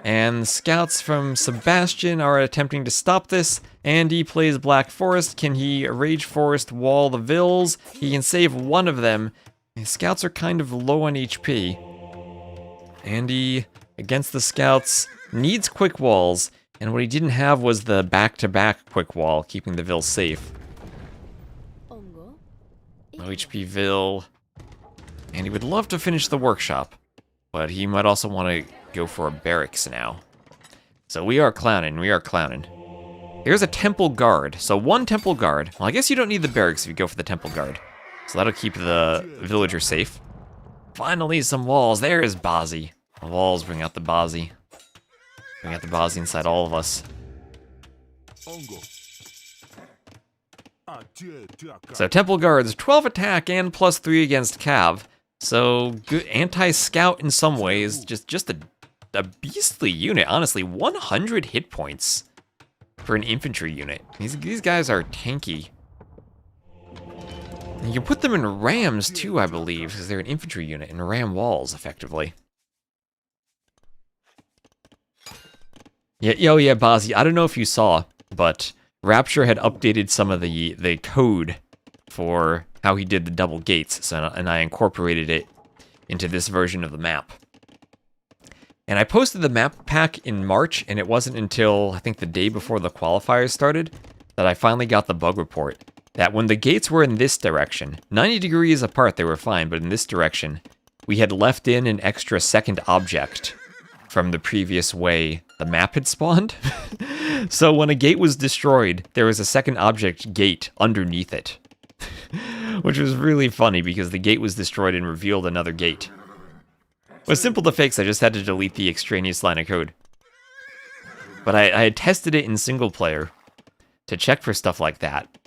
And scouts from Sebastian are attempting to stop this. Andy plays Black Forest. Can he Rage Forest wall the Vills? He can save one of them. His scouts are kind of low on HP. Andy, against the scouts, needs quick walls. And what he didn't have was the back-to-back quick wall, keeping the Vills safe. No HP Vill. And he would love to finish the workshop, but he might also want to go for a barracks now. So we are clowning, we are clowning. Here's a temple guard. So one temple guard. Well, I guess you don't need the barracks if you go for the temple guard. So that'll keep the villager safe. Finally, some walls. There is Bazi. The walls bring out the Bazi. Bring out the Bazi inside all of us. So temple guards, 12 attack and +3 against Cav. So good anti-scout in some ways, just a beastly unit, honestly. 100 hit points for an infantry unit. These guys are tanky. And you can put them in rams too, I believe, because they're an infantry unit and ram walls effectively. Yeah, oh yeah, Bazi. I don't know if you saw, but Rapture had updated some of the code for how he did the double gates, and I incorporated it into this version of the map. And I posted the map pack in March, and it wasn't until, I think, the day before the qualifiers started, that I finally got the bug report. That when the gates were in this direction, 90 degrees apart they were fine, but in this direction, we had left in an extra second object from the previous way the map had spawned. So when a gate was destroyed, there was a second object gate underneath it. Which was really funny because the gate was destroyed and revealed another gate. It was simple to fix, I just had to delete the extraneous line of code. But I had tested it in single player to check for stuff like that.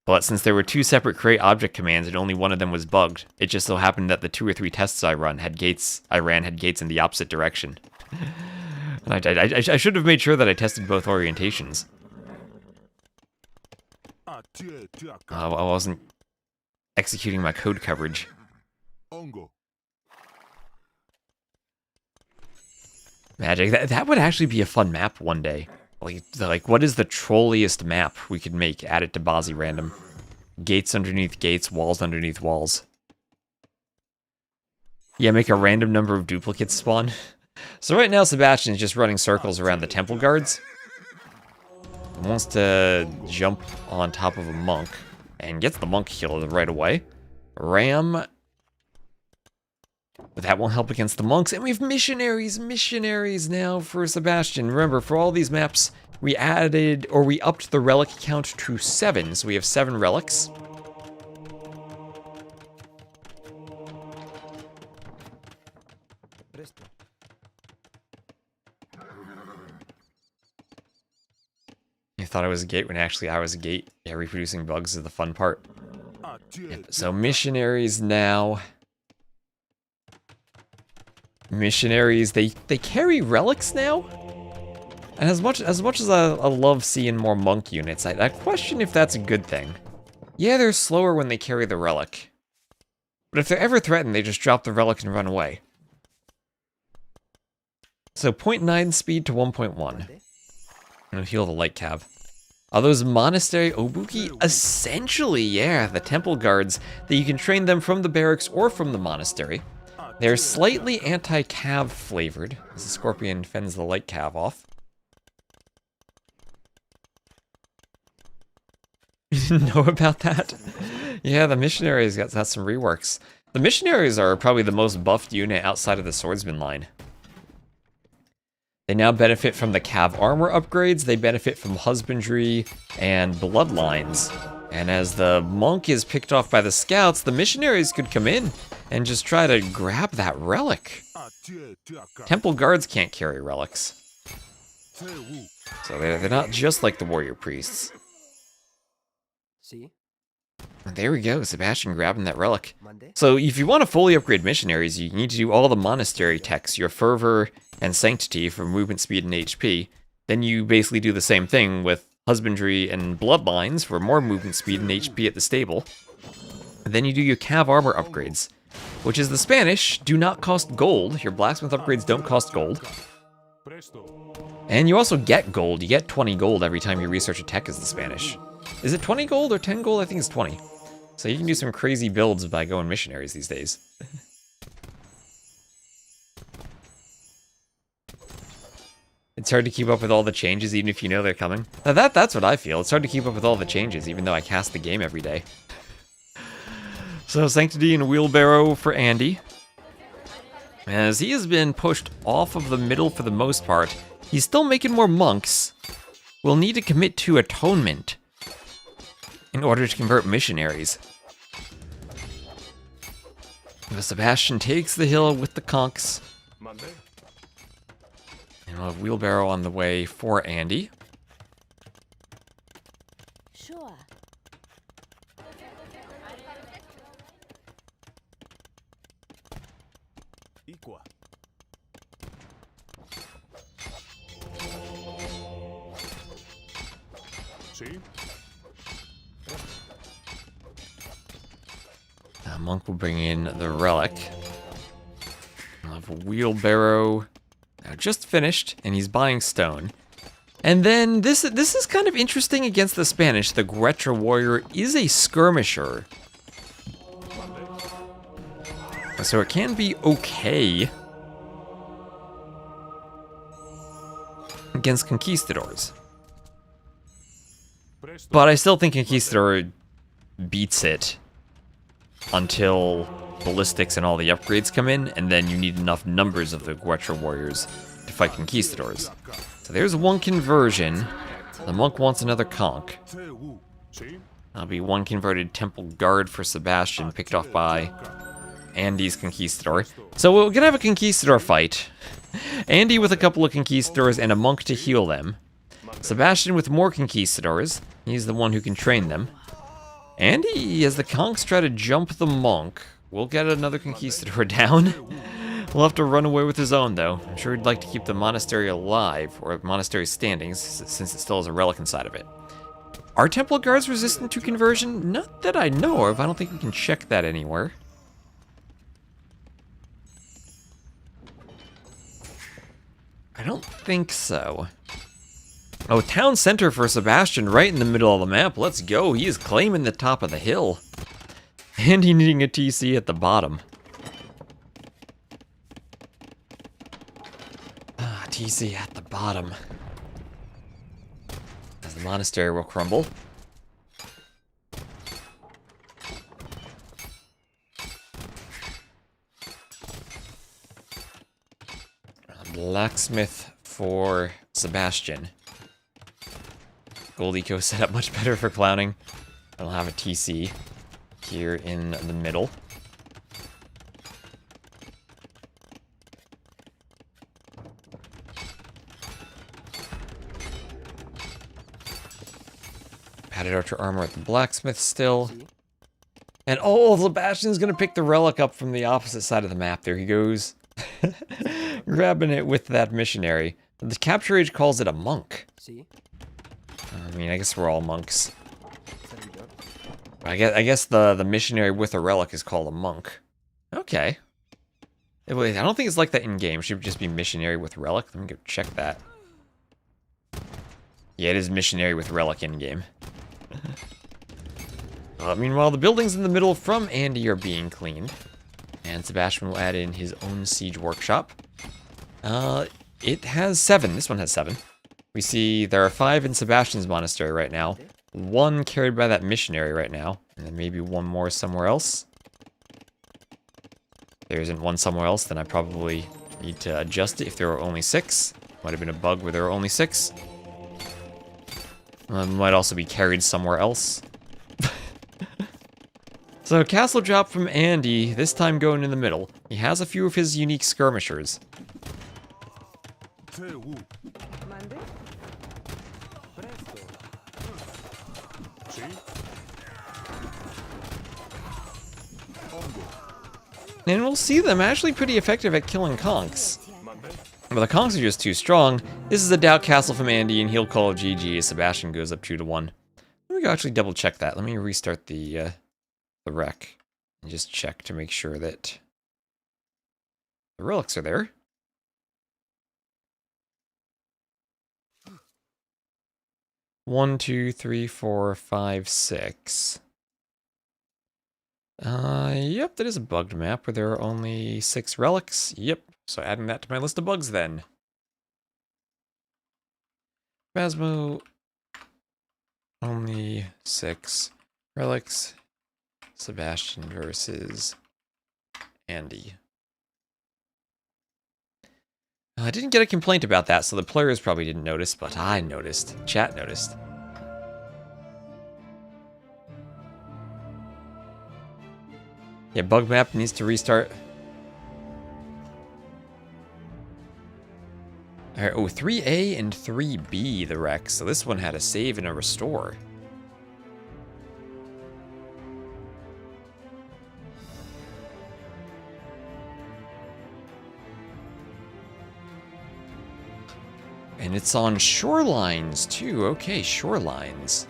But since there were two separate create object commands and only one of them was bugged, it just so happened that the 2 or 3 tests I ran had gates in the opposite direction. And I should have made sure that I tested both orientations. I wasn't executing my code coverage. Magic. That would actually be a fun map one day. Like what is the trolliest map we could make? Add it to Bazi random. Gates underneath gates, walls underneath walls. Yeah, make a random number of duplicates spawn. So right now Sebastian is just running circles around the temple guards. He wants to jump on top of a monk and gets the monk killed right away. Ram. But that won't help against the monks. And we have missionaries now for Sebastian. Remember, for all these maps, we added, or we upped the relic count to 7. So we have 7 relics. You thought I was a gate when actually I was a gate. Yeah, reproducing bugs is the fun part. Yep. So missionaries now. Missionaries, they carry relics now? And as much as I love seeing more monk units, I question if that's a good thing. Yeah, they're slower when they carry the relic. But if they're ever threatened, they just drop the relic and run away. So 0.9 speed to 1.1. And heal the light cab. Are those monastery obuki? Essentially, yeah, the temple guards, that you can train them from the barracks or from the monastery. They're slightly anti-cav flavored, as the scorpion fends the light cav off. You didn't know about that? Yeah, the missionaries got some reworks. The missionaries are probably the most buffed unit outside of the swordsman line. They now benefit from the cav armor upgrades, they benefit from husbandry and bloodlines. And as the monk is picked off by the scouts, the missionaries could come in and just try to grab that relic. Temple guards can't carry relics. So they're not just like the warrior priests. See? There we go, Sebastian grabbing that relic. Monday? So if you want to fully upgrade missionaries, you need to do all the monastery techs, your fervor and sanctity for movement speed and HP. Then you basically do the same thing with husbandry and bloodlines for more movement speed and HP at the stable. And then you do your cav armor upgrades, which is the Spanish, do not cost gold. Your blacksmith upgrades don't cost gold. And you also get gold. You get 20 gold every time you research a tech as the Spanish. Is it 20 gold or 10 gold? I think it's 20. So you can do some crazy builds by going missionaries these days. It's hard to keep up with all the changes even if you know they're coming. Now that's what I feel. It's hard to keep up with all the changes even though I cast the game every day. So Sanctity and Wheelbarrow for Andy. As he has been pushed off of the middle for the most part, he's still making more monks. We'll need to commit to Atonement in order to convert missionaries. But Sebastian takes the hill with the conks. Monday? And we'll have Wheelbarrow on the way for Andy. Sure. Equa. See? Monk will bring in the relic. We'll have a Wheelbarrow just finished, and he's buying stone. And then this is kind of interesting against the Spanish. The Gretra warrior is a skirmisher, so it can be okay against conquistadors. But I still think Conquistador beats it until ballistics and all the upgrades come in, and then you need enough numbers of the Gretra warriors to fight conquistadors. So there's one conversion. The monk wants another conch. That'll be one converted temple guard for Sebastian, picked off by Andy's conquistador. So we're gonna have a conquistador fight. Andy with a couple of conquistadors and a monk to heal them. Sebastian with more conquistadors. He's the one who can train them. Andy, as the conchs try to jump the monk, we'll get another conquistador down. We'll have to run away with his own, though. I'm sure he'd like to keep the monastery alive, or monastery standing, since it still has a relic inside of it. Are temple guards resistant to conversion? Not that I know of. I don't think we can check that anywhere. I don't think so. Oh, town center for Sebastian right in the middle of the map. Let's go. He is claiming the top of the hill. And he needing a TC at the bottom. Ah, TC at the bottom. As the monastery will crumble. Blacksmith for Sebastian. Gold Eco set up much better for clowning. I'll have a TC here in the middle. Padded archer armor at the blacksmith still. And oh, Sebastian's gonna pick the relic up from the opposite side of the map. There he goes. Grabbing it with that missionary. The capture age calls it a monk. See? I mean, I guess we're all monks. I guess the missionary with a relic is called a monk. Okay. Wait, I don't think it's like that in game. It should just be missionary with relic. Let me go check that. Yeah, it is missionary with relic in game. Meanwhile, the buildings in the middle from Andy are being cleaned. And Sebastian will add in his own siege workshop. It has 7. This one has 7. We see there are 5 in Sebastian's monastery right now. 1 carried by that missionary right now. And then maybe 1 more somewhere else. If there isn't 1 somewhere else, then I probably need to adjust it if there are only 6. Might have been a bug where there are only 6. Might also be carried somewhere else. So, castle drop from Andy, this time going in the middle. He has a few of his unique skirmishers. Monday? And we'll see them actually pretty effective at killing conks. Mande. But the conks are just too strong. This is a doubt castle from Andy, and he'll call GG as Sebastian goes up 2-1. Let me go actually double check that. Let me restart the wreck and just check to make sure that the relics are there. One, two, three, four, five, six. Yep, that is a bugged map where there are only 6 relics. Yep, so adding that to my list of bugs then. Basmo, only 6 relics. Sebastian versus Andy. I didn't get a complaint about that, so the players probably didn't notice, but I noticed. Chat noticed. Yeah, bug map needs to restart. Alright, oh, 3A and 3B, the wreck. So this one had a save and a restore. And it's on Shorelines, too. Okay, Shorelines.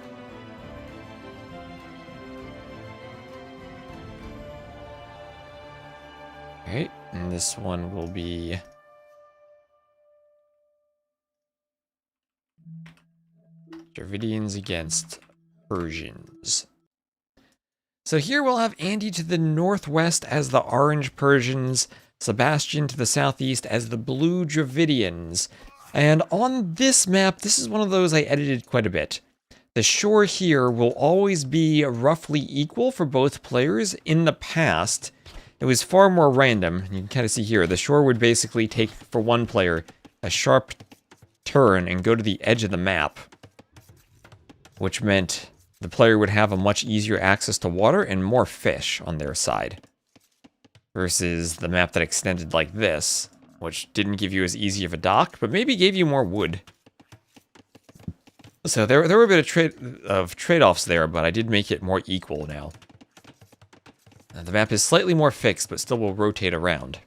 Alright, and this one will be... Dravidians against Persians. So here we'll have Andy to the northwest as the orange Persians, Sebastian to the southeast as the blue Dravidians. And on this map, this is one of those I edited quite a bit. The shore here will always be roughly equal for both players. In the past, it was far more random. You can kind of see here, the shore would basically take, for one player, a sharp turn and go to the edge of the map, which meant the player would have a much easier access to water and more fish on their side, versus the map that extended like this, which didn't give you as easy of a dock, but maybe gave you more wood. So there were a bit of trade-offs there, but I did make it more equal now. The map is slightly more fixed, but still will rotate around.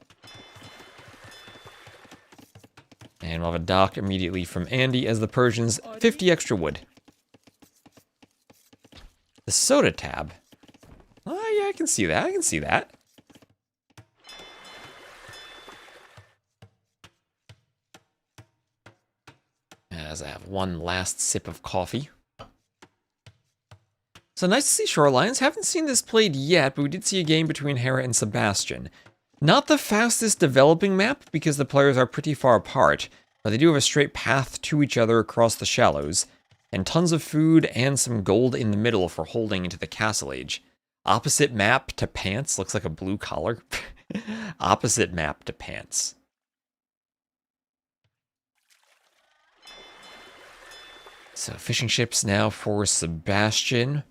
And we'll have a dock immediately from Andy as the Persians, 50 extra wood. The soda tab. Oh yeah, I can see that, I can see that. As I have one last sip of coffee. So nice to see Shorelines. Haven't seen this played yet, but we did see a game between Hera and Sebastian. Not the fastest developing map, because the players are pretty far apart, but they do have a straight path to each other across the shallows, and tons of food and some gold in the middle for holding into the castle age. Opposite map to pants. Looks like a blue collar. Opposite map to pants. So fishing ships now for Sebastian.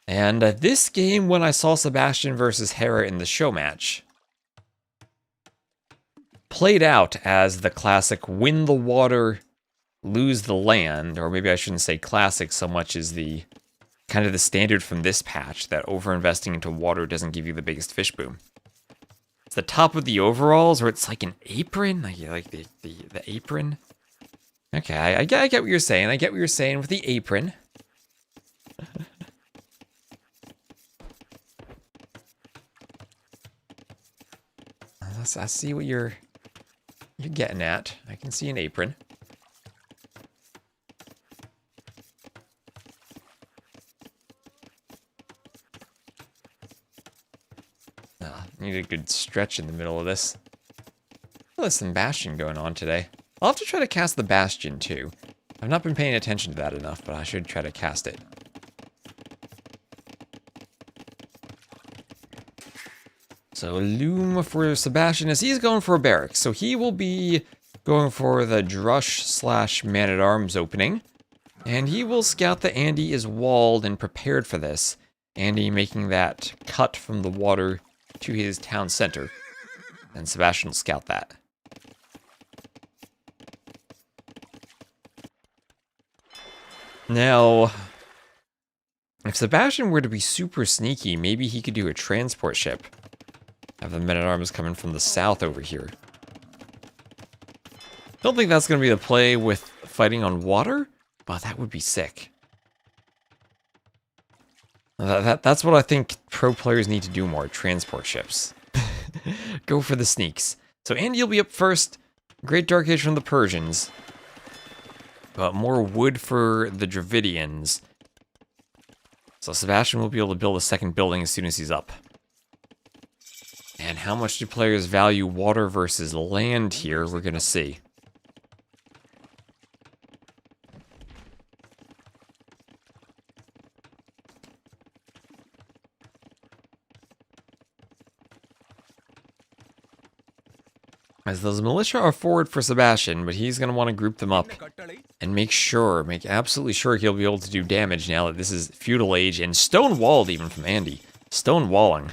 And this game, when I saw Sebastian versus Hera in the show match, played out as the classic win the water, lose the land, or maybe I shouldn't say classic so much as the kind of the standard from this patch, that over-investing into water doesn't give you the biggest fish boom. It's the top of the overalls, or it's like an apron, like the apron. Okay, I get what you're saying. I get what you're saying with the apron. I see what you're getting at. I can see an apron. Need a good stretch in the middle of this. Oh, there's some Bastion going on today. I'll have to try to cast the Bastion too. I've not been paying attention to that enough, but I should try to cast it. So Loom for Sebastian as he's going for a barracks. So he will be going for the Drush / Man-at-Arms opening. And he will scout that Andy is walled and prepared for this. Andy making that cut from the water to his town center. And Sebastian will scout that. Now, if Sebastian were to be super sneaky, maybe he could do a transport ship. Have the men-at-arms coming from the south over here. Don't think that's going to be the play with fighting on water, but that would be sick. That's what I think pro players need to do more, transport ships. Go for the sneaks. So Andy will be up first. Great Dark Age from the Persians. But more wood for the Dravidians. So Sebastian will be able to build a second building as soon as he's up. And how much do players value water versus land here, we're going to see. As those militia are forward for Sebastian, but he's going to want to group them up and make absolutely sure he'll be able to do damage now that this is feudal age and stone-walled even from Andy. Stone-walling.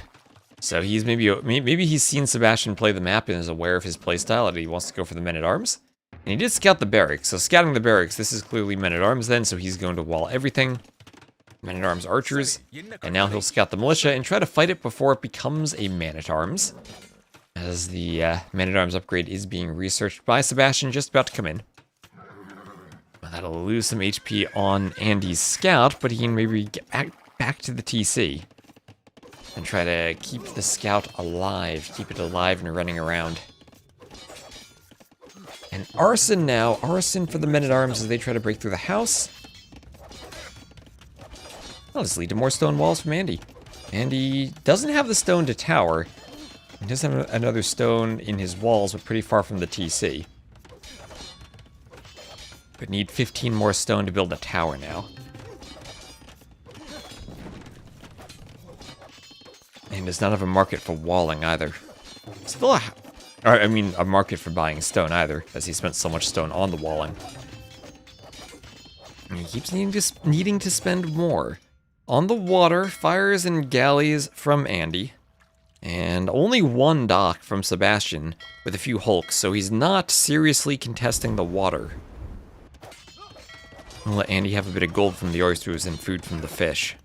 So he's maybe he's seen Sebastian play the map and is aware of his playstyle and he wants to go for the men-at-arms. And he did scout the barracks, so scouting the barracks, this is clearly men-at-arms then, so he's going to wall everything. Men-at-arms archers, and now he'll scout the militia and try to fight it before it becomes a man-at-arms. As the man-at-arms upgrade is being researched by Sebastian, just about to come in. Well, that'll lose some HP on Andy's scout, but he can maybe get back to the TC. And try to keep the scout alive, keep it alive and running around. And arson now, arson for the men-at-arms as they try to break through the house. That'll just lead to more stone walls from Andy. Andy doesn't have the stone to tower. He does have another stone in his walls, but pretty far from the TC. But need 15 more stone to build a tower now. And does not have a market for walling either. Still a market for buying stone either, as he spent so much stone on the walling. And he keeps needing to spend more. On the water, fires and galleys from Andy. And only one dock from Sebastian, with a few hulks, so he's not seriously contesting the water. I'll let Andy have a bit of gold from the oysters and food from the fish.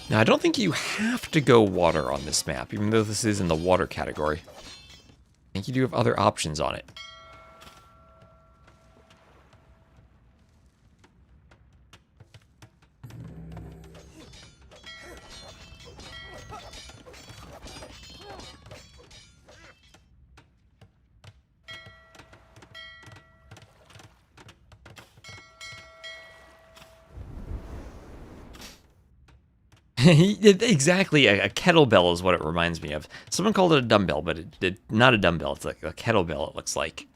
Now, I don't think you have to go water on this map, even though this is in the water category. I think you do have other options on it. Exactly, a kettlebell is what it reminds me of. Someone called it a dumbbell, but not a dumbbell. It's like a kettlebell. It looks like.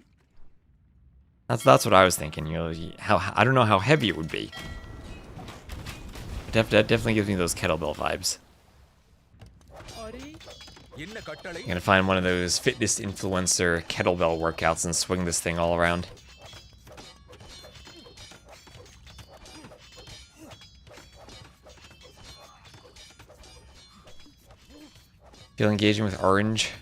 That's what I was thinking. You know, I don't know how heavy it would be. Definitely gives me those kettlebell vibes. I'm gonna find one of those fitness influencer kettlebell workouts and swing this thing all around. Feel engaging with orange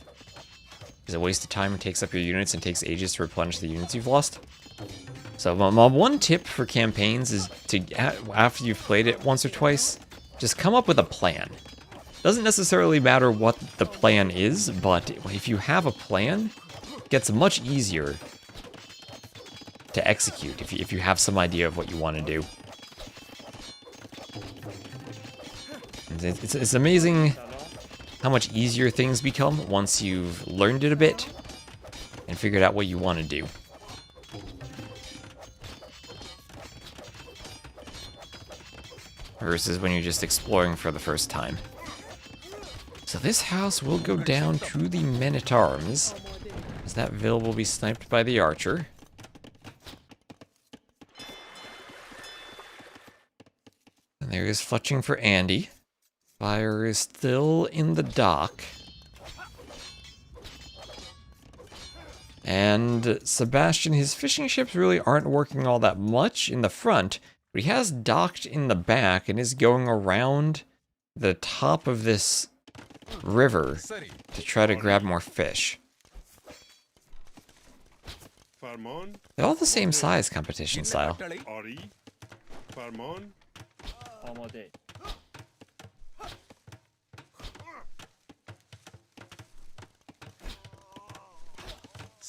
is a waste of time and takes up your units and takes ages to replenish the units you've lost. So my one tip for campaigns is to, after you've played it once or twice, just come up with a plan. Doesn't necessarily matter what the plan is, but if you have a plan, it gets much easier to execute if you have some idea of what you want to do. It's amazing how much easier things become once you've learned it a bit and figured out what you want to do. Versus when you're just exploring for the first time. So this house will go down to the men-at-arms, as that Vil will be sniped by the archer. And there is fletching for Andy. Fire is still in the dock. And Sebastian, his fishing ships really aren't working all that much in the front, but he has docked in the back and is going around the top of this river to try to grab more fish. They're all the same size, competition style.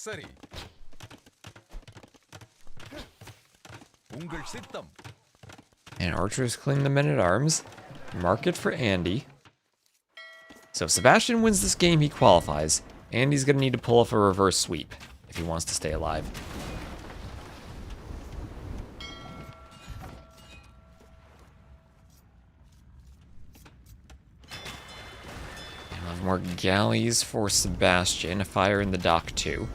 Sari. Ungal Sittam. And archers claim the men-at-arms. Mark it for Andy. So if Sebastian wins this game, he qualifies. Andy's going to need to pull off a reverse sweep if he wants to stay alive. And we'll have more galleys for Sebastian. A fire in the dock too.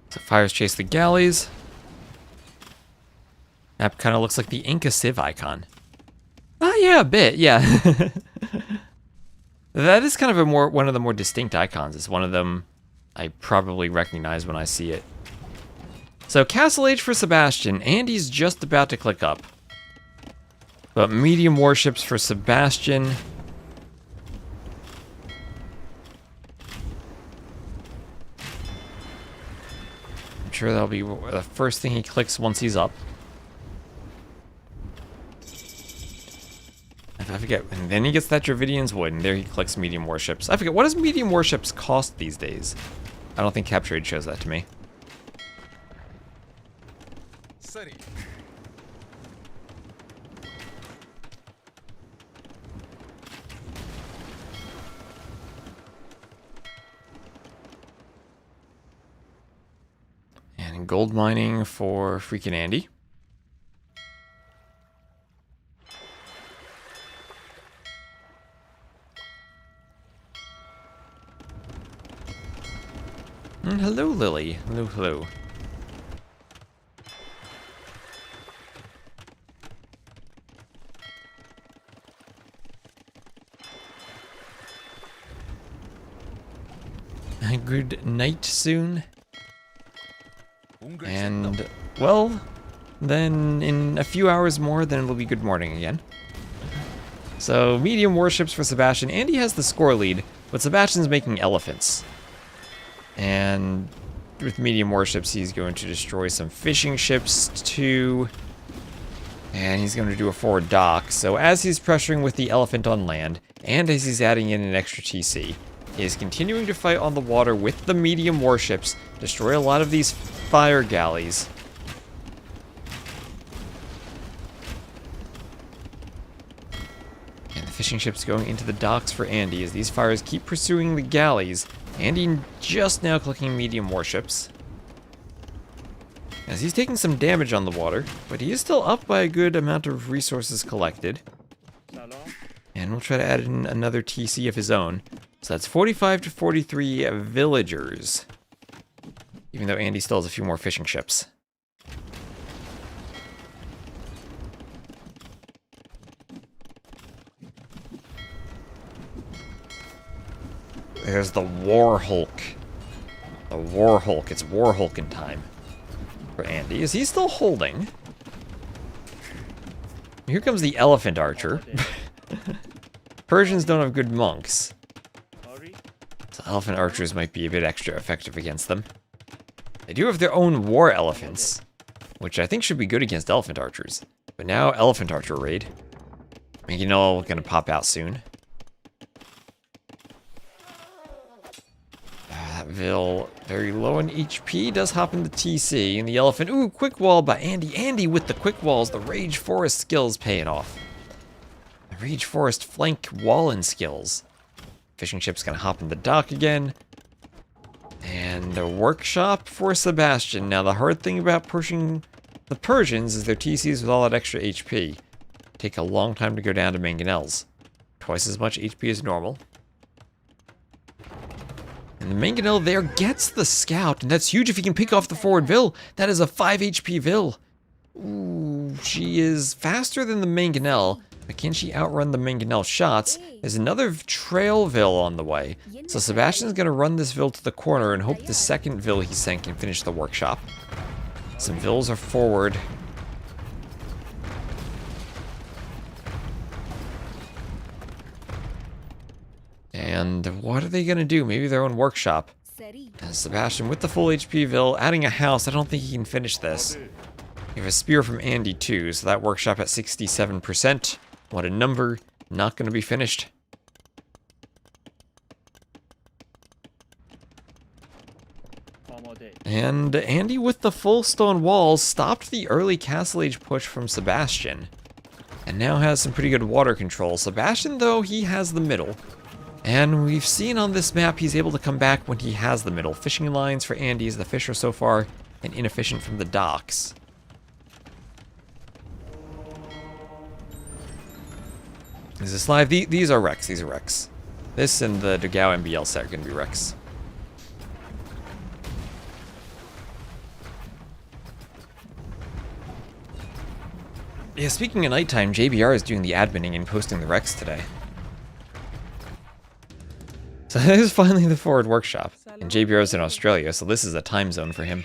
So fires chase the galleys. Map kind of looks like the Inca Civ icon. Oh yeah, a bit, yeah. That is kind of one of the more distinct icons. It's one of them I probably recognize when I see it. So Castle Age for Sebastian. Andy's just about to click up. But medium warships for Sebastian. I'm sure that'll be the first thing he clicks once he's up. I forget, and then he gets that Dravidian's Wood, and there he clicks medium warships. I forget, what does medium warships cost these days? I don't think Captrade shows that to me. Sari. And gold mining for FreakinAndy. And hello, Lily. Hello, hello. Good night soon. And, well, then in a few hours more, then it'll be good morning again. So, medium warships for Sebastian. Andy has the score lead, but Sebastian's making elephants. And with medium warships, he's going to destroy some fishing ships too. And he's going to do a forward dock. So as he's pressuring with the elephant on land, and as he's adding in an extra TC, he is continuing to fight on the water with the medium warships, destroy a lot of these fire galleys. And the fishing ships going into the docks for Andy as these fires keep pursuing the galleys. Andy just now clicking medium warships. As he's taking some damage on the water, but he is still up by a good amount of resources collected. And we'll try to add in another TC of his own. So that's 45 to 43 villagers. Even though Andy still has a few more fishing ships. There's the War Hulk. The War Hulk. It's War Hulkin time for Andy. Is he still holding? Here comes the Elephant Archer. Persians don't have good monks. So Elephant Archers might be a bit extra effective against them. They do have their own War Elephants, which I think should be good against Elephant Archers. But now Elephant Archer raid. You know, gonna pop out soon. Vil, very low in HP, does hop into TC, and the elephant, ooh, quick wall by Andy. Andy with the quick walls, the Rage Forest skills paying off. The Rage Forest flank walling skills. Fishing ship's gonna hop in the dock again. And the workshop for Sebastian. Now the hard thing about pushing the Persians is their TCs with all that extra HP take a long time to go down to mangonels. Twice as much HP as normal. And the mangonel there gets the scout, and that's huge if he can pick off the forward Vil. That is a 5 HP Vil. Ooh, she is faster than the mangonel, but can she outrun the mangonel shots? There's another trail Vil on the way. So Sebastian's gonna run this Vil to the corner and hope the second Vil he sent can finish the workshop. Some Vils are forward. And what are they going to do? Maybe their own workshop. Seri. Sebastian with the full HP Ville, adding a house. I don't think he can finish this. We have a spear from Andy too, so that workshop at 67%. What a number. Not going to be finished. And Andy with the full stone walls stopped the early Castle Age push from Sebastian. And now has some pretty good water control. Sebastian, though, he has the middle. And we've seen on this map he's able to come back when he has the middle. Fishing lines for Andy as the fish are so far and inefficient from the docks. Is this live? These are wrecks. These are wrecks. This and the dogao MBL set are going to be wrecks. Yeah, speaking of nighttime, JBR is doing the adminning and posting the wrecks today. So this is finally the forward workshop. And JBR is in Australia, so this is a time zone for him.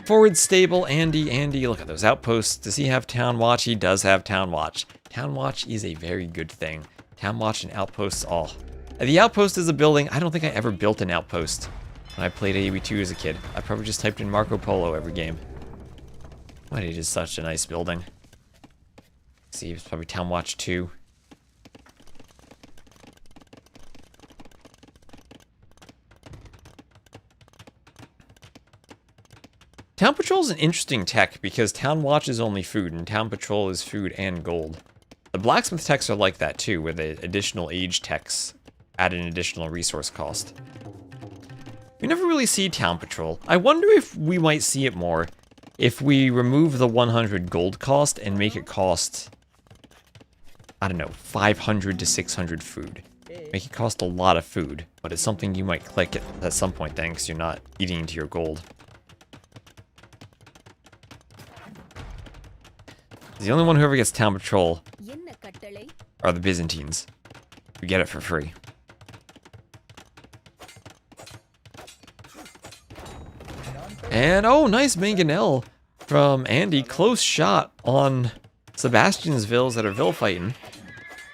Forward stable, Andy, look at those outposts. Does he have Town Watch? He does have Town Watch. Town Watch is a very good thing. Town Watch and outposts all. The outpost is a building. I don't think I ever built an outpost when I played AEB2 as a kid. I probably just typed in Marco Polo every game. But it is such a nice building. See, it's probably Town Watch 2. Town Patrol is an interesting tech because Town Watch is only food and Town Patrol is food and gold. The blacksmith techs are like that too, where the additional age techs add an additional resource cost. We never really see Town Patrol. I wonder if we might see it more if we remove the 100 gold cost and make it cost, I don't know, 500 to 600 food. Make it cost a lot of food, but it's something you might click at some point then because you're not eating into your gold. The only one who ever gets Town Patrol are the Byzantines. We get it for free. And, oh, nice mangonel from Andy. Close shot on Sebastian's Vills that are Vill fighting.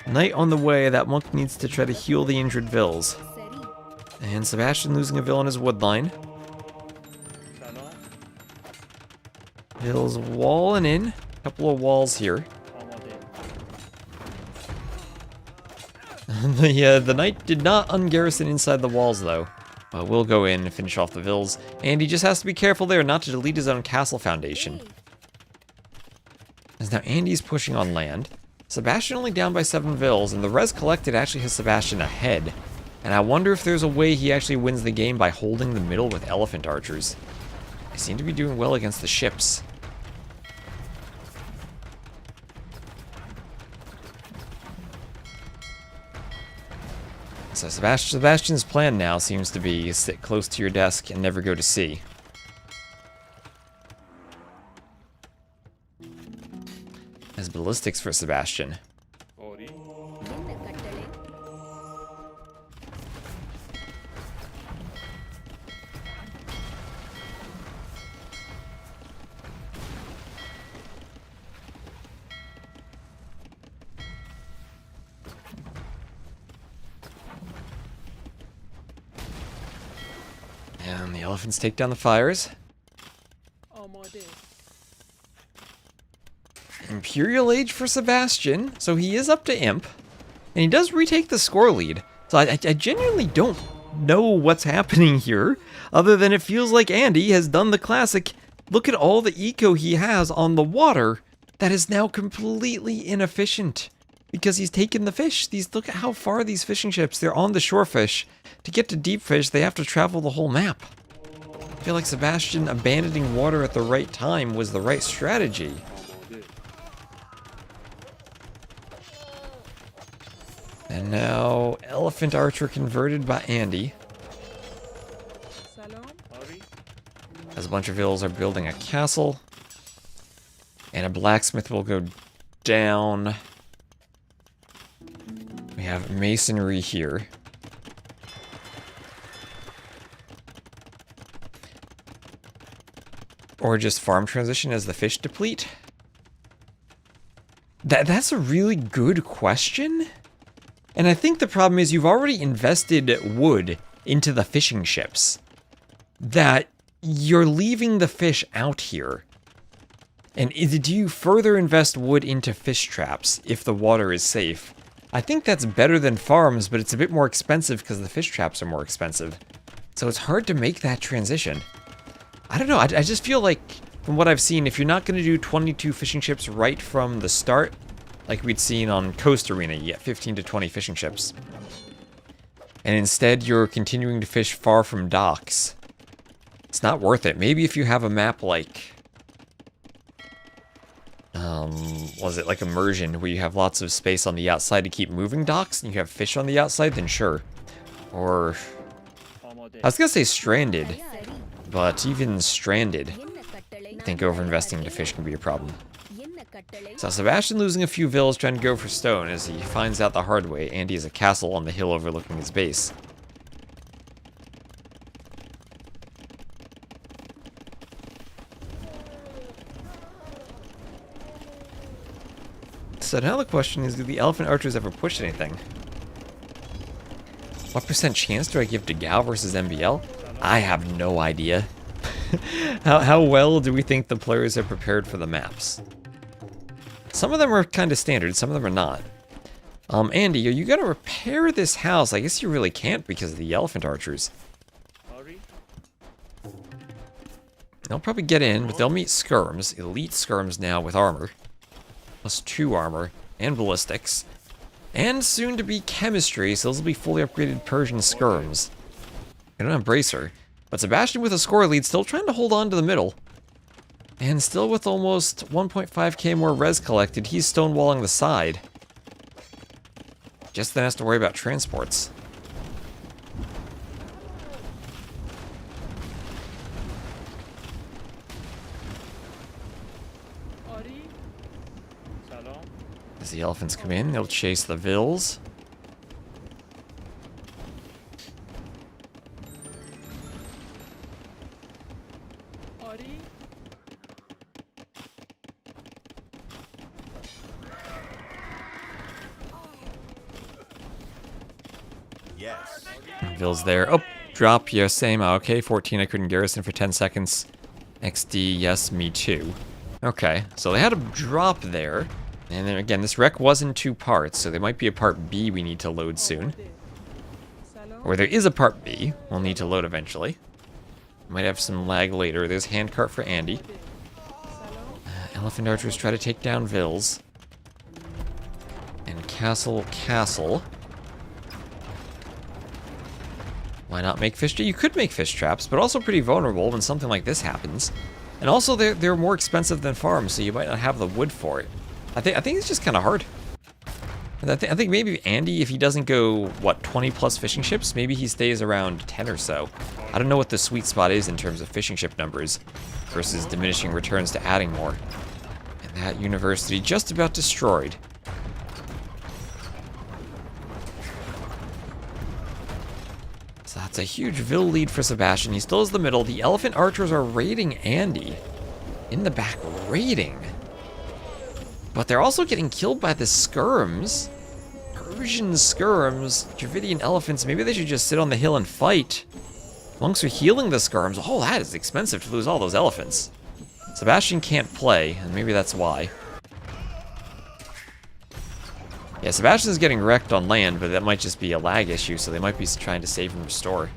Knight on the way. That monk needs to try to heal the injured Vills. And Sebastian losing a Vill on his wood line. Vills walling in. Couple of walls here. The knight did not ungarrison inside the walls, though. We'll go in and finish off the Vills. And he just has to be careful there not to delete his own castle foundation. As now Andy's pushing on land. Sebastian only down by 7 Vills, and the res collected actually has Sebastian ahead. And I wonder if there's a way he actually wins the game by holding the middle with elephant archers. They seem to be doing well against the ships. So Sebastian's plan now seems to be sit close to your desk and never go to sea. As ballistics for Sebastian. And the elephants take down the fires. Imperial Age for Sebastian, so he is up to Imp. And he does retake the score lead. So I genuinely don't know what's happening here, other than it feels like Andy has done the classic, look at all the eco he has on the water that is now completely inefficient. Because he's taken the fish. Look at how far these fishing ships, they're on the shore fish. To get to deep fish, they have to travel the whole map. I feel like Sebastian abandoning water at the right time was the right strategy. And now, Elephant Archer converted by Andy. As a bunch of Vills are building a castle. And a blacksmith will go down. We have masonry here. Or just farm transition as the fish deplete? That's a really good question. And I think the problem is you've already invested wood into the fishing ships, that you're leaving the fish out here. And do you further invest wood into fish traps if the water is safe? I think that's better than farms, but it's a bit more expensive because the fish traps are more expensive. So it's hard to make that transition. I don't know, I just feel like, from what I've seen, if you're not going to do 22 fishing ships right from the start, like we'd seen on Coast Arena, you get 15 to 20 fishing ships. And instead you're continuing to fish far from docks. It's not worth it. Maybe if you have a map like... was it like Immersion, where you have lots of space on the outside to keep moving docks, and you have fish on the outside, then sure. Or... I was gonna say Stranded, but even Stranded, I think over-investing into fish can be a problem. So Sebastian losing a few villas trying to go for stone as he finds out the hard way Andy has a castle on the hill overlooking his base. So now the question is, do the elephant archers ever push anything? What percent chance do I give dogao versus MBL? I have no idea. How well do we think the players are prepared for the maps? Some of them are kind of standard, some of them are not. Andy, are you gonna repair this house? I guess you really can't because of the elephant archers. They'll probably get in, but they'll meet skirms, elite skirms now with armor. +2 armor, and ballistics. And soon to be chemistry, so those will be fully upgraded Persian skirms. I don't have bracer. But Sebastian with a score lead, still trying to hold on to the middle. And still with almost 1.5k more res collected, he's stonewalling the side. Just then has to worry about transports. As the elephants come in, they'll chase the vills. Yes. Vills there. Oh, drop, yes, same. Okay, 14, I couldn't garrison for 10 seconds. XD, yes, me too. Okay, so they had a drop there. And then again, this wreck was in 2 parts, so there might be a part B we need to load soon. Or there is a part B we'll need to load eventually. Might have some lag later. There's handcart for Andy. Elephant archers try to take down vills. And castle. Why not make fish? You could make fish traps, but also pretty vulnerable when something like this happens. And also they're more expensive than farms, so you might not have the wood for it. I think it's just kind of hard. I think maybe Andy, if he doesn't go, what, 20 plus fishing ships, maybe he stays around 10 or so. I don't know what the sweet spot is in terms of fishing ship numbers versus diminishing returns to adding more. And that university just about destroyed. So that's a huge Vil lead for Sebastian. He still has the middle. The elephant archers are raiding Andy. In the back, raiding. But they're also getting killed by the skirms. Persian skirms, Dravidian elephants. Maybe they should just sit on the hill and fight. Monks are healing the skirms. Oh, that is expensive to lose all those elephants. Sebastian can't play, and maybe that's why. Yeah, Sebastian's getting wrecked on land, but that might just be a lag issue, so they might be trying to save and restore.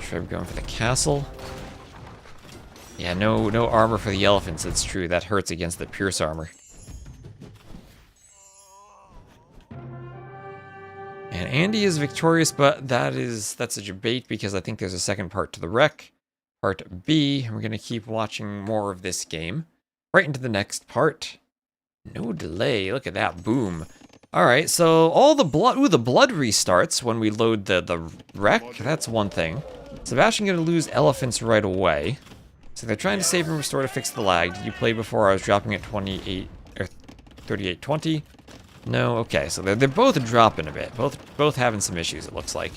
Trib going for the castle. Yeah, no armor for the elephants, it's true. That hurts against the Pierce armor. And Andy is victorious, but that's a debate because I think there's a second part to the wreck. Part B, and we're going to keep watching more of this game. Right into the next part. No delay, look at that, boom. Alright, so all the blood, the blood restarts when we load the wreck, that's one thing. Sebastian going to lose elephants right away. So they're trying to save and restore to fix the lag. Did you play before? I was dropping at 28 or 38.20. No, okay, so they're both dropping a bit. Both having some issues, it looks like.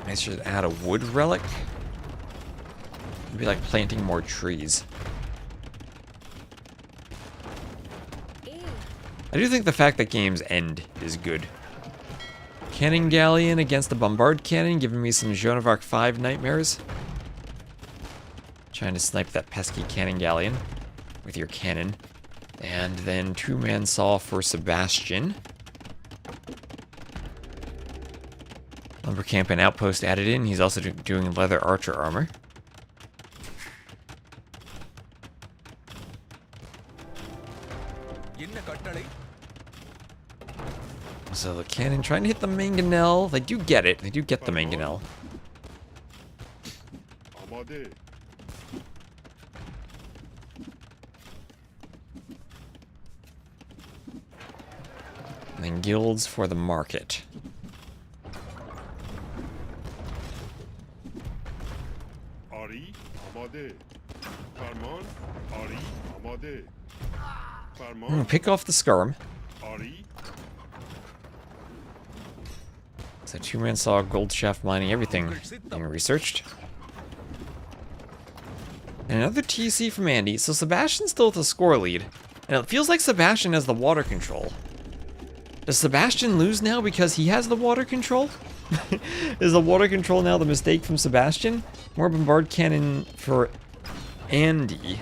I should add a wood relic. It'd be like planting more trees. I do think the fact that games end is good. Cannon Galleon against the Bombard Cannon, giving me some Joan of Arc 5 nightmares. Trying to snipe that pesky Cannon Galleon with your cannon. And then two-man saw for Sebastian. Lumber camp and outpost added in. He's also doing leather archer armor. So the cannon trying to hit the mangonel. They do get it. They do get the mangonel. And then guilds for the market. Pick off the skirm. So two-man saw, gold shaft mining, everything being researched. And another TC from Andy. So Sebastian's still with a score lead. And it feels like Sebastian has the water control. Does Sebastian lose now because he has the water control? Is the water control now the mistake from Sebastian? More bombard cannon for Andy.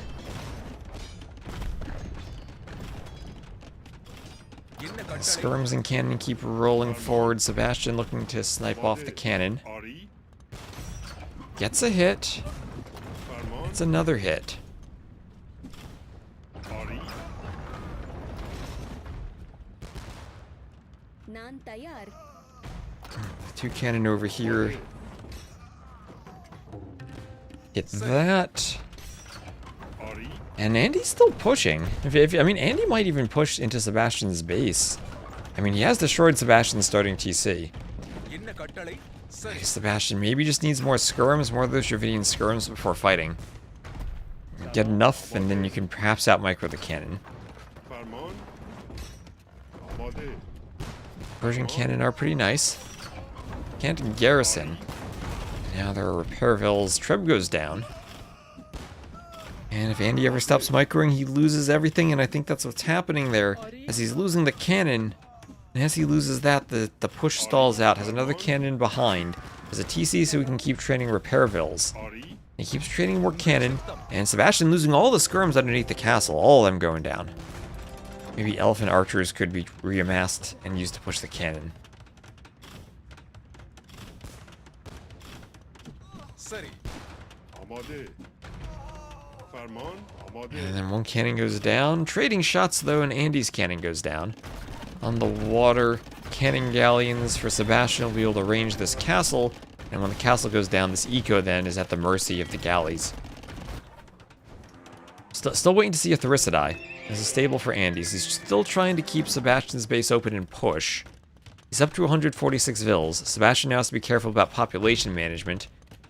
Skirms and cannon keep rolling forward. Sebastian looking to snipe off the cannon. Gets a hit. It's another hit. Two cannon over here. Hit that. And Andy's still pushing. I mean, Andy might even push into Sebastian's base. I mean, he has destroyed Sebastian's starting TC. I guess Sebastian maybe just needs more skirms, more of those Dravidian skirms before fighting. Get enough, and then you can perhaps out-micro the cannon. Persian cannon are pretty nice. Canton garrison. Now there are repair vills. Treb goes down. And if Andy ever stops microing, he loses everything, and I think that's what's happening there. As he's losing the cannon, and as he loses that, the push stalls out. Has another cannon behind. Has a TC so we can keep training repair vills. He keeps training more cannon, and Sebastian losing all the skirms underneath the castle. All of them going down. Maybe elephant archers could be reamassed and used to push the cannon. And then one cannon goes down. Trading shots, though, and Andy's cannon goes down. On the water, cannon galleons for Sebastian will be able to range this castle. And when the castle goes down, this eco then is at the mercy of the galleys. Still waiting to see a Thericidai. There's a stable for Andy's. He's still trying to keep Sebastian's base open and push. He's up to 146 vills. Sebastian now has to be careful about population management,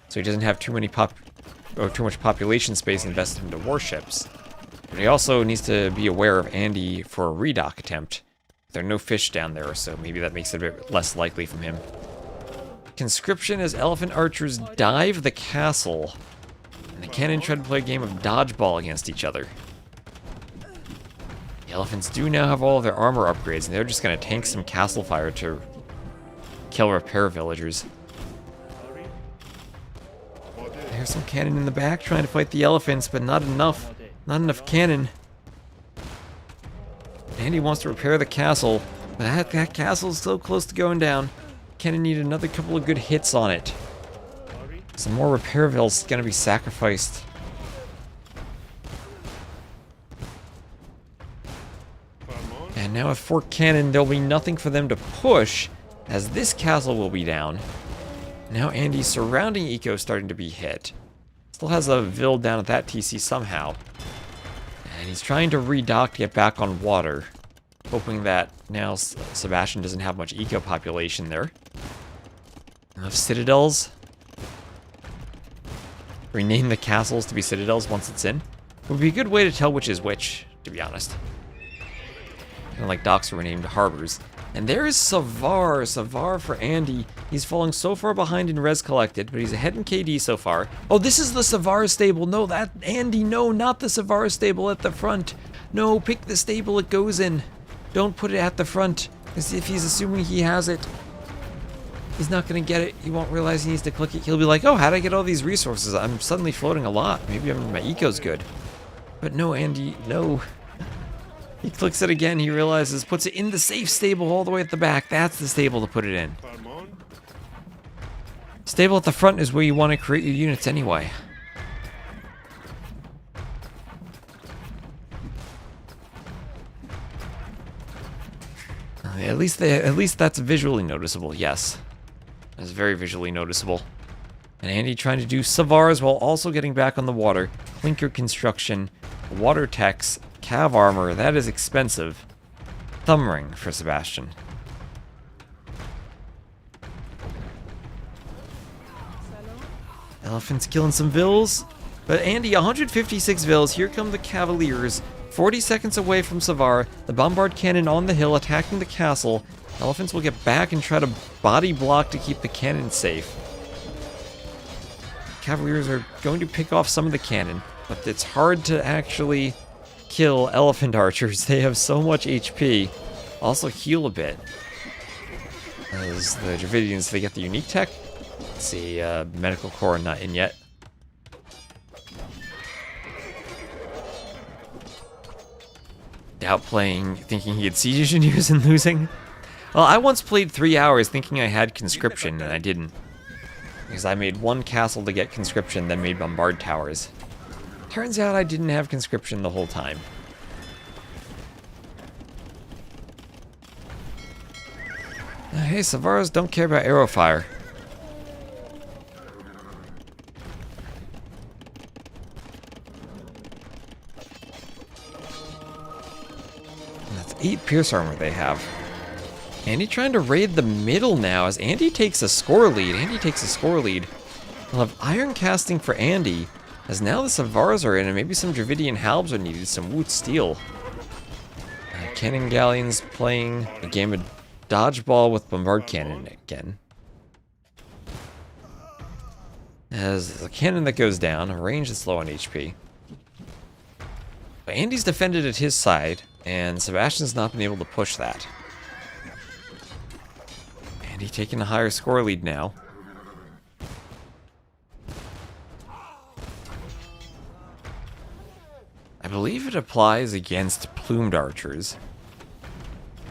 so he doesn't have too much population space invested into warships. But he also needs to be aware of Andy for a redock attempt. There are no fish down there, so maybe that makes it a bit less likely from him. Conscription as elephant archers dive the castle. And the cannon try to play a game of dodgeball against each other. The elephants do now have all of their armor upgrades, and they're just going to tank some castle fire to kill repair villagers. There's some cannon in the back trying to fight the elephants, but not enough. Not enough cannon. Andy wants to repair the castle, but that castle is so close to going down. Cannon need another couple of good hits on it. Some more repair vills going to be sacrificed. And now with 4 cannon, there'll be nothing for them to push, as this castle will be down. Now Andy's surrounding eco starting to be hit. Still has a vill down at that TC somehow. And he's trying to redock to get back on water. Hoping that now Sebastian doesn't have much eco population there. Enough citadels. Rename the castles to be citadels once it's in. Would be a good way to tell which is which, to be honest. Kind of like docks were named harbors. And there is Savar. Savar for Andy. He's falling so far behind in res collected, but he's ahead in KD so far. Oh, this is the Savar stable. No, that Andy, no, not the Savar stable at the front. No, pick the stable it goes in. Don't put it at the front, as if he's assuming he has it. He's not gonna get it. He won't realize he needs to click it. He'll be like, oh, how'd I get all these resources? I'm suddenly floating a lot. Maybe my eco's good. But no, Andy, no. He clicks it again, he realizes, puts it in the safe stable all the way at the back. That's the stable to put it in. Stable at the front is where you want to create your units anyway. At least that's visually noticeable, yes. That's very visually noticeable. And Andy trying to do Savars while also getting back on the water. Clinker construction, water techs, cav armor, that is expensive. Thumb ring for Sebastian. Elephant's killing some vills. But Andy, 156 vills. Here come the Cavaliers. 40 seconds away from Savar. The bombard cannon on the hill attacking the castle. Elephants will get back and try to body block to keep the cannon safe. Cavaliers are going to pick off some of the cannon, but it's hard to actually kill elephant archers. They have so much HP. Also heal a bit. As the Dravidians, they get the unique tech. Let's see, medical core not in yet. Doubt playing, thinking he had siege engineers and losing. Well, I once played 3 hours thinking I had conscription, and I didn't. Because I made one castle to get conscription, then made bombard towers. Turns out I didn't have conscription the whole time. Hey, Savaras don't care about arrow fire. And that's 8 pierce armor they have. Andy trying to raid the middle now as Andy takes a score lead. We'll have iron casting for Andy, as now the Savars are in and maybe some Dravidian halbs are needed, some Woot steel. Cannon galleons playing a game of dodgeball with bombard cannon again. As a cannon that goes down, a range that's low on HP. But Andy's defended at his side, and Sebastian's not been able to push that. Andy taking a higher score lead now. I believe it applies against plumed archers.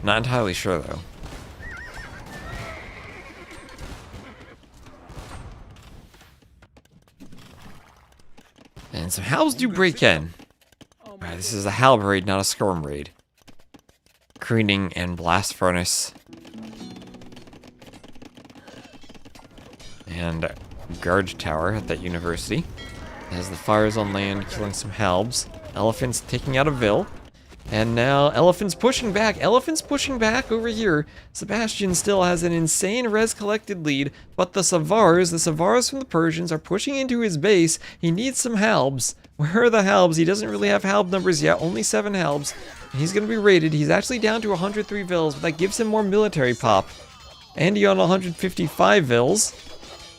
Not entirely sure though. And some halbs do break in. Alright, this is a halb raid, not a skirm raid. Careening and blast furnace. And guard tower at that university. As the fires on land, killing some halbs. Elephants taking out a vill. And now elephants pushing back. Elephants pushing back over here. Sebastian still has an insane res collected lead, but the Savars from the Persians are pushing into his base. He needs some halbs. Where are the halbs? He doesn't really have halb numbers yet, only 7 halbs. He's going to be raided. He's actually down to 103 vills, but that gives him more military pop. Andy on 155 vills.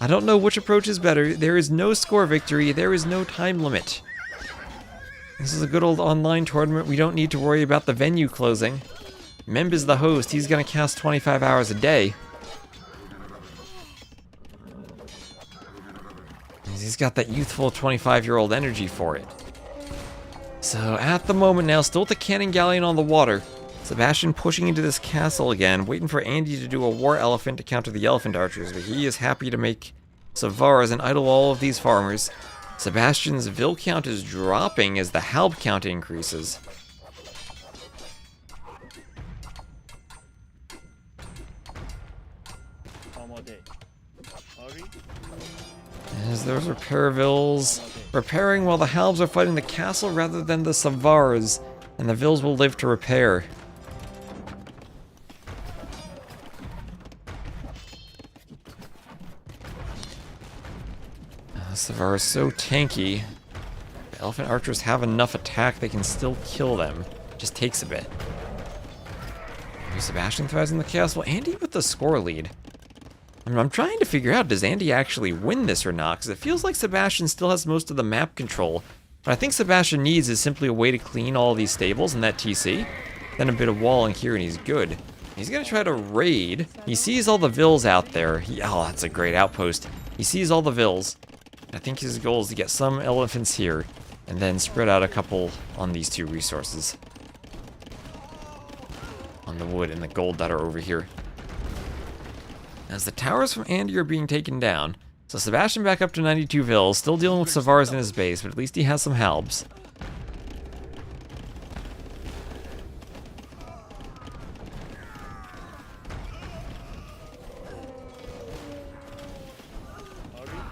I don't know which approach is better. There is no score victory. There is no time limit. This is a good old online tournament. We don't need to worry about the venue closing. Memb is the host. He's going to cast 25 hours a day. He's got that youthful 25-year-old energy for it. So at the moment now, still with the cannon galleon on the water. Sebastian pushing into this castle again, waiting for Andy to do a war elephant to counter the elephant archers, but he is happy to make Savars and idle all of these farmers. Sebastian's vill count is dropping as the halb count increases. As those repair vills repairing while the halbs are fighting the castle rather than the Savars, and the vills will live to repair. Savar is so tanky. The elephant archers have enough attack, they can still kill them. Just takes a bit. Sebastian thrives in the castle. Andy with the score lead. I'm trying to figure out, does Andy actually win this or not? Because it feels like Sebastian still has most of the map control. What I think Sebastian needs is simply a way to clean all these stables and that TC. Then a bit of walling here and he's good. He's going to try to raid. He sees all the vills out there. Oh, that's a great outpost. He sees all the vills. I think his goal is to get some elephants here and then spread out a couple on these two resources. On the wood and the gold that are over here. As the towers from Andy are being taken down, so Sebastian back up to 92 vills, still dealing with Savars in his base, but at least he has some halbs.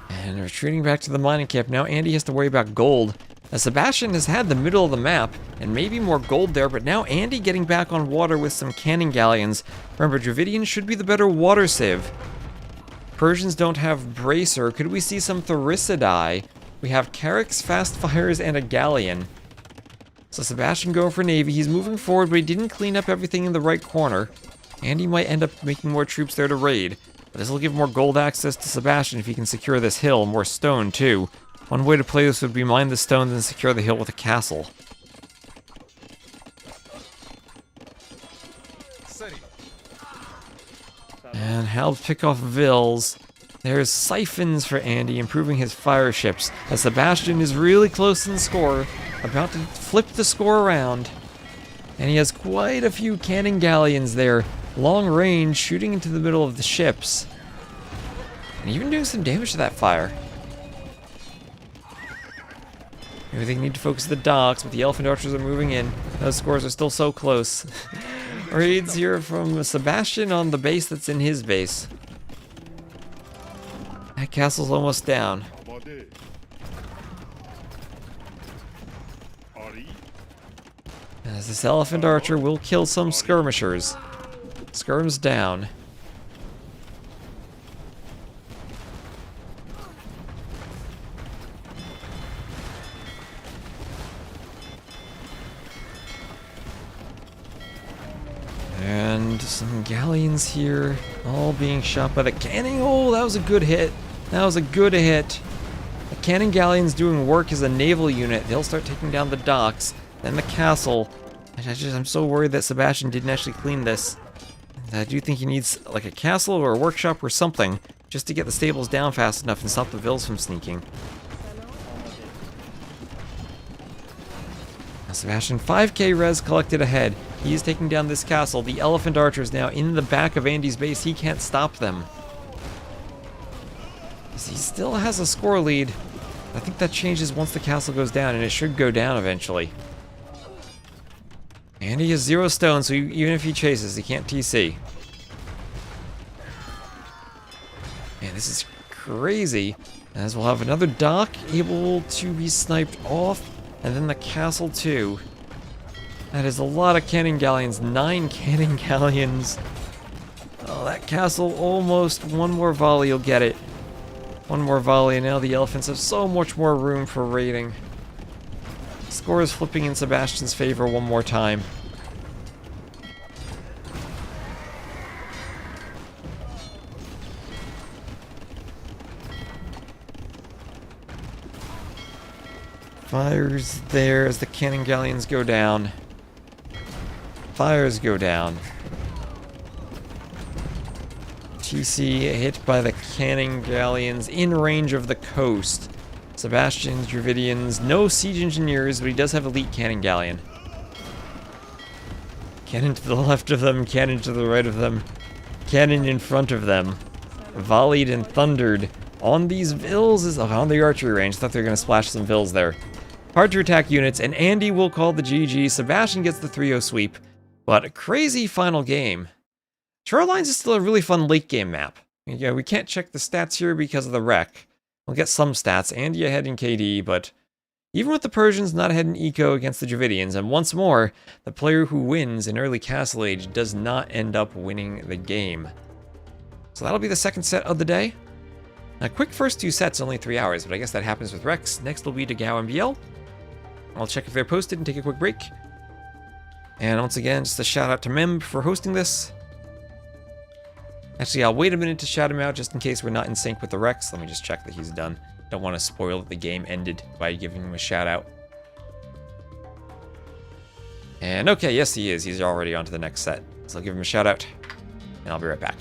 And retreating back to the mining camp, now Andy has to worry about gold. As Sebastian has had the middle of the map, and maybe more gold there, but now Andy getting back on water with some cannon galleons. Remember, Dravidians should be the better water sieve. Persians don't have Bracer. Could we see some Thericidae? We have Carracks, Fast Fires, and a Galleon. So Sebastian going for Navy. He's moving forward, but he didn't clean up everything in the right corner. Andy might end up making more troops there to raid. But this will give more gold access to Sebastian if he can secure this hill. More stone, too. One way to play this would be mine the stones and secure the hill with a castle. And halbs pick off vills. There's siphons for Andy, improving his fire ships. As Sebastian is really close in the score, about to flip the score around. And he has quite a few cannon galleons there. Long range, shooting into the middle of the ships. And even doing some damage to that fire. Maybe they need to focus the docks, but the elephant archers are moving in. Those scores are still so close. Raids here from Sebastian on the base that's in his base. That castle's almost down. As this elephant archer will kill some skirmishers. Skirm's down. And some galleons here, all being shot by the cannon. Oh, that was a good hit. That was a good hit. The cannon galleon's doing work as a naval unit. They'll start taking down the docks, then the castle. I'm so worried that Sebastian didn't actually clean this. I do think he needs like a castle or a workshop or something just to get the stables down fast enough and stop the vills from sneaking. Now Sebastian, 5k res collected ahead. He is taking down this castle. The elephant archer is now in the back of Andy's base. He can't stop them. He still has a score lead. I think that changes once the castle goes down, and it should go down eventually. Andy has 0 stone, so even if he chases, he can't TC. Man, this is crazy. As we'll have another dock able to be sniped off, and then the castle too. That is a lot of cannon galleons. 9 cannon galleons. Oh, that castle almost. One more volley, you'll get it. One more volley, and now the elephants have so much more room for raiding. Score is flipping in Sebastian's favor one more time. Fires there as the cannon galleons go down. Fires go down. TC hit by the cannon galleons in range of the coast. Sebastian's Dravidians, no siege engineers, but he does have elite cannon galleon. Cannon to the left of them, cannon to the right of them, cannon in front of them. Volleyed and thundered on these vills, on the archery range. Thought they were going to splash some vills there. Hard to attack units, and Andy will call the GG. Sebastian gets the 3-0 sweep. But a crazy final game. Shorelines is still a really fun late game map. Yeah, we can't check the stats here because of the wreck. We'll get some stats. Andy ahead in KD, but even with the Persians not ahead in eco against the Dravidians, and once more, the player who wins in early Castle Age does not end up winning the game. So that'll be the second set of the day. A quick first 2 sets, only 3 hours, but I guess that happens with Rex. Next will be dogao and BL. I'll check if they're posted and take a quick break. And once again, just a shout out to Mem for hosting this. Actually, I'll wait a minute to shout him out just in case we're not in sync with the Rex. Let me just check that he's done. Don't want to spoil that the game ended by giving him a shout out. And okay, yes he is. He's already on to the next set. So I'll give him a shout out, and I'll be right back.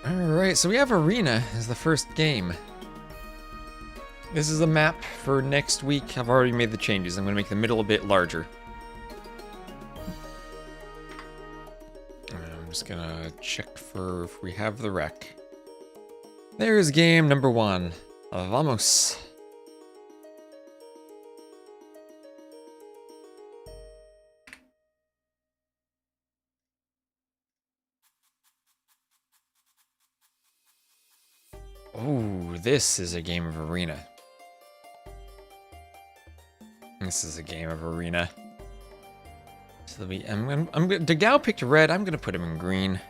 Alright, so we have Arena as the first game. This is a map for next week. I've already made the changes. I'm going to make the middle a bit larger. I'm just going to check for if we have the rec. There's game number 1. Vamos. Oh, this is a game of Arena. This is a game of Arena. So dogao picked red. I'm gonna put him in green,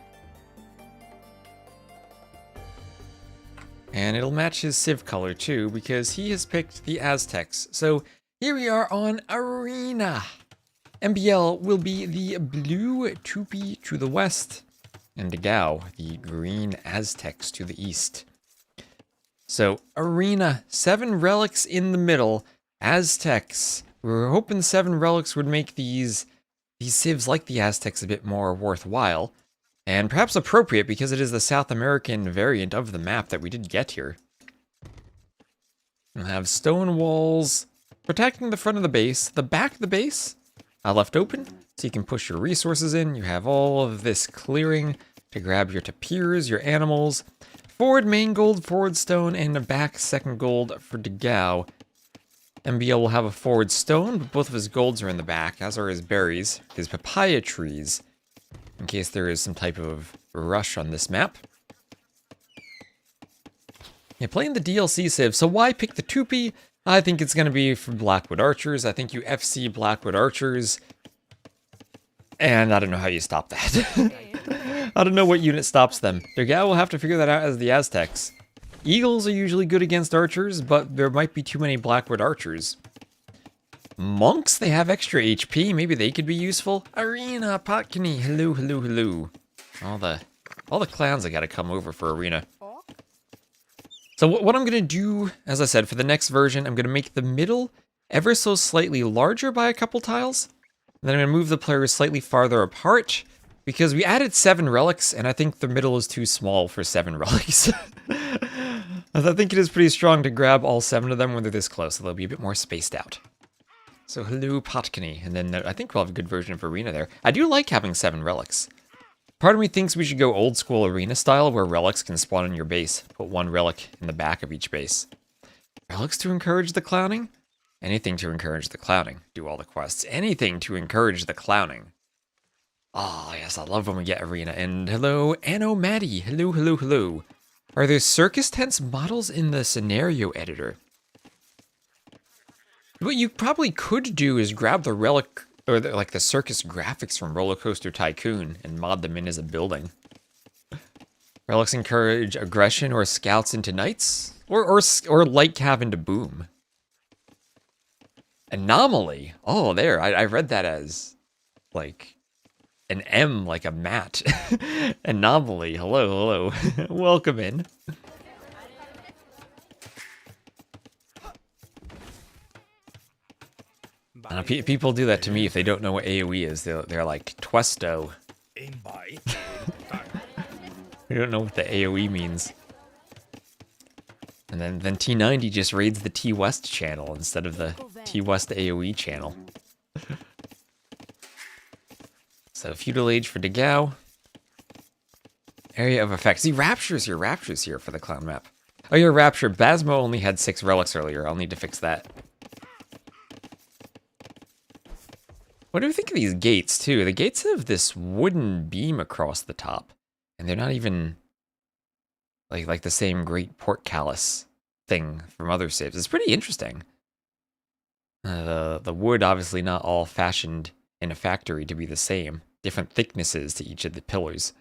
and it'll match his civ color too because he has picked the Aztecs. So here we are on Arena. MBL will be the blue Tupi to the west, and dogao the green Aztecs to the east. So, Arena, 7 relics in the middle, Aztecs. We were hoping 7 relics would make these civs like the Aztecs a bit more worthwhile, and perhaps appropriate because it is the South American variant of the map that we did get here. We'll have stone walls protecting the front of the base, the back of the base left open, so you can push your resources in. You have all of this clearing to grab your tapirs, your animals. Forward main gold, forward stone, and a back second gold for dogao. MBL will have a forward stone, but both of his golds are in the back, as are his berries, his papaya trees, in case there is some type of rush on this map. Yeah, playing the DLC civ, so why pick the Tupi? I think it's going to be for Blackwood Archers. I think you FC Blackwood Archers, and I don't know how you stop that. I don't know what unit stops them. Dogao will have to figure that out as the Aztecs. Eagles are usually good against archers, but there might be too many Blackwood Archers. Monks, they have extra HP. Maybe they could be useful. Arena, Potkany, hello, hello, hello. All the clans that gotta come over for Arena. So what I'm gonna do, as I said, for the next version, I'm gonna make the middle ever so slightly larger by a couple tiles. And then I'm gonna move the players slightly farther apart, because we added 7 relics, and I think the middle is too small for 7 relics. I think it is pretty strong to grab all 7 of them when they're this close, so they'll be a bit more spaced out. So hello, Potkany, and then I think we'll have a good version of Arena there. I do like having 7 relics. Part of me thinks we should go old school Arena style, where relics can spawn in your base. Put 1 relic in the back of each base. Relics to encourage the clowning? Anything to encourage the clowning. Do all the quests. Anything to encourage the clowning. Oh, yes, I love when we get Arena. And hello, Anno Maddie. Hello, hello, hello. Are there circus tents models in the scenario editor? What you probably could do is grab the relic, or like the circus graphics from Roller Coaster Tycoon and mod them in as a building. Relics encourage aggression or scouts into knights, or light cav into boom. Anomaly. Oh, there. I read that as like an M, like a mat. Anomaly. Hello, hello. Welcome in. People do that to me if they don't know what AoE is. They're like, Twesto. We don't know what the AoE means. And then T90 just raids the T-West channel instead of the T-West AoE channel. So Feudal Age for dogao. Area of effect. See, Rapture's here for the clown map. Oh, yeah, Rapture. Basmo only had 6 relics earlier. I'll need to fix that. What do we think of these gates, too? The gates have this wooden beam across the top. And they're not even like the same Great Portcullis thing from other civs. It's pretty interesting. The wood obviously not all fashioned in a factory to be the same. Different thicknesses to each of the pillars.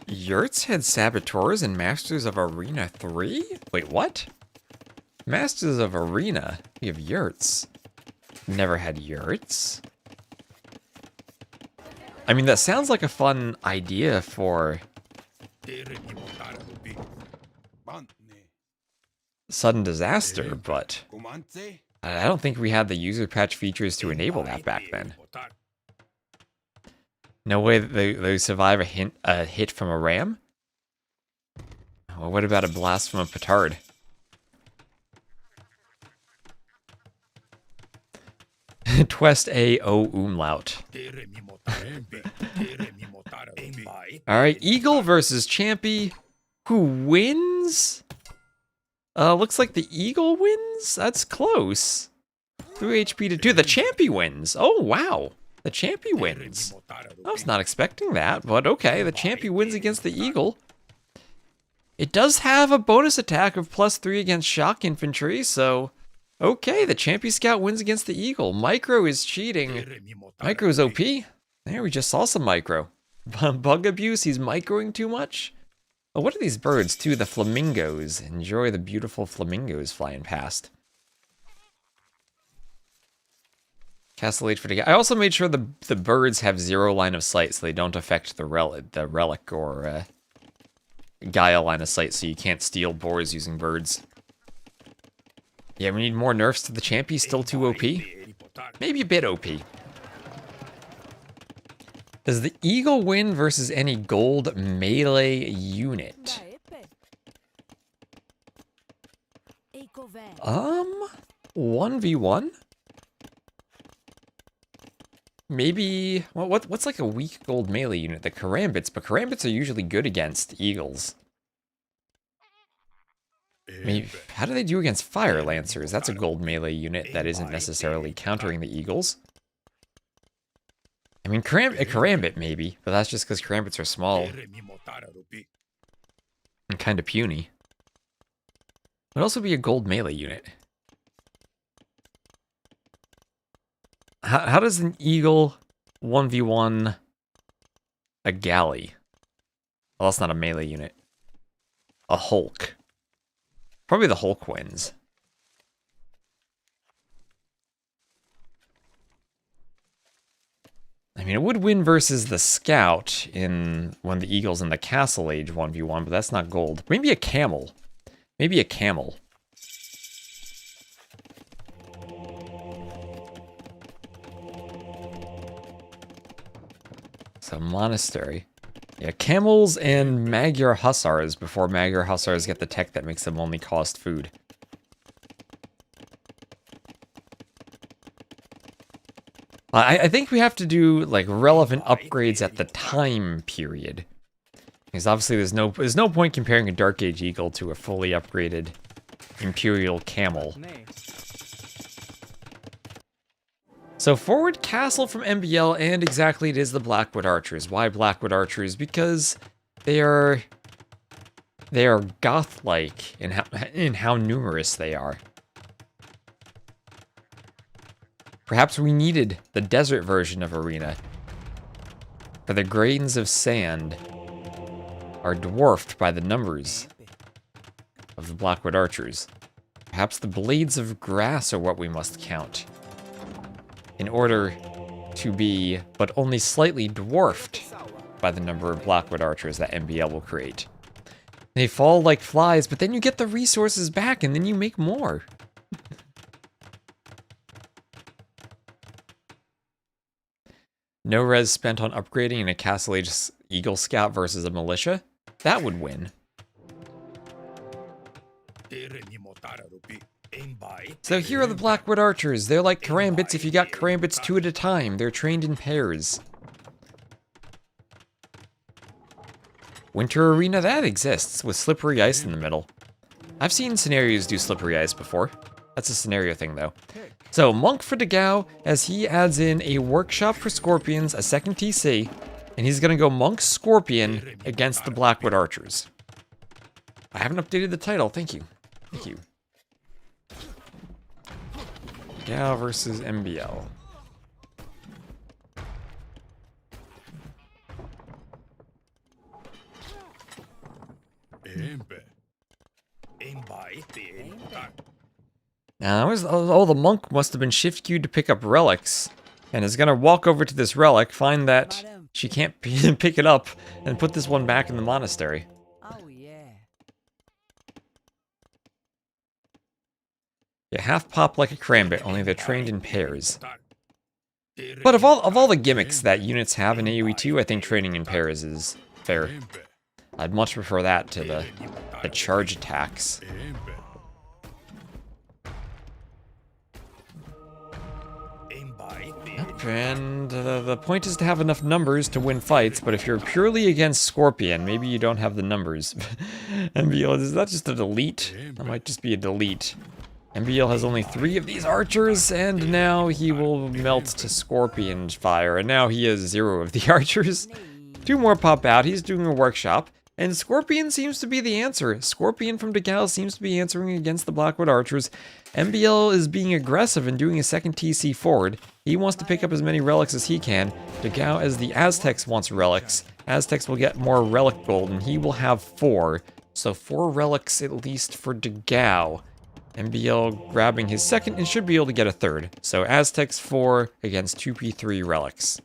Yurts had Saboteurs and Masters of Arena 3? Wait, what? Masters of Arena? We have Yurts. Never had Yurts. I mean, that sounds like a fun idea for sudden disaster, but I don't think we had the user patch features to enable that back then. No way that they survive a hit from a ram? Well, what about a blast from a petard? Twest A O umlaut. Alright, Eagle versus Champy. Who wins? Looks like the Eagle wins? That's close. 3 HP to 2. The Champy wins. Oh, wow. The Champy wins. I was not expecting that, but okay. The Champy wins against the Eagle. It does have a bonus attack of +3 against shock infantry, so... Okay, the Champy Scout wins against the Eagle. Micro is cheating. Micro's OP. There, we just saw some Micro. Bug abuse, he's microing too much? Oh, what are these birds, too? The flamingos. Enjoy the beautiful flamingos flying past. Castle Age for the... I also made sure the birds have 0 line of sight so they don't affect the relic or Gaia line of sight, so you can't steal boars using birds. Yeah, we need more nerfs to the Champy. Still too OP? Maybe a bit OP. Does the Eagle win versus any gold melee unit? 1v1? Maybe... Well, what's like a weak gold melee unit? The Karambits, but Karambits are usually good against Eagles. Maybe, how do they do against Fire Lancers? That's a gold melee unit that isn't necessarily countering the Eagles. I mean, a Karambit maybe, but that's just because Karambits are small. And kind of puny. Would also be a gold melee unit. How does an Eagle 1v1 a Galley? Well, that's not a melee unit. A Hulk. Probably the Hulk wins. I mean, it would win versus the Scout when the Eagle's in the Castle Age 1v1, but that's not gold. Maybe a Camel. Maybe a Camel. So, Monastery. Yeah, Camels and Magyar Hussars before Magyar Hussars get the tech that makes them only cost food. I think we have to do, like, relevant upgrades at the time period. Because obviously there's no point comparing a Dark Age Eagle to a fully upgraded Imperial Camel. So Forward Castle from MBL, and exactly it is the Blackwood Archers. Why Blackwood Archers? Because they are goth-like in how numerous they are. Perhaps we needed the desert version of Arena, for the grains of sand are dwarfed by the numbers of the Blackwood Archers. Perhaps the blades of grass are what we must count, in order to be, but only slightly dwarfed by the number of Blackwood Archers that MBL will create. They fall like flies, but then you get the resources back, and then you make more. No res spent on upgrading in a Castle Age Eagle Scout versus a militia? That would win. So here are the Blackwood Archers. They're like Karambits if you got Karambits 2 at a time. They're trained in pairs. Winter Arena, that exists, with slippery ice in the middle. I've seen scenarios do slippery ice before. That's a scenario thing, though. So, Monk for dogao, as he adds in a workshop for Scorpions, a second TC, and he's gonna go Monk Scorpion against the Blackwood Archers. I haven't updated the title, thank you. Thank you. dogao versus MBL. Now, the monk must have been shift queued to pick up relics, and is gonna walk over to this relic, find that she can't pick it up, and put this one back in the monastery. You half pop like a Crambit, only they're trained in pairs. But of all the gimmicks that units have in AoE 2, I think training in pairs is fair. I'd much prefer that to the charge attacks. And the point is to have enough numbers to win fights, but if you're purely against Scorpion, maybe you don't have the numbers. MBL, is that just a delete? That might just be a delete. MBL has only 3 of these archers, and now he will melt to Scorpion fire, and now he has 0 of the archers. 2 more pop out, he's doing a workshop, and Scorpion seems to be the answer. Scorpion from dogao seems to be answering against the Blackwood archers. MBL is being aggressive and doing a second TC forward. He wants to pick up as many relics as he can. Dogao, as the Aztecs, wants relics. Aztecs will get more relic gold, and he will have 4. So 4 relics at least for dogao. MBL grabbing his second and should be able to get a third. So Aztecs 4 against 2p3 relics.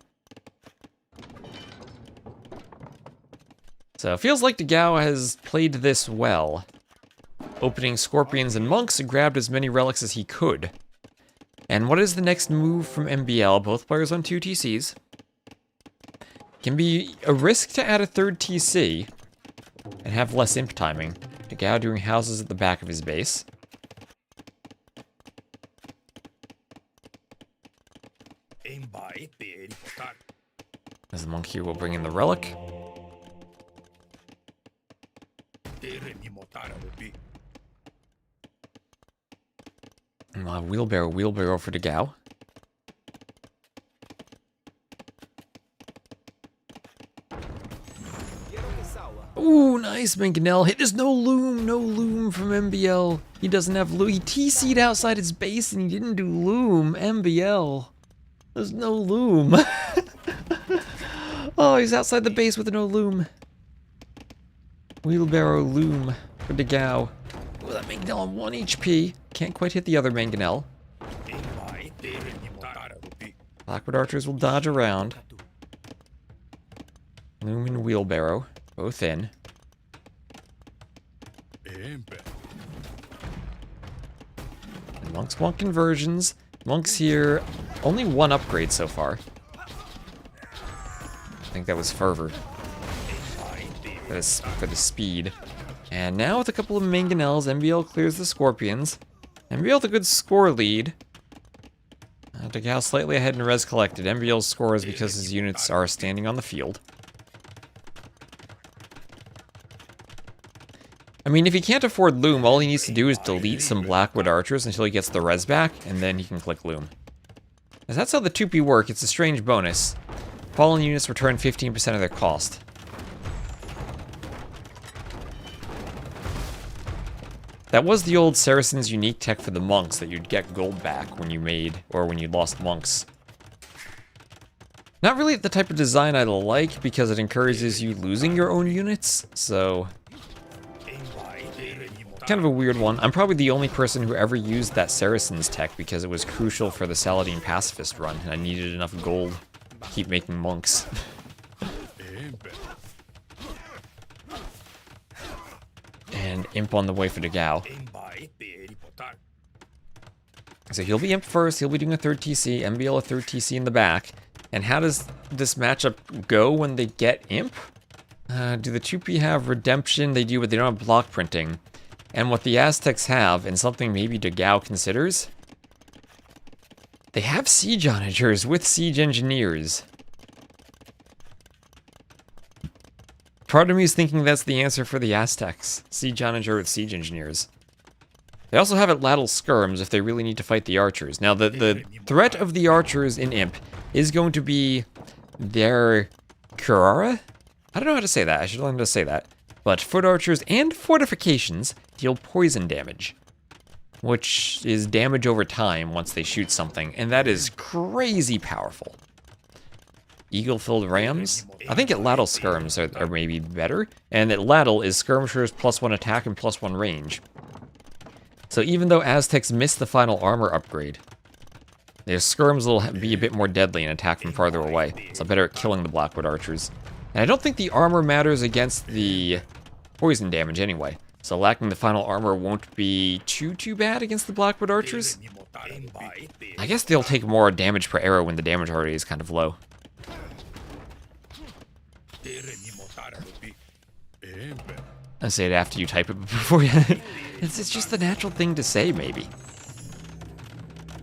So it feels like dogao has played this well. Opening Scorpions and Monks, grabbed as many relics as he could. And what is the next move from MBL? Both players on 2 TCs. Can be a risk to add a 3rd TC and have less imp timing. dogao doing houses at the back of his base. As the monk here will bring in the relic. Wheelbarrow for dogao. Ooh, nice, Mangonel hit. There's no loom from MBL. He doesn't have loom. He TC'd outside his base and he didn't do loom. MBL. There's no loom. Oh, he's outside the base with no loom. Wheelbarrow loom for dogao. Ooh, that Mangonel on 1 HP. Can't quite hit the other Mangonel. Blackwood archers will dodge around. Loom and wheelbarrow, both in. And monks want conversions. Monks here, only 1 upgrade so far. I think that was fervor. For the speed. And now with a couple of Mangonels, MBL clears the Scorpions. MBL with a good score lead. dogao slightly ahead in res collected. MBL's score is because his units are standing on the field. I mean, if he can't afford loom, all he needs to do is delete some Blackwood archers until he gets the res back, and then he can click loom. As that's how the 2p work. It's a strange bonus. Fallen units return 15% of their cost. That was the old Saracen's unique tech for the monks, that you'd get gold back when you made, or when you lost monks. Not really the type of design I like, because it encourages you losing your own units, so... kind of a weird one. I'm probably the only person who ever used that Saracen's tech, because it was crucial for the Saladin Pacifist run, and I needed enough gold to keep making monks. And imp on the way for dogao. So he'll be imp first, he'll be doing a 3rd TC, MBL a 3rd TC in the back. And how does this matchup go when they get imp? Do the 2p have redemption? They do, but they don't have block printing. And what the Aztecs have, and something maybe dogao considers, they have siege onagers with siege engineers. Part of me is thinking that's the answer for the Aztecs. Siege onager with siege engineers. They also have Atlatl skirms if they really need to fight the archers. Now, the threat of the archers in imp is going to be their Curara? I don't know how to say that. I should learn how to say that. But foot archers and fortifications deal poison damage, which is damage over time once they shoot something, and that is crazy powerful. Eagle-filled rams? I think Atlatl skirms are maybe better, and Atlatl is skirmishers +1 attack and +1 range. So even though Aztecs missed the final armor upgrade, their skirms will be a bit more deadly and attack from farther away, so better at killing the Blackwood archers. And I don't think the armor matters against the poison damage anyway. So lacking the final armor won't be too bad against the Blackwood archers. I guess they'll take more damage per arrow when the damage already is kind of low. I say it after you type it before you... it's just the natural thing to say, maybe.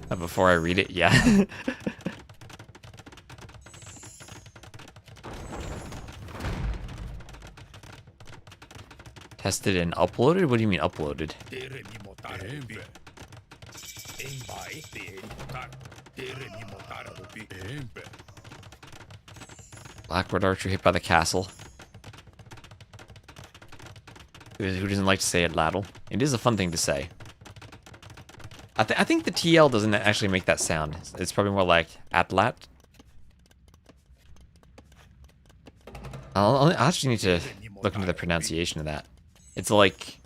Before I read it, yeah. Tested and uploaded? What do you mean uploaded? Blackwood archer hit by the castle. Who doesn't like to say it, Laddle? It is a fun thing to say. I think the TL doesn't actually make that sound. It's probably more like atlat. I actually need to look into the pronunciation of that. It's like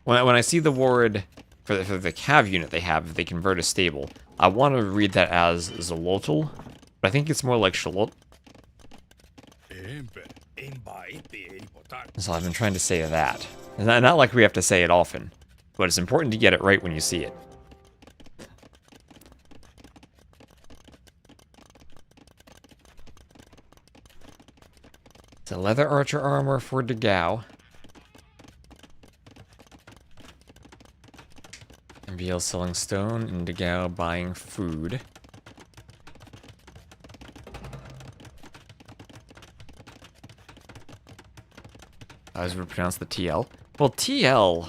when I see the word for the cav unit they have, if they convert a stable, I want to read that as Zolotl, but I think it's more like Shalot. So I've been trying to say that. It's not like we have to say it often, but it's important to get it right when you see it. So leather archer armor for dogao. MBL selling stone and dogao buying food. How does we pronounce the TL? Well, TL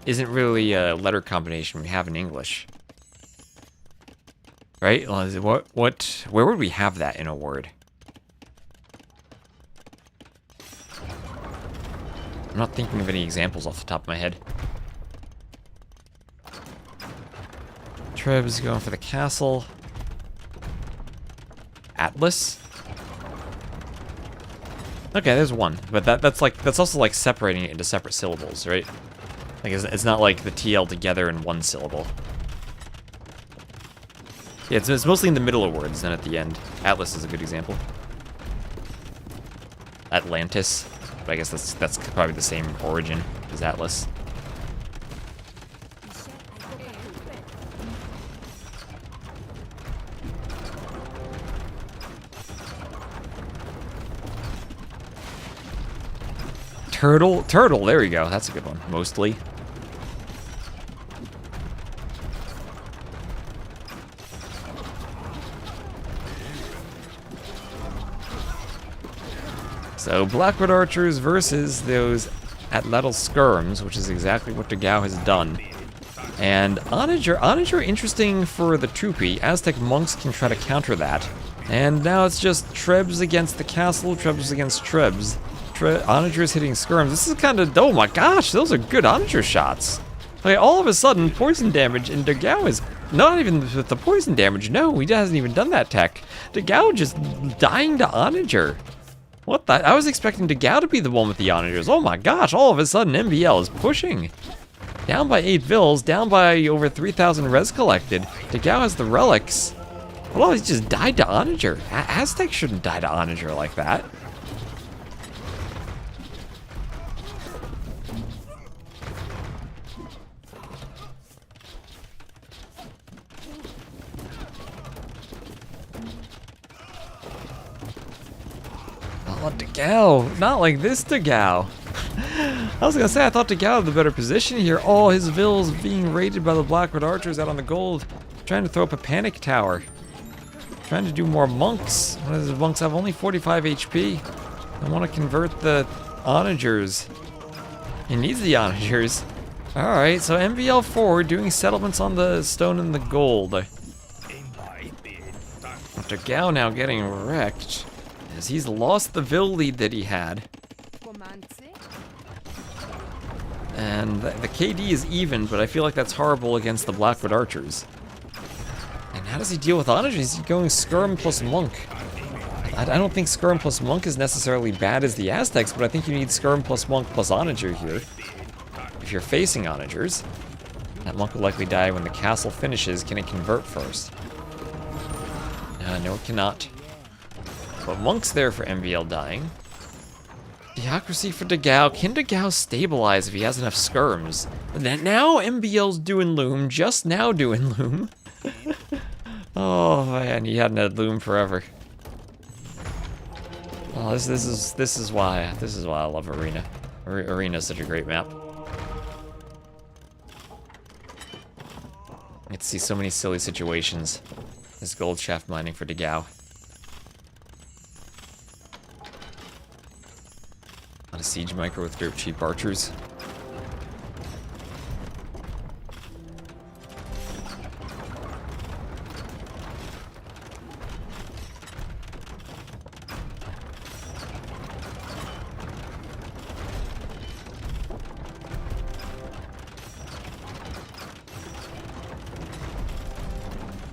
isn't really a letter combination we have in English. Right? Where would we have that in a word? I'm not thinking of any examples off the top of my head. Treb's going for the castle. Atlas? Okay, there's one, but that's also like separating it into separate syllables, right? Like it's not like the TL together in one syllable. Yeah, it's mostly in the middle of words than at the end. Atlas is a good example. Atlantis, but I guess that's probably the same origin as Atlas. Turtle, there we go. That's a good one, mostly. So, Blackwood archers versus those Atlatl skirms, which is exactly what dogao has done. And Onager interesting for the Tupi. Aztec monks can try to counter that. And now it's just Trebs against the castle, Trebs against Trebs. Onager is hitting skirms. This is kind of... Oh my gosh, those are good Onager shots. Okay, all of a sudden, poison damage, and dogao is... Not even with the poison damage, no, he hasn't even done that tech. Dogao just dying to Onager. What the... I was expecting dogao to be the one with the Onagers. Oh my gosh, all of a sudden, MBL is pushing. Down by 8 vills, down by over 3,000 res collected. Dogao has the relics. Well, he just died to Onager. Aztec shouldn't die to Onager like that. Oh, dogao. Not like this dogao. I was gonna say, I thought dogao had the better position here. All his vills being raided by the Blackwood archers out on the gold. Trying to throw up a panic tower. Trying to do more monks. One of the monks have only 45 HP. I want to convert the Onagers. He needs the Onagers. Alright, so MVL forward doing settlements on the stone and the gold. Dogao now getting wrecked. As he's lost the Vill lead that he had. And the KD is even, but I feel like that's horrible against the Blackwood archers. And how does he deal with Onagers? He's going Skirm plus Monk. I don't think Skirm plus Monk is necessarily bad as the Aztecs, but I think you need Skirm plus Monk plus Onager here. If you're facing Onagers. That Monk will likely die when the castle finishes. Can it convert first? No, it cannot. But Monk's there for MVL dying. Theocracy for dogao. Can dogao stabilize if he has enough skirms? Now MBL's doing loom, just now doing loom. Oh man, he hadn't had loom forever. Oh, this is why I love Arena. Arena's such a great map. I get to see so many silly situations. This gold shaft mining for dogao. On a siege micro with dirt cheap archers.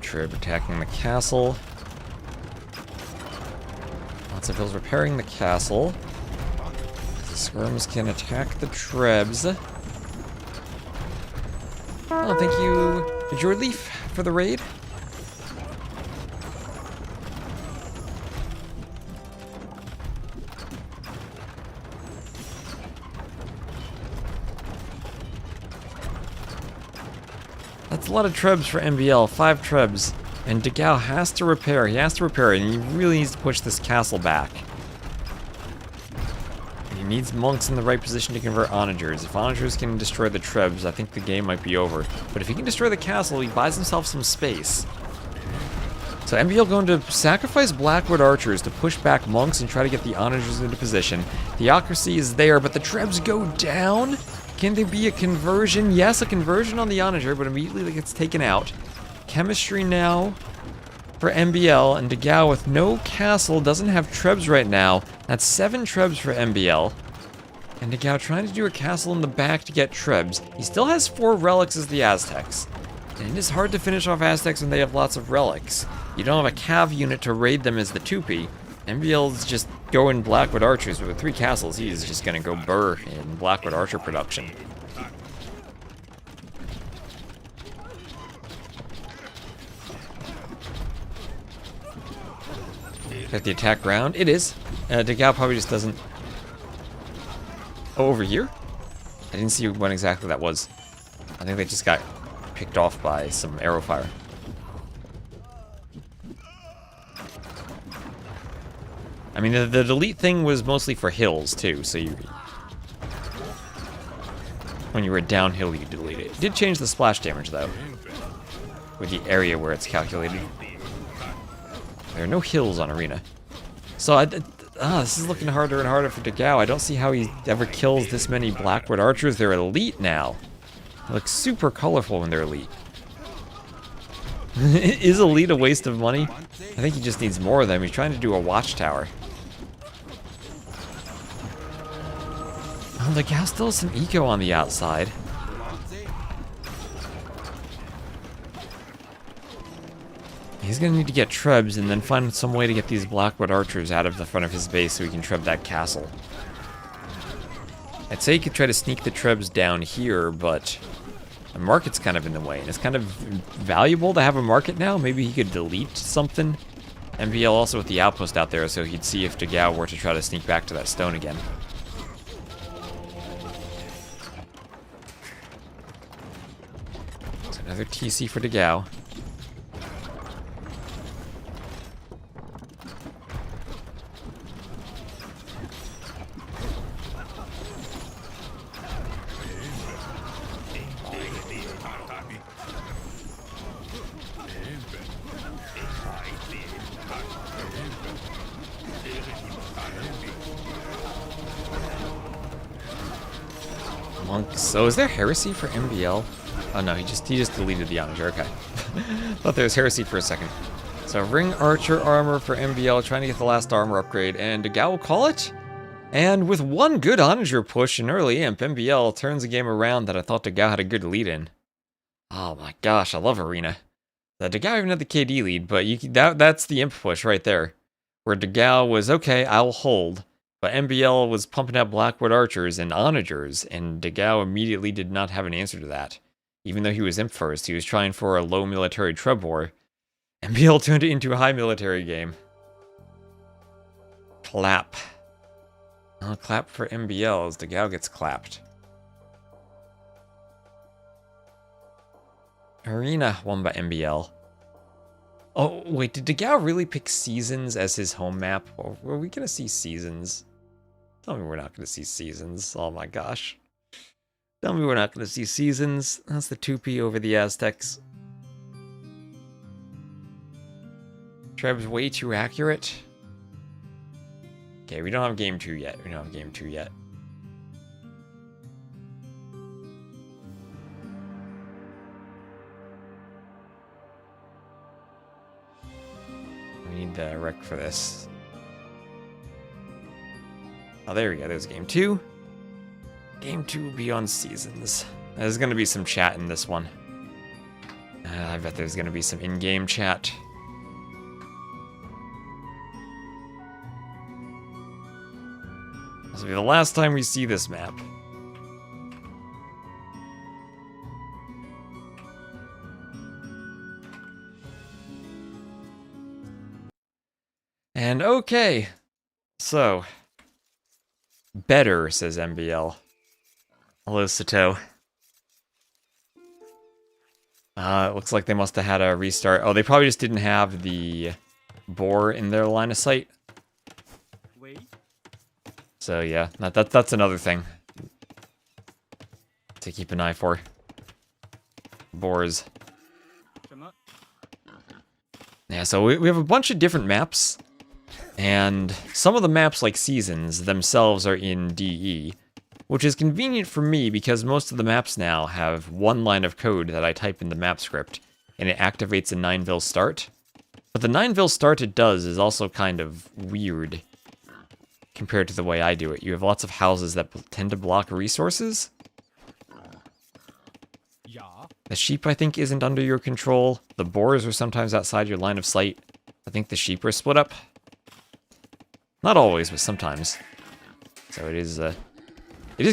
Trib attacking the castle. Lots of hills repairing the castle. The skirms can attack the trebs. Oh, thank you, Jorleaf, for the raid. That's a lot of trebs for MBL, 5 trebs. And dogao has to repair, and he really needs to push this castle back. He needs monks in the right position to convert onagers. If onagers can destroy the trebs, I think the game might be over. But if he can destroy the castle, he buys himself some space. So MBL going to sacrifice Blackwood archers to push back monks and try to get the onagers into position. Theocracy is there, but the trebs go down. Can there be a conversion? Yes, a conversion on the onager, but immediately it gets taken out. Chemistry now for MBL, and dogao with no castle, doesn't have trebs right now. That's 7 trebs for MBL. And dogao trying to do a castle in the back to get trebs. He still has 4 relics as the Aztecs. And it is hard to finish off Aztecs when they have lots of relics. You don't have a cav unit to raid them as the 2P. MBL's just going Blackwood archers, but with 3 castles, he's just gonna go burr in Blackwood archer production. Got the attack round. It is. dogao probably just doesn't... Oh, over here? I didn't see when exactly that was. I think they just got picked off by some arrow fire. I mean, the delete thing was mostly for hills, too, so you... When you were downhill, you could delete it. It did change the splash damage, though. With the area where it's calculated. There are no hills on Arena. So, this is looking harder and harder for dogao. I don't see how he ever kills this many Blackwood archers. They're elite now. They look super colorful when they're elite. Is elite a waste of money? I think he just needs more of them. He's trying to do a watchtower. Oh, dogao still has some eco on the outside. He's gonna need to get trebs and then find some way to get these Blackwood archers out of the front of his base so he can treb that castle. I'd say he could try to sneak the trebs down here, but the market's kind of in the way, and it's kind of valuable to have a market now. Maybe he could delete something. MBL also with the outpost out there, so he'd see if dogao were to try to sneak back to that stone again. So another TC for dogao. So is there heresy for MBL? Oh no, he just deleted the onager, okay. Thought there was heresy for a second. So ring archer armor for MBL, trying to get the last armor upgrade, and dogao will call it? And with one good onager push in early imp, MBL turns the game around that I thought dogao had a good lead in. Oh my gosh, I love Arena. The dogao even had the KD lead, but that's the imp push right there. Where dogao was, okay, I'll hold. But MBL was pumping out Blackwood archers and onagers, and dogao immediately did not have an answer to that. Even though he was imp first, he was trying for a low military treb war. MBL turned it into a high military game. Clap. I'll clap for MBL as dogao gets clapped. Arena won by MBL. Oh, wait, did dogao really pick Seasons as his home map? Or were we gonna see Seasons? Tell me we're not gonna see Seasons. Oh my gosh. Tell me we're not gonna see Seasons. That's the 2P over the Aztecs. Treb's way too accurate. Okay, we don't have game 2 yet. We don't have game 2 yet. We need the rec for this. Oh, there we go. There's game 2. Game 2 Beyond Seasons. There's going to be some chat in this one. I bet there's going to be some in-game chat. This will be the last time we see this map. And okay. So. Better, says MBL. Hello, Sitaux. It looks like they must have had a restart. Oh, they probably just didn't have the boar in their line of sight. So yeah, that's another thing to keep an eye for. Boars. Yeah, so we have a bunch of different maps. And some of the maps, like Seasons, themselves are in DE. Which is convenient for me because most of the maps now have one line of code that I type in the map script. And it activates a 9vil start. But the 9vil start it does is also kind of weird. Compared to the way I do it. You have lots of houses that tend to block resources. The sheep, I think, isn't under your control. The boars are sometimes outside your line of sight. I think the sheep are split up. Not always, but sometimes. So it is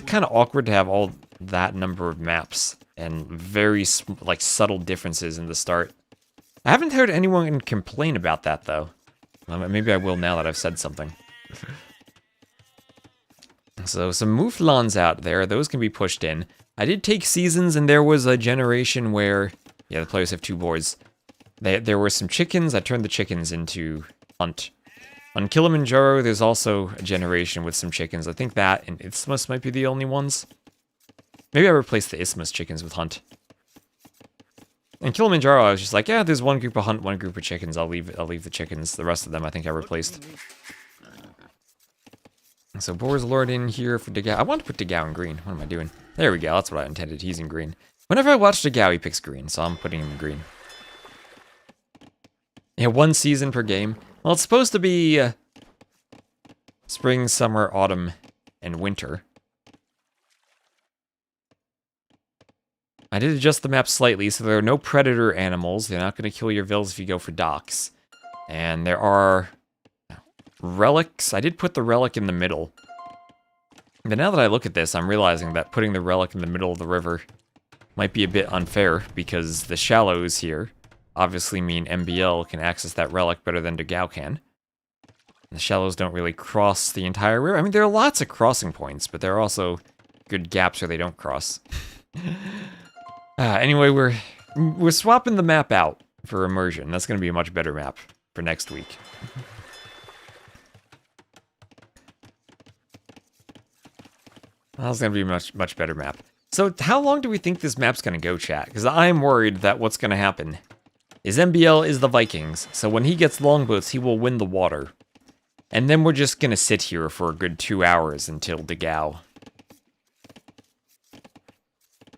kind of awkward to have all that number of maps and very like subtle differences in the start. I haven't heard anyone complain about that though. Maybe I will now that I've said something. So some mouflons out there, those can be pushed in. I did take Seasons and there was a generation where, yeah, the players have 2 boards. There were some chickens, I turned the chickens into hunt. On Kilimanjaro, there's also a generation with some chickens. I think that and Ismas might be the only ones. Maybe I replaced the Ismas chickens with hunt. In Kilimanjaro, I was just like, yeah, there's one group of hunt, one group of chickens. I'll leave the chickens. The rest of them, I think I replaced. So boars lured in here for dogao. I want to put dogao in green. What am I doing? There we go. That's what I intended. He's in green. Whenever I watch dogao, he picks green, so I'm putting him in green. Yeah, 1 season per game. Well, it's supposed to be spring, summer, autumn, and winter. I did adjust the map slightly, so there are no predator animals. They're not going to kill your vills if you go for docks. And there are relics. I did put the relic in the middle. But now that I look at this, I'm realizing that putting the relic in the middle of the river might be a bit unfair, because the shallows here obviously mean MBL can access that relic better than dogao can. The shallows don't really cross the entire river. I mean, there are lots of crossing points, but there are also good gaps where they don't cross. Anyway, we're swapping the map out for immersion. That's going to be a much better map for next week. That's going to be a much better map. So how long do we think this map's going to go, chat? Because I'm worried that what's going to happen is MBL is the Vikings. So when he gets longboats, he will win the water. And then we're just going to sit here for a good 2 hours until dogao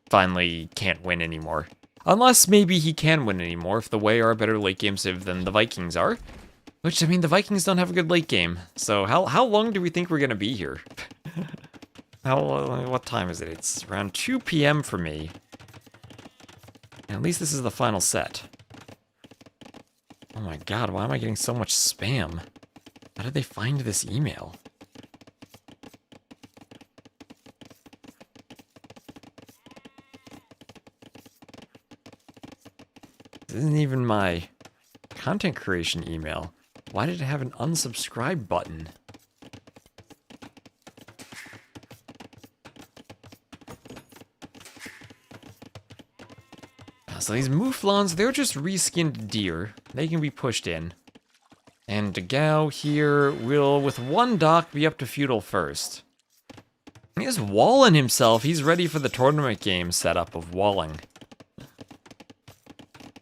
finally can't win anymore. Unless maybe he can win anymore if the Way are a better late game civ than the Vikings are. Which, I mean, the Vikings don't have a good late game. So how long do we think we're going to be here? What time is it? It's around 2 p.m. for me. At least this is the final set. Oh my god, why am I getting so much spam? How did they find this email? This isn't even my content creation email. Why did it have an unsubscribe button? So these mouflons, they're just reskinned deer. They can be pushed in. And dogao here will, with one dock, be up to feudal first. He's walling himself. He's ready for the tournament game setup of walling.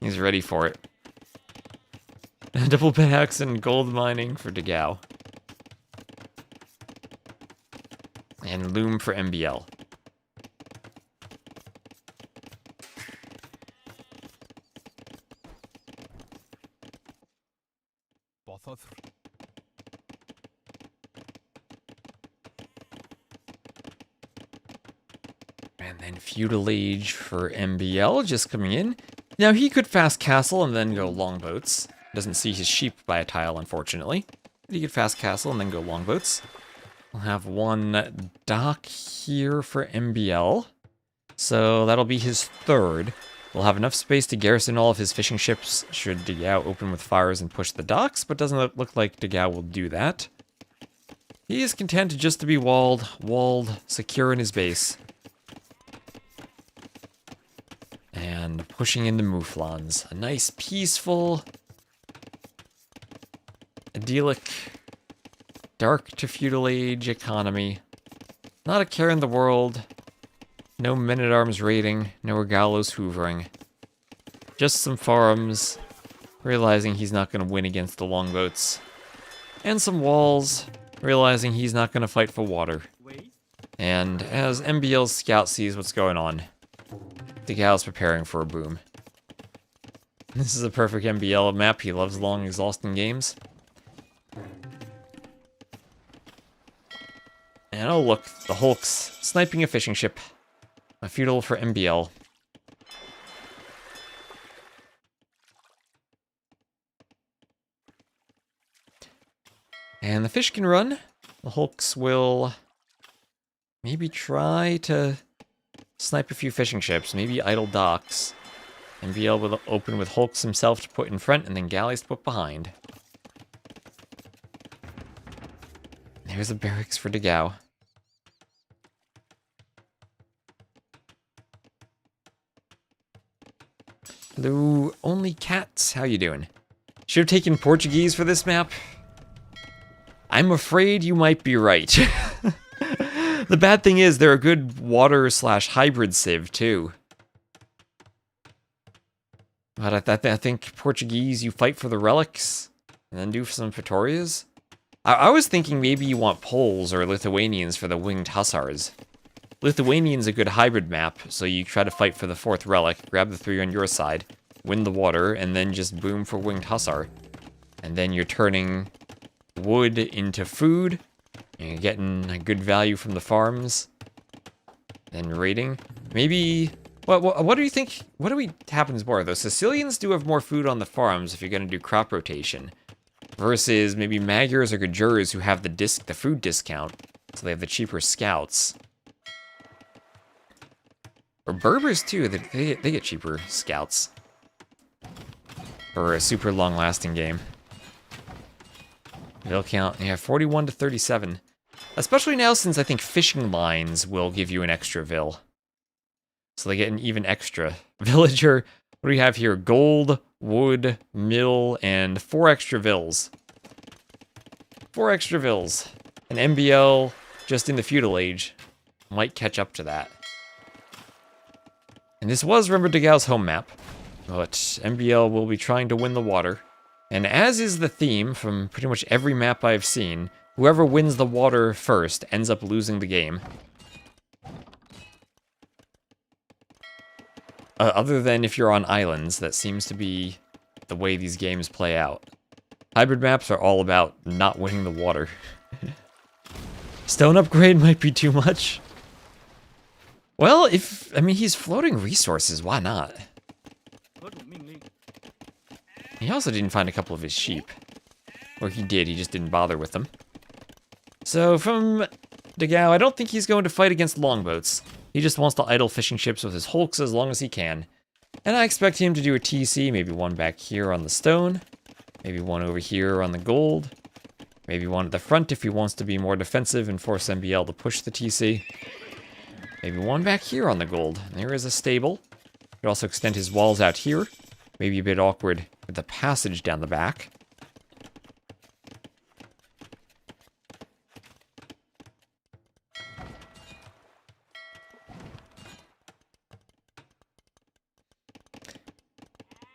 He's ready for it. Double pickaxe and gold mining for dogao. And loom for MBL. And then Feudal Age for MBL just coming in. Now he could fast castle and then go longboats. Doesn't see his sheep by a tile, unfortunately. But he could fast castle and then go longboats. We'll have one dock here for MBL. So that'll be his third. We'll have enough space to garrison all of his fishing ships should dogao open with fires and push the docks, but doesn't look like dogao will do that. He is content just to be walled, secure in his base. And pushing into mouflons. A nice, peaceful, idyllic, dark to feudal age economy. Not a care in the world. No men-at-arms raiding, no regalos hoovering. Just some farms, realizing he's not going to win against the longboats. And some walls, realizing he's not going to fight for water. And as MBL's scout sees what's going on, dogao's preparing for a boom. This is a perfect MBL map. He loves long, exhausting games. And oh look, the Hulk's sniping a fishing ship. A feudal for MBL. And the fish can run. The Hulks will maybe try to snipe a few fishing ships, maybe idle docks. MBL will open with Hulks himself to put in front and then galleys to put behind. There's a barracks for dogao. Hello, only cats. How you doing? Should have taken Portuguese for this map. I'm afraid you might be right. The bad thing is they're a good water/hybrid civ too. But I think Portuguese, you fight for the relics and then do some Pretorias. I was thinking maybe you want Poles or Lithuanians for the winged hussars. Lithuanian's a good hybrid map, so you try to fight for the 4th relic, grab the 3 on your side, win the water, and then just boom for winged hussar. And then you're turning wood into food, and you're getting a good value from the farms. Then raiding. Maybe... What do you think... What do we happens more? The Sicilians do have more food on the farms if you're going to do crop rotation. Versus maybe Magyars or Gajurs who have the food discount, so they have the cheaper scouts. Or Berbers too, they get cheaper scouts. For a super long-lasting game. They'll count, yeah, 41 to 37. Especially now since I think fishing lines will give you an extra vill. So they get an even extra. Villager, what do we have here? Gold, wood, mill, and 4 extra vills. 4 extra vills. And MBL, just in the feudal age, might catch up to that. And this was, remember, dogao's home map. But MBL will be trying to win the water. And as is the theme from pretty much every map I've seen, whoever wins the water first ends up losing the game. Other than if you're on islands, that seems to be the way these games play out. Hybrid maps are all about not winning the water. Stone upgrade might be too much. Well, I mean, he's floating resources, why not? He also didn't find a couple of his sheep. Or he did, he just didn't bother with them. So from dogao, I don't think he's going to fight against longboats. He just wants to idle fishing ships with his hulks as long as he can. And I expect him to do a TC, maybe one back here on the stone. Maybe one over here on the gold. Maybe one at the front if he wants to be more defensive and force MBL to push the TC. Maybe one back here on the gold. There is a stable. Could also extend his walls out here. Maybe a bit awkward with the passage down the back.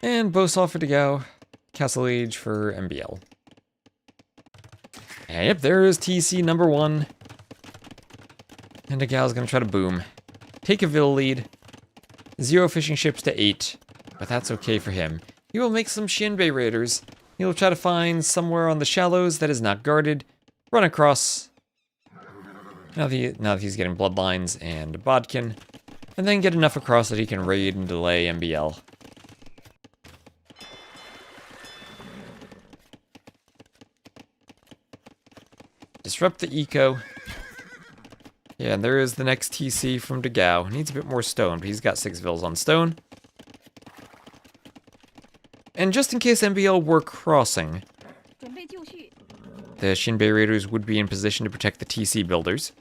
And Bosaw for dogao. Castle Age for MBL. And yep, there is TC number 1. And dogao's gonna try to boom. Take a Vil lead. 0 fishing ships to 8. But that's okay for him. He will make some Shinbei raiders. He will try to find somewhere on the shallows that is not guarded. Run across. Now that he's getting Bloodlines and Bodkin. And then get enough across that he can raid and delay MBL. Disrupt the eco. Yeah, and there is the next TC from dogao. Needs a bit more stone, but he's got 6 Vils on stone. And just in case MBL were crossing, the Shinbei Raiders would be in position to protect the TC builders.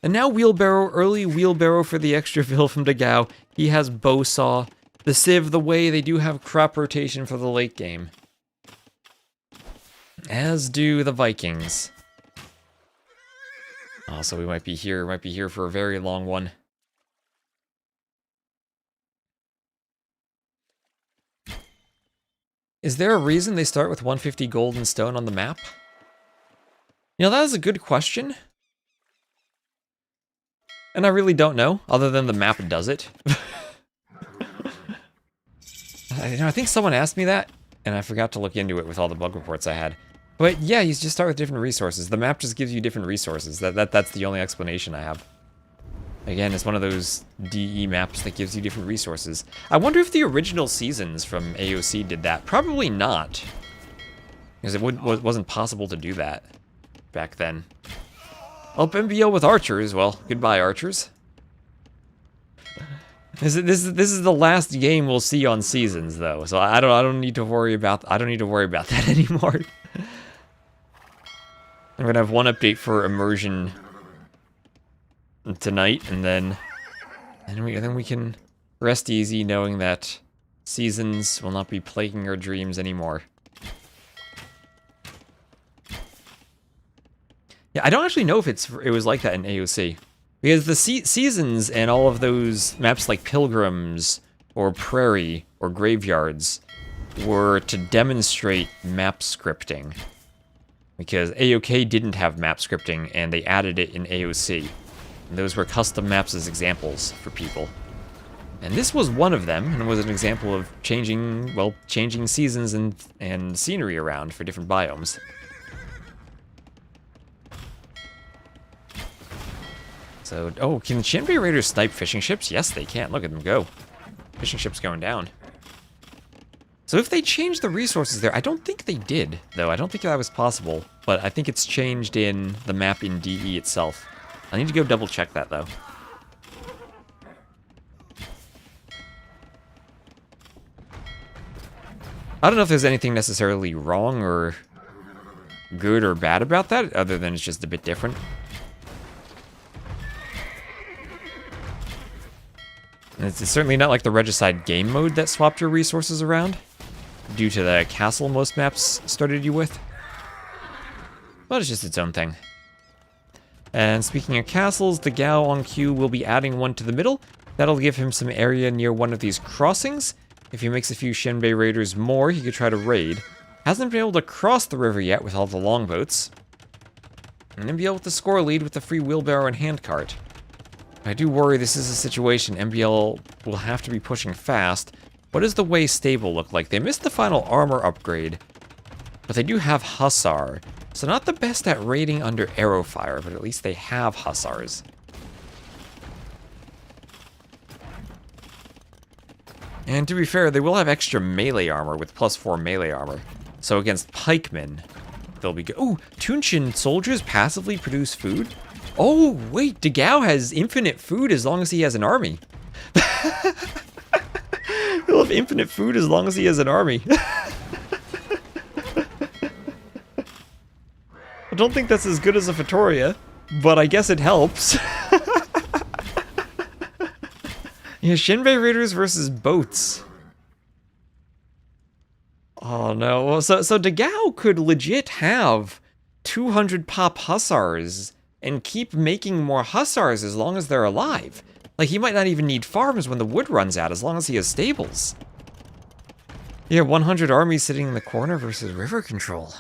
And now Wheelbarrow, early Wheelbarrow for the extra Vil from dogao. He has Bowsaw. The Civ, the Way, they do have crop rotation for the late game. As do the Vikings. Oh, so we might be here for a very long one. Is there a reason they start with 150 gold and stone on the map? You know, that is a good question. And I really don't know, other than the map does it. I think someone asked me that, and I forgot to look into it with all the bug reports I had. But yeah, you just start with different resources. The map just gives you different resources. That's the only explanation I have. Again, it's one of those DE maps that gives you different resources. I wonder if the original seasons from AOC did that. Probably not. Because it wasn't possible to do that back then. Oh, MBL with archers. Well, goodbye, archers. This is the last game we'll see on seasons, though. So I don't need to worry about that anymore. I'm gonna have one update for immersion tonight, and then we can rest easy knowing that seasons will not be plaguing our dreams anymore. Yeah, I don't actually know if it was like that in AOC. Because the seasons and all of those maps like Pilgrims or Prairie or Graveyards were to demonstrate map scripting. Because AOK didn't have map scripting and they added it in AOC. And those were custom maps as examples for people. And this was one of them, and was an example of changing seasons and scenery around for different biomes. So, oh, can Shinbei Raiders snipe fishing ships? Yes, they can. Look at them go. Fishing ships going down. So if they changed the resources there, I don't think they did, though. I don't think that was possible, but I think it's changed in the map in DE itself. I need to go double check that, though. I don't know if there's anything necessarily wrong or good or bad about that, other than it's just a bit different. And it's certainly not like the Regicide game mode that swapped your resources around, due to the castle most maps started you with. But it's just its own thing. And speaking of castles, the dogao on Q will be adding one to the middle. That'll give him some area near one of these crossings. If he makes a few Shinbei Raiders more, he could try to raid. Hasn't been able to cross the river yet with all the longboats. And MBL with the score lead with the free wheelbarrow and handcart. I do worry this is a situation MBL will have to be pushing fast. What does the Way stable look like? They missed the final armor upgrade, but they do have Hussar. So not the best at raiding under arrow fire, but at least they have Hussars. And to be fair, they will have extra melee armor with +4 melee armor. So against pikemen, they'll be good. Ooh, Tunshin soldiers passively produce food? Oh, wait, dogao has infinite food as long as he has an army. He'll have infinite food as long as he has an army. I don't think that's as good as a Fatoria, but I guess it helps. Yeah, Shinbei Raiders versus boats. Oh no. Well, so dogao could legit have 200 pop hussars and keep making more hussars as long as they're alive. Like, he might not even need farms when the wood runs out, as long as he has stables. Yeah, 100 armies sitting in the corner versus river control.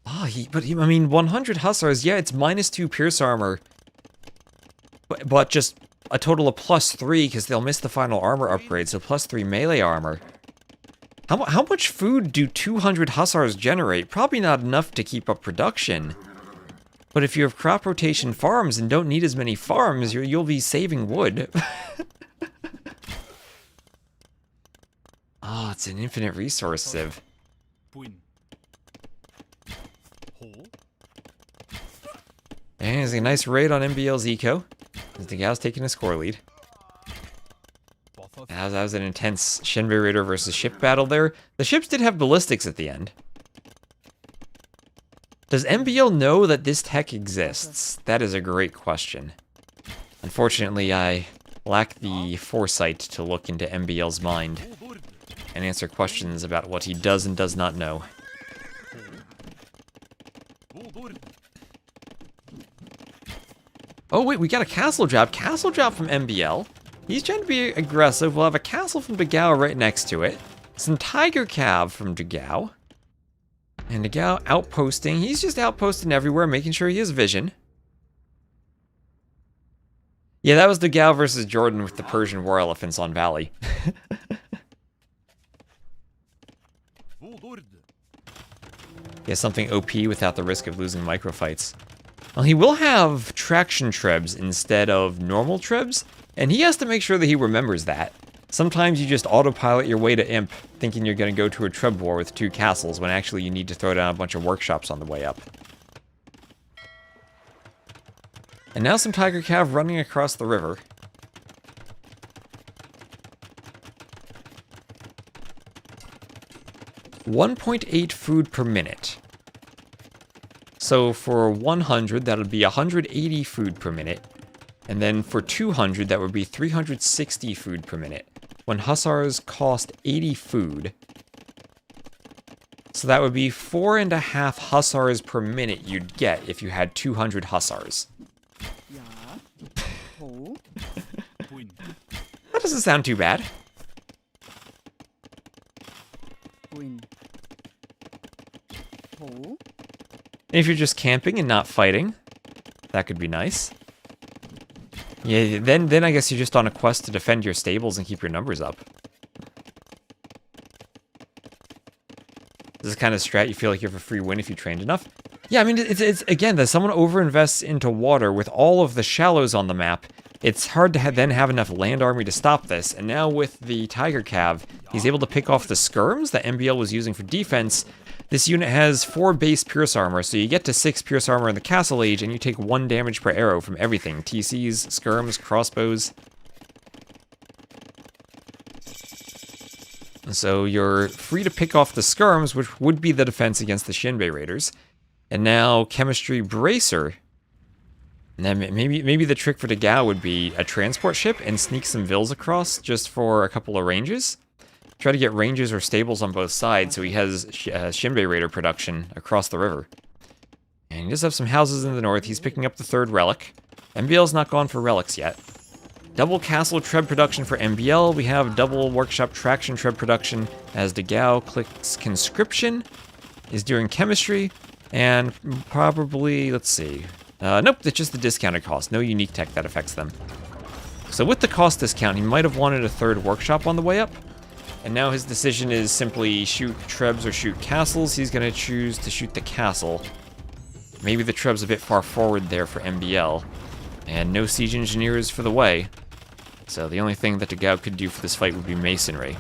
Oh, I mean, 100 hussars, yeah, it's -2 pierce armor. But just a total of +3, because they'll miss the final armor upgrade, so +3 melee armor. How much food do 200 hussars generate? Probably not enough to keep up production. But if you have crop rotation farms and don't need as many farms, you'll be saving wood. Oh, it's an infinite resource sieve. And it's a nice raid on MBL's eco. As the gal's taking a score lead. That was an intense Shinbei Raider versus ship battle there. The ships did have ballistics at the end. Does MBL know that this tech exists? That is a great question. Unfortunately, I lack the foresight to look into MBL's mind and answer questions about what he does and does not know. Oh wait, we got a castle drop. Castle drop from MBL. He's trying to be aggressive. We'll have a castle from dogao right next to it. Some tiger cav from dogao. And dogao outposting. He's just outposting everywhere, making sure he has vision. Yeah, that was dogao versus Jordan with the Persian war elephants on Valley. Yeah, something OP without the risk of losing microfights. Well, he will have traction trebs instead of normal trebs, and he has to make sure that he remembers that. Sometimes you just autopilot your way to Imp, thinking you're going to go to a treb war with 2 castles, when actually you need to throw down a bunch of workshops on the way up. And now some tiger cav running across the river. .8 food per minute. So for 100, that would be 180 food per minute. And then for 200, that would be 360 food per minute. When hussars cost 80 food. So that would be 4.5 hussars per minute you'd get if you had 200 hussars. That doesn't sound too bad. If you're just camping and not fighting, that could be nice. Yeah, then I guess you're just on a quest to defend your stables and keep your numbers up. This is kind of strat you feel like you have a free win if you trained enough. Yeah, I mean, it's again, that someone overinvests into water with all of the shallows on the map. It's hard to then have enough land army to stop this, and now with the Tiger Cav, he's able to pick off the skirms that MBL was using for defense. This unit has 4 base pierce armor, so you get to 6 pierce armor in the castle age, and you take 1 damage per arrow from everything. TCs, skirms, crossbows. And so you're free to pick off the skirms, which would be the defense against the Shinbei Raiders. And now Chemistry Bracer. And then maybe the trick for dogao would be a transport ship and sneak some vills across just for a couple of ranges. Try to get ranges or stables on both sides so he has Shinbei Raider production across the river. And he does have some houses in the north. He's picking up the 3rd relic. MBL's not gone for relics yet. Double castle treb production for MBL. We have double workshop traction treb production as dogao clicks conscription. Is doing chemistry. And probably, let's see. Nope, it's just the discounted cost. No unique tech that affects them. So with the cost discount, he might have wanted a 3rd workshop on the way up. And now his decision is simply shoot trebs or shoot castles. He's going to choose to shoot the castle. Maybe the treb's a bit far forward there for MBL. And no siege engineers for the way. So the only thing that dogao could do for this fight would be masonry.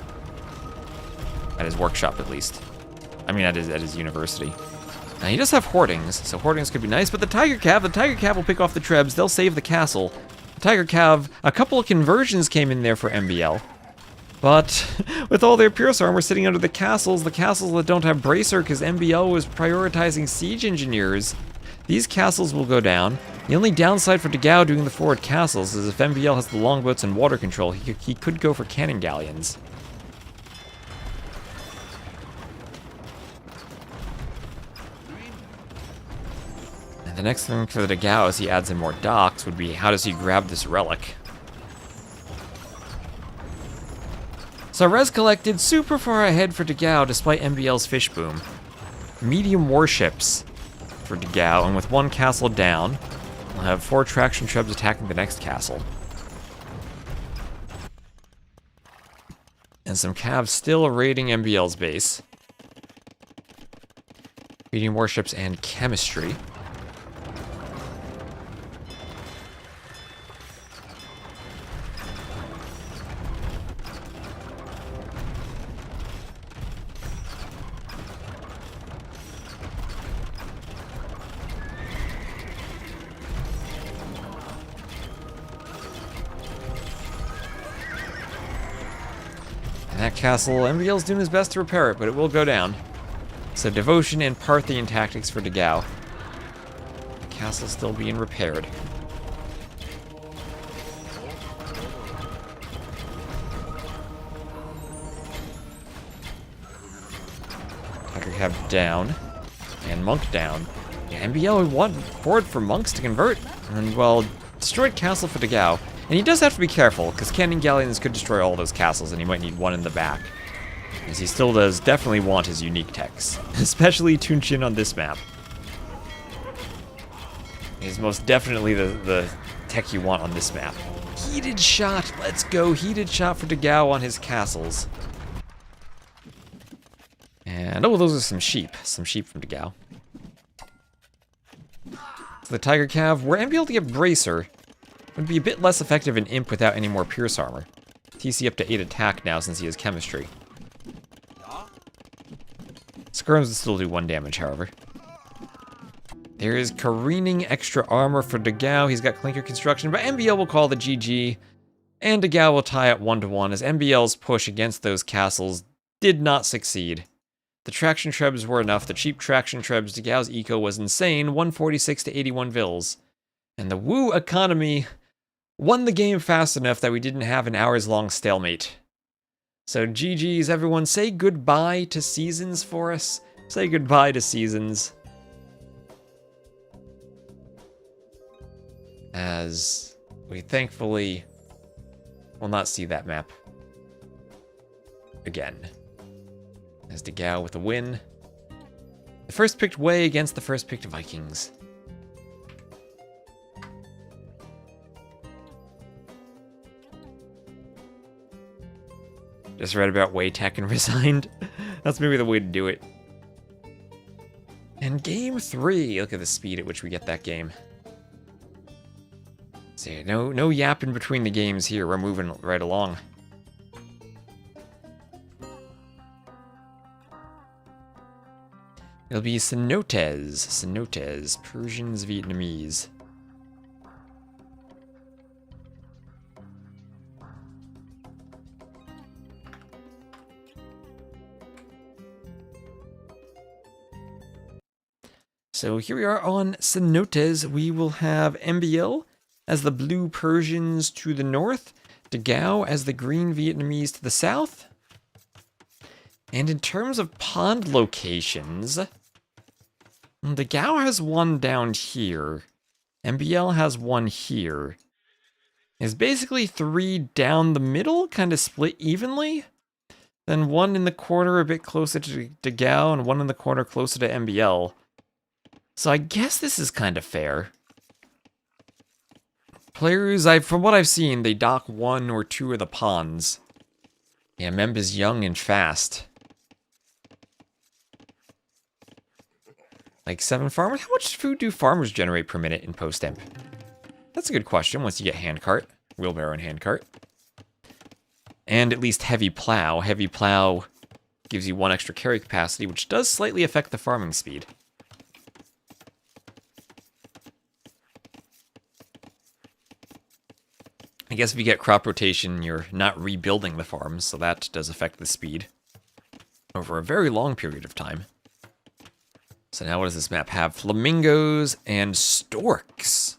At his workshop, at least. I mean, at his university. Now, he does have hoardings, so hoardings could be nice, but the Tiger Cav will pick off the trebs. They'll save the castle. The Tiger Cav, a couple of conversions came in there for MBL. But with all their pierce armor sitting under the castles that don't have bracer because MBL was prioritizing siege engineers, These castles will go down. The only downside for dogao doing the forward castles is if MBL has the longboats and water control, he could go for cannon galleons. And the next thing for the dogao as he adds in more docks would be how does he grab this relic? So res collected super far ahead for dogao despite MBL's fish boom. Medium warships for dogao, and with one castle down, we'll have 4 traction trebs attacking the next castle. And some cavs still raiding MBL's base. Medium warships and chemistry. That castle, MBL's doing his best to repair it, but it will go down. So devotion and Parthian tactics for dogao. The castle's still being repaired. Tiger Cab down. And Monk down. Yeah, MBL want forward for Monks to convert. And, well, destroyed castle for dogao. And he does have to be careful, because cannon galleons could destroy all those castles, and he might need one in the back. As he still does definitely want his unique techs, especially Tunshin on this map. He's most definitely the tech you want on this map. Heated shot, let's go, heated shot for dogao on his castles. And, oh, those are some sheep from dogao. So the Tiger Cav, we're able to get Bracer. Would be a bit less effective in Imp without any more Pierce armor. TC up to 8 attack now since he has chemistry. Skirms would still do 1 damage, however. There is careening extra armor for dogao. He's got Clinker Construction, but MBL will call the GG. And dogao will tie at 1-1 as MBL's push against those castles did not succeed. The traction trebs were enough. The cheap traction trebs, dogao's eco was insane, 146 to 81 vils. And the Woo economy won the game fast enough that we didn't have an hours-long stalemate. So GG's, everyone. Say goodbye to Seasons for us. Say goodbye to Seasons. As we thankfully will not see that map again. As dogao with a win. The first picked Wei against the first picked Vikings. Just read about Wei Tech and resigned. That's maybe the way to do it. And game 3. Look at the speed at which we get that game. See, no yapping between the games here. We're moving right along. It'll be Cenotees, Persians, Vietnamese. So here we are on Cenotees. We will have MBL as the blue Persians to the north, dogao as the green Vietnamese to the south. And in terms of pond locations, dogao has one down here. MBL has one here. There's basically 3 down the middle, kind of split evenly. Then 1 in the corner a bit closer to dogao and 1 in the corner closer to MBL. So I guess this is kind of fair. Players, from what I've seen, they dock 1 or 2 of the ponds. Yeah, Memb is young and fast. Like 7 farmers? How much food do farmers generate per minute in post-emp? That's a good question once you get handcart. Wheelbarrow and handcart. And at least heavy plow. Heavy plow gives you 1 extra carry capacity, which does slightly affect the farming speed. I guess if you get crop rotation, you're not rebuilding the farms, so that does affect the speed over a very long period of time. So now what does this map have? Flamingos and storks.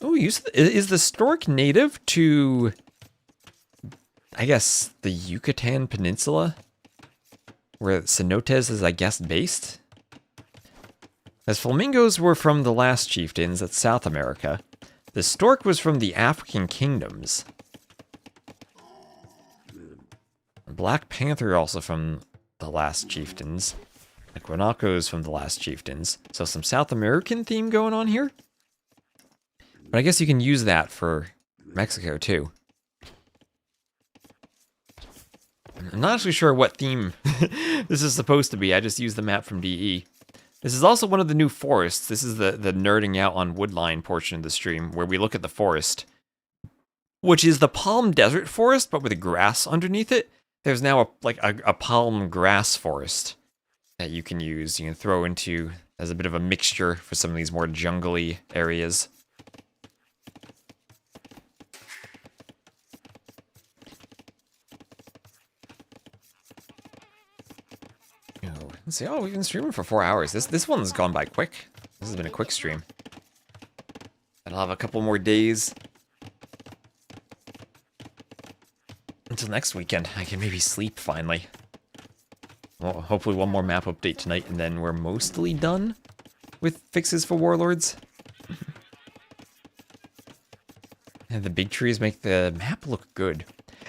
Oh, is the stork native to, I guess, the Yucatan Peninsula? Where Cenotees is, I guess, based? As flamingos were from the last chieftains, that's South America. The stork was from the African kingdoms. Black Panther also from the last chieftains. The Guanacos from the last chieftains. So some South American theme going on here. But I guess you can use that for Mexico too. I'm not actually sure what theme this is supposed to be. I just used the map from DE. This is also one of the new forests. This is the nerding out on woodline portion of the stream, where we look at the forest, which is the palm desert forest, but with grass underneath it. There's now a palm grass forest that you can use. You can throw into as a bit of a mixture for some of these more jungly areas. Let's see. Oh, we've been streaming for 4 hours. This one's gone by quick. This has been a quick stream. And I'll have a couple more days until next weekend. I can maybe sleep finally. Well, hopefully one more map update tonight, and then we're mostly done with fixes for Warlords. And the big trees make the map look good.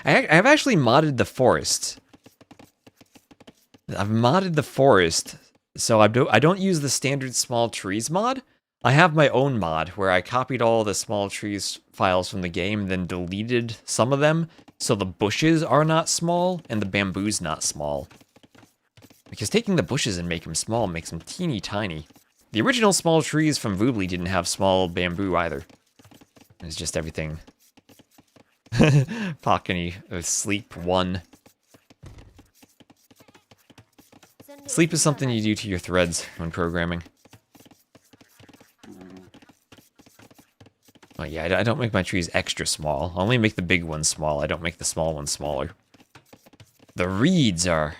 I've actually modded the forest. I've modded the forest, so I don't use the standard small trees mod. I have my own mod where I copied all the small trees files from the game, then deleted some of them, so the bushes are not small and the bamboo's not small. Because taking the bushes and make them small makes them teeny tiny. The original small trees from Voobly didn't have small bamboo either. It's just everything. Pockeny, sleep 1. Sleep is something you do to your threads when programming. Oh yeah, I don't make my trees extra small. I only make the big ones small. I don't make the small ones smaller. The reeds are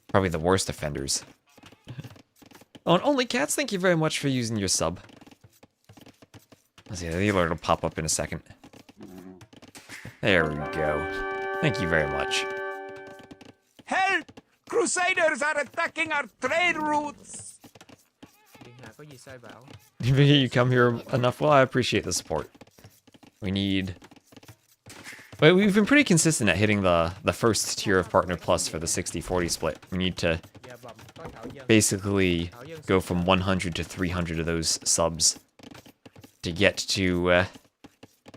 probably the worst offenders. Oh, and Only Cats, thank you very much for using your sub. Let's see, the alert will pop up in a second. There we go. Thank you very much. Help! Crusaders are attacking our trade routes! You come here enough? Well, I appreciate the support. We need... But we've been pretty consistent at hitting the first tier of Partner Plus for the 60-40 split. We need to basically go from 100 to 300 of those subs to get to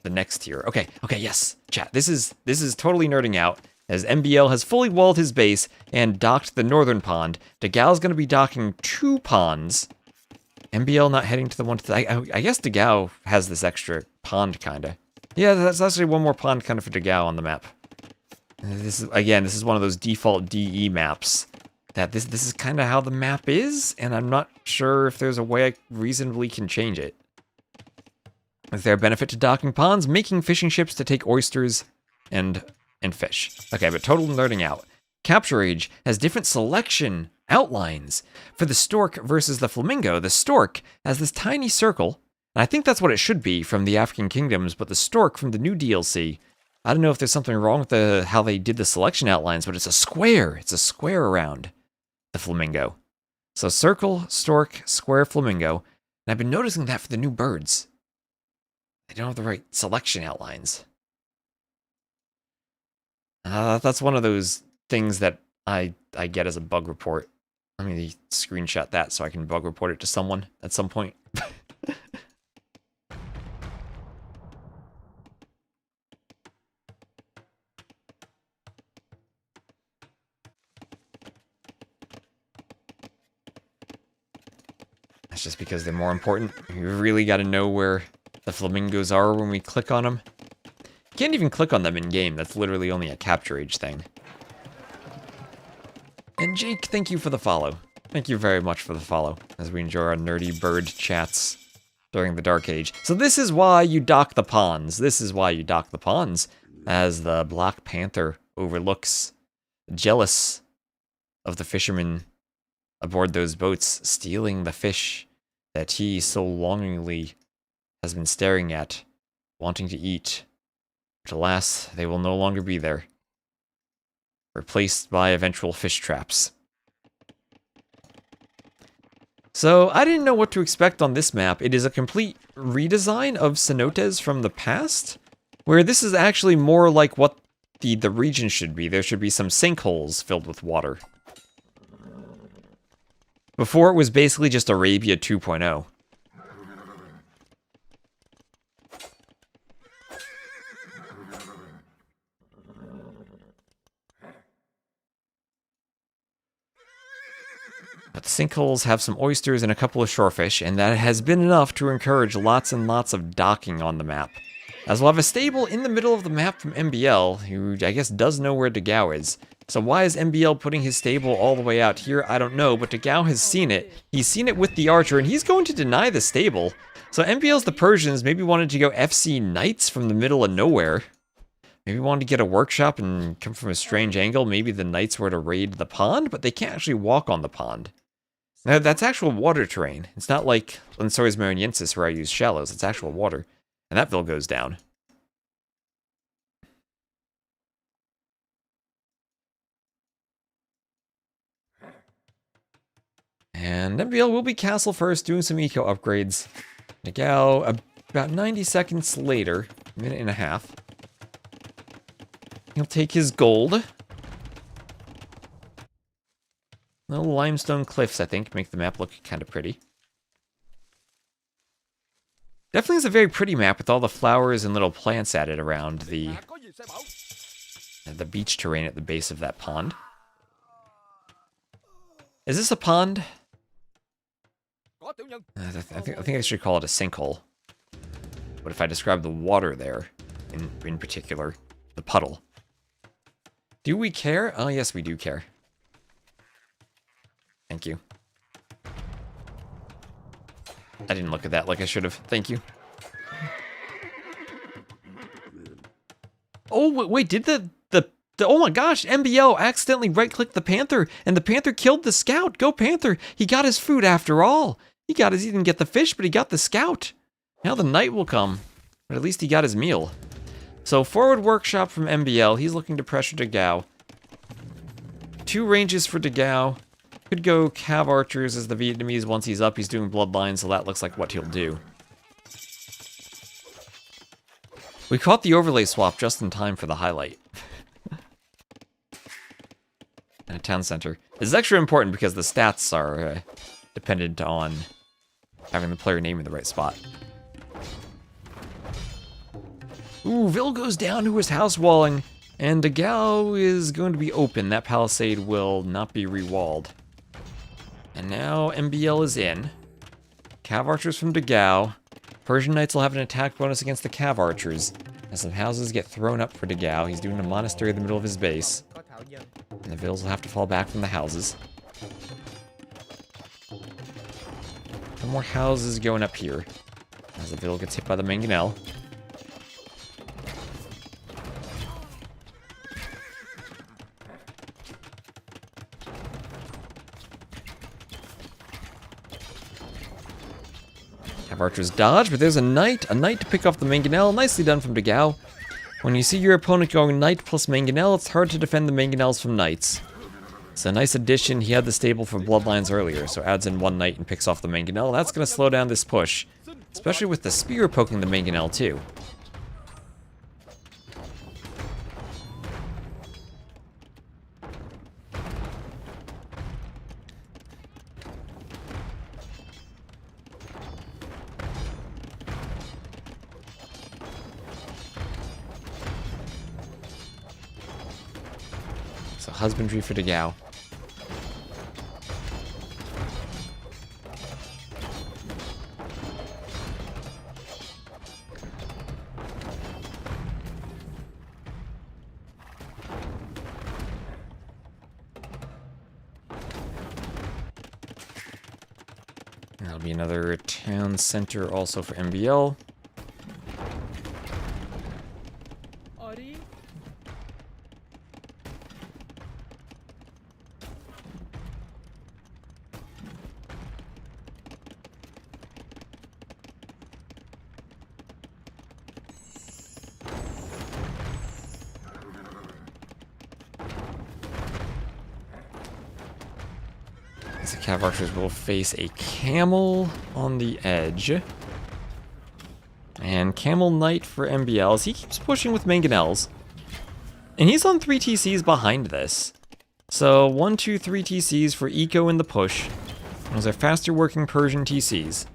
the next tier. Okay, yes, chat. This is totally nerding out. As MBL has fully walled his base and docked the northern pond, dogao going to be docking 2 ponds. MBL not heading to the one to the... I guess dogao has this extra pond, kinda. Yeah, that's actually one more pond kinda for dogao on the map. This is one of those default DE maps. That this is kinda how the map is, and I'm not sure if there's a way I reasonably can change it. Is there a benefit to docking ponds? Making fishing ships to take oysters and fish. Okay, but total nerding out. Capture Age has different selection outlines. For the stork versus the flamingo, the stork has this tiny circle, and I think that's what it should be from the African kingdoms, but the stork from the new DLC, I don't know if there's something wrong with how they did the selection outlines, but it's a square. It's a square around the flamingo. So circle, stork, square, flamingo. And I've been noticing that for the new birds. They don't have the right selection outlines. That's one of those things that I get as a bug report. Let me screenshot that so I can bug report it to someone at some point. That's just because they're more important. You really got to know where the flamingos are when we click on them. You can't even click on them in-game. That's literally only a Capture Age thing. And Jake, thank you for the follow. Thank you very much for the follow, as we enjoy our nerdy bird chats during the Dark Age. So this is why you dock the ponds. This is why you dock the ponds, as the Black Panther overlooks, jealous of the fishermen aboard those boats, stealing the fish that he so longingly has been staring at, wanting to eat. But alas, they will no longer be there. Replaced by eventual fish traps. So, I didn't know what to expect on this map. It is a complete redesign of Cenotees from the past, where this is actually more like what the region should be. There should be some sinkholes filled with water. Before it was basically just Arabia 2.0. But the sinkholes have some oysters and a couple of shorefish, and that has been enough to encourage lots and lots of docking on the map. As we'll have a stable in the middle of the map from MBL, who I guess does know where dogao is. So why is MBL putting his stable all the way out here? I don't know, but dogao has seen it. He's seen it with the archer, and he's going to deny the stable. So MBL's the Persians maybe wanted to go FC Knights from the middle of nowhere. Maybe wanted to get a workshop and come from a strange angle. Maybe the Knights were to raid the pond, but they can't actually walk on the pond. Now, that's actual water terrain. It's not like Lensoris Mariensis where I use shallows. It's actual water. And that ville goes down. And MBL will be castle first, doing some eco upgrades. dogao, about 90 seconds later, a minute and a half. He'll take his gold. Little limestone cliffs, I think, make the map look kind of pretty. Definitely is a very pretty map with all the flowers and little plants added around the beach terrain at the base of that pond. Is this a pond? I think I should call it a sinkhole. What if I describe the water there, in particular, the puddle? Do we care? Oh, yes, we do care. Thank you. I didn't look at that like I should have. Thank you. Oh, wait, did the oh my gosh, MBL accidentally right-clicked the panther, and the panther killed the scout. Go panther. He got his food after all. He didn't get the fish, but he got the scout. Now the knight will come, but at least he got his meal. So forward workshop from MBL. He's looking to pressure dogao. 2 ranges for dogao. Could go cav archers as the Vietnamese. Once he's up, he's doing bloodlines, so that looks like what he'll do. We caught the overlay swap just in time for the highlight. And a town center. This is extra important because the stats are dependent on having the player name in the right spot. Ooh, Vil goes down to his house walling, and dogao is going to be open. That palisade will not be rewalled. And now MBL is in. Cav archers from dogao. Persian Knights will have an attack bonus against the cav archers. As some houses get thrown up for dogao, he's doing a monastery in the middle of his base. And the vills will have to fall back from the houses. No more houses going up here. As the vill gets hit by the mangonel. Archers dodge, but there's a knight to pick off the mangonel. Nicely done from dogao. When you see your opponent going knight plus mangonel, it's hard to defend the mangonels from knights. It's a nice addition. He had the stable for bloodlines earlier, so adds in 1 knight and picks off the mangonel. That's going to slow down this push, especially with the spear poking the mangonel too. Husbandry for dogao. That'll be another town center also for MBL. The Cav Archers will face a Camel on the edge. And Camel Knight for MBLs. He keeps pushing with Mangonels. And he's on 3 TCs behind this. So 1, 2, 3 TCs for Eco in the push. Those are faster working Persian TCs.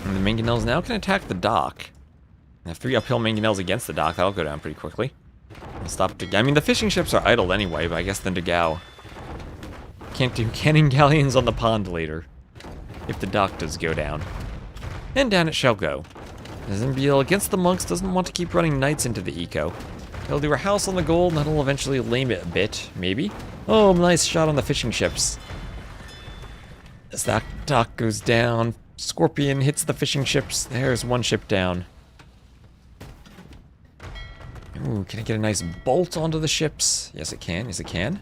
And the Mangonels now can attack the dock. I have 3 uphill Mangonels against the dock. That'll go down pretty quickly. I'll stop dogao. I mean, the fishing ships are idle anyway, but I guess then dogao can't do cannon galleons on the pond later. If the dock does go down. And down it shall go. As MBL against the monks doesn't want to keep running knights into the eco. He'll do a house on the gold, and that'll eventually lame it a bit, maybe. Oh, nice shot on the fishing ships. As that dock goes down, Scorpion hits the fishing ships. There's 1 ship down. Ooh, can it get a nice bolt onto the ships? Yes, it can. Yes, it can.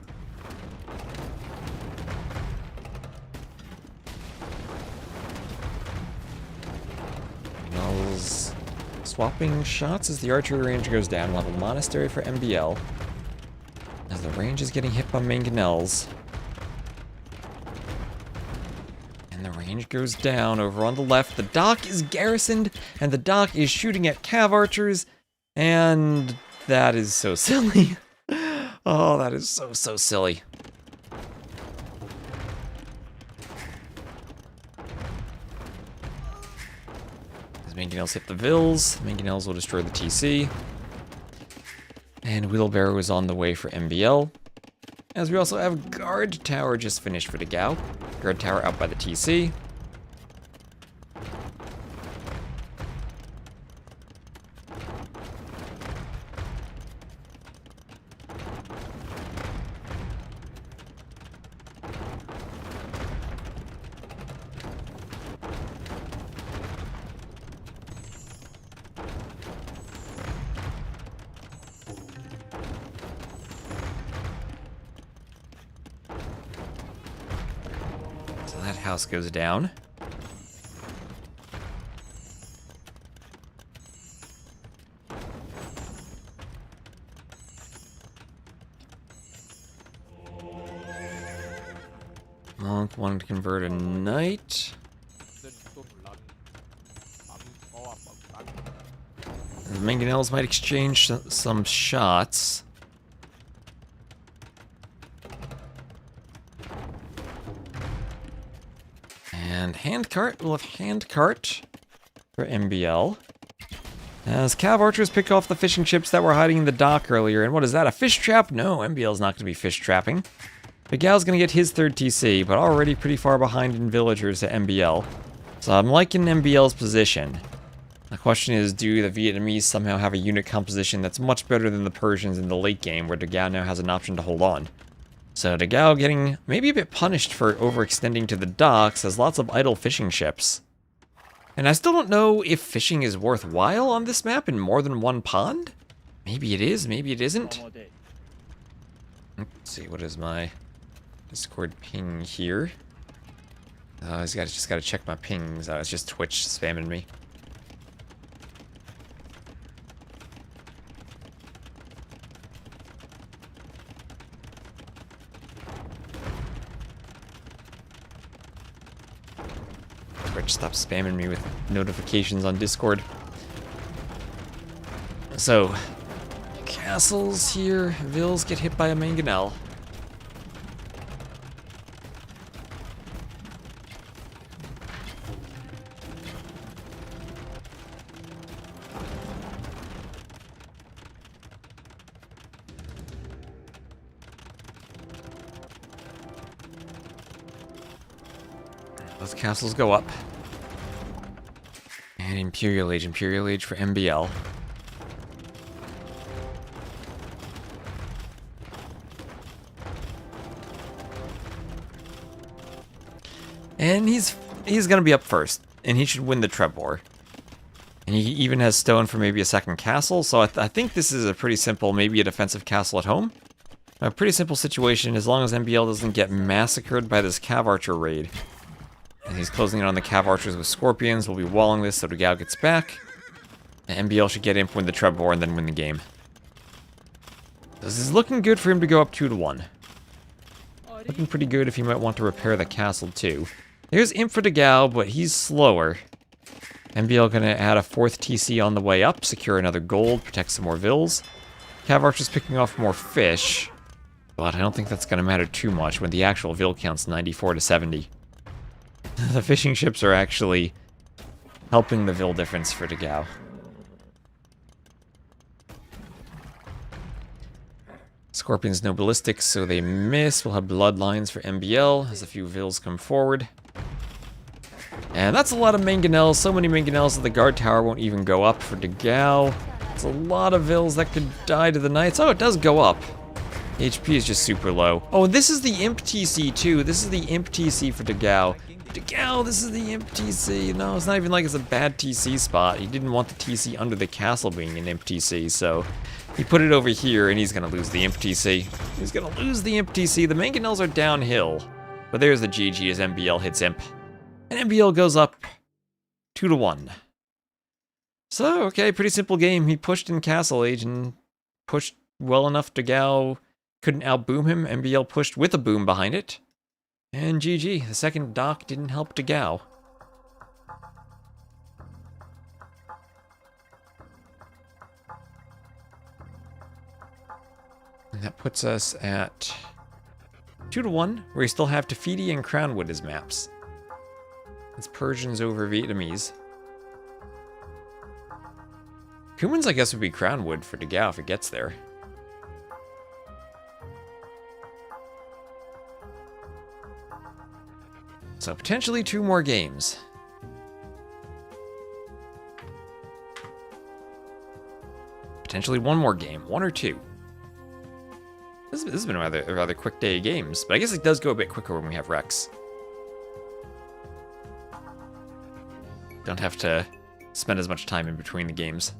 Mangonels swapping shots as the archery range goes down. We'll have a monastery for MBL. As the range is getting hit by Mangonels. And the range goes down over on the left. The dock is garrisoned, and the dock is shooting at Cav Archers. And that is so silly. Oh, that is so silly. As Mangonels hit the Vills, Mangonels will destroy the TC. And Wheelbarrow is on the way for MBL. As we also have Guard Tower just finished for dogao. Guard Tower out by the TC. That house goes down. Monk wanted to convert a knight. The Mangonels might exchange some shots. And handcart, we'll have handcart for MBL. As Cav Archers pick off the fishing ships that were hiding in the dock earlier. And what is that, a fish trap? No, MBL's not going to be fish trapping. dogao's going to get his 3rd TC, but already pretty far behind in villagers at MBL. So I'm liking MBL's position. The question is, do the Vietnamese somehow have a unit composition that's much better than the Persians in the late game, where dogao now has an option to hold on? So dogao getting maybe a bit punished for overextending to the docks, as lots of idle fishing ships. And I still don't know if fishing is worthwhile on this map in more than 1 pond? Maybe it is, maybe it isn't. Let's see, what is my Discord ping here? I just gotta check my pings. It's just Twitch spamming me. Twitch, stop spamming me with notifications on Discord. So, castles here. Vills get hit by a mangonel. Both castles go up. And Imperial Age for MBL. And he's gonna be up first, and he should win the Trebor. And he even has stone for maybe a 2nd castle, so I think this is a pretty simple, maybe a defensive castle at home. A pretty simple situation, as long as MBL doesn't get massacred by this Cav Archer raid. And he's closing in on the Cav Archers with Scorpions. We'll be walling this so dogao gets back. And MBL should get Imp, win the Trebor, and then win the game. This is looking good for him to go up 2-1. Looking pretty good if you might want to repair the castle too. There's Infra dogao, but he's slower. MBL gonna add a 4th TC on the way up, secure another gold, protect some more vills. Cav Archer's picking off more fish, but I don't think that's gonna matter too much when the actual vill count's 94 to 70. The fishing ships are actually helping the vill difference for dogao. Scorpions no ballistics, so they miss. We'll have bloodlines for MBL as a few vills come forward. And that's a lot of mangonels. So many mangonels that the guard tower won't even go up for dogao. It's a lot of vills that could die to the knights. Oh, it does go up. HP is just super low. Oh, and this is the imp TC too. This is the imp TC for dogao. Dogao, this is the imp TC. No, it's not even like it's a bad TC spot. He didn't want the TC under the castle being an imp TC, so he put it over here, and he's gonna lose the imp TC. He's gonna lose the imp TC. The mangonels are downhill, but there's the GG as MBL hits imp. And MBL goes up 2 to 1. So, okay, pretty simple game. He pushed in Castle Age and pushed well enough dogao couldn't outboom him. MBL pushed with a boom behind it. And GG, the second dock didn't help dogao. And that puts us at 2 to 1, where we still have Tafidi and Crownwood as maps. It's Persians over Vietnamese. Cumans, I guess, would be Crownwood for dogao if it gets there. So potentially 2 more games. Potentially 1 more game, 1 or 2. This has been a rather quick day of games, but I guess it does go a bit quicker when we have Rex. Don't have to spend as much time in between the games.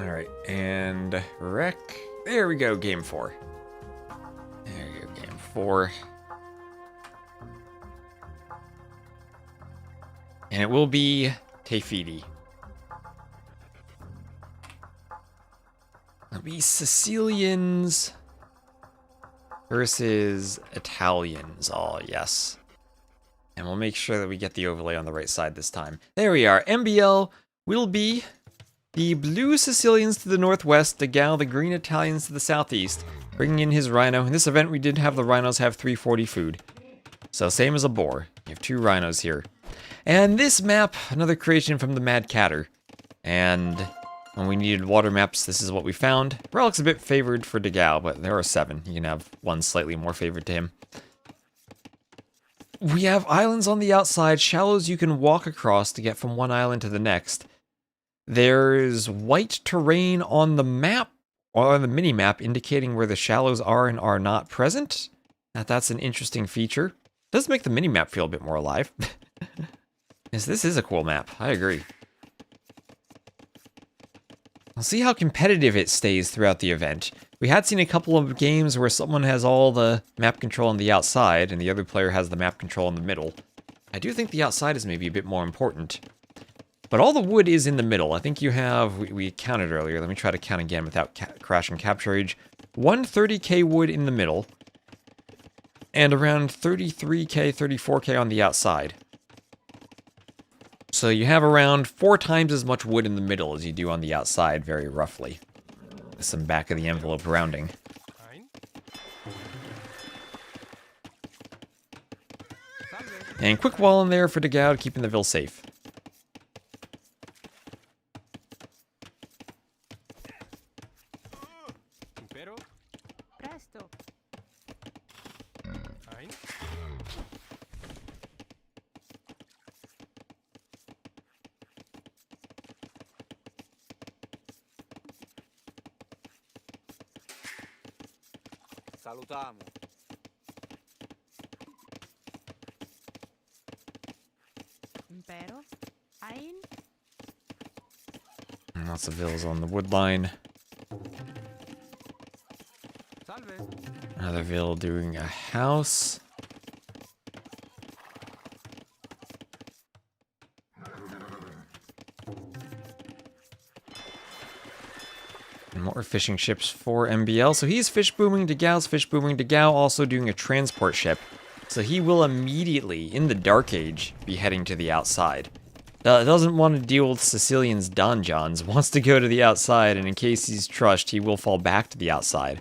Alright, and Wreck. There we go, game 4. There you go, game 4. And it will be Tafidi. It'll be Sicilians versus Italians. Oh, yes. And we'll make sure that we get the overlay on the right side this time. There we are. MBL will be the blue Sicilians to the northwest, dogao the green Italians to the southeast, bringing in his rhino. In this event, we did have the rhinos have 340 food. So same as a boar. You have 2 rhinos here. And this map, another creation from the Mad Catter. And when we needed water maps, this is what we found. Relic's a bit favored for dogao, but there are 7. You can have 1 slightly more favored to him. We have islands on the outside, shallows you can walk across to get from one island to the next. There's white terrain on the map, or on the mini-map, indicating where the shallows are and are not present. That's an interesting feature. It does make the mini-map feel a bit more alive. Yes, this is a cool map. I agree. We'll see how competitive it stays throughout the event. We had seen a couple of games where someone has all the map control on the outside, and the other player has the map control in the middle. I do think the outside is maybe a bit more important. But all the wood is in the middle. I think you have, we counted earlier. Let me try to count again without crashing capture age. 130k wood in the middle. And around 33k, 34k on the outside. So you have around 4 times as much wood in the middle as you do on the outside, very roughly. With some back of the envelope rounding. And quick wall in there for dogao, keeping the Ville safe. Presto. Salutamo. Impero. Ein. And lots of Villes on the wood line. Salve. Another Ville doing a house. And more fishing ships for MBL. So he's fish booming, dogao's fish booming, dogao also doing a transport ship. So he will immediately, in the Dark Age, be heading to the outside. Doesn't want to deal with Sicilian's donjons, wants to go to the outside, and in case he's trushed, he will fall back to the outside.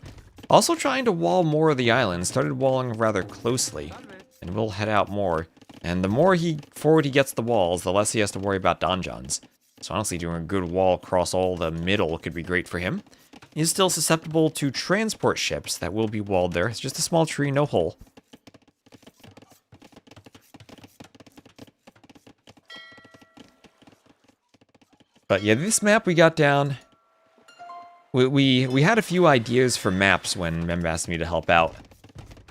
Also trying to wall more of the island, started walling rather closely, and will head out more. And the more forward he gets the walls, the less he has to worry about donjons. So honestly, doing a good wall across all the middle could be great for him. He's still susceptible to transport ships that will be walled there. It's just a small tree, no hole. But yeah, this map we got down. We had a few ideas for maps when Mem asked me to help out.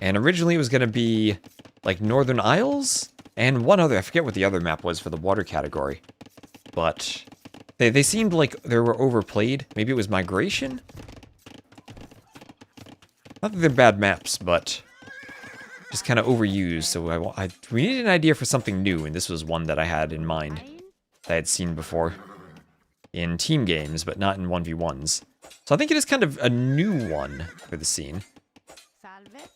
And originally it was going to be like Northern Isles and one other. I forget what the other map was for the water category. But they seemed like they were overplayed. Maybe it was Migration? Not that they're bad maps, but just kind of overused. So we needed an idea for something new, and this was one that I had in mind that I had seen before in team games, but not in 1v1s. So I think it is kind of a new one for the scene. Salve.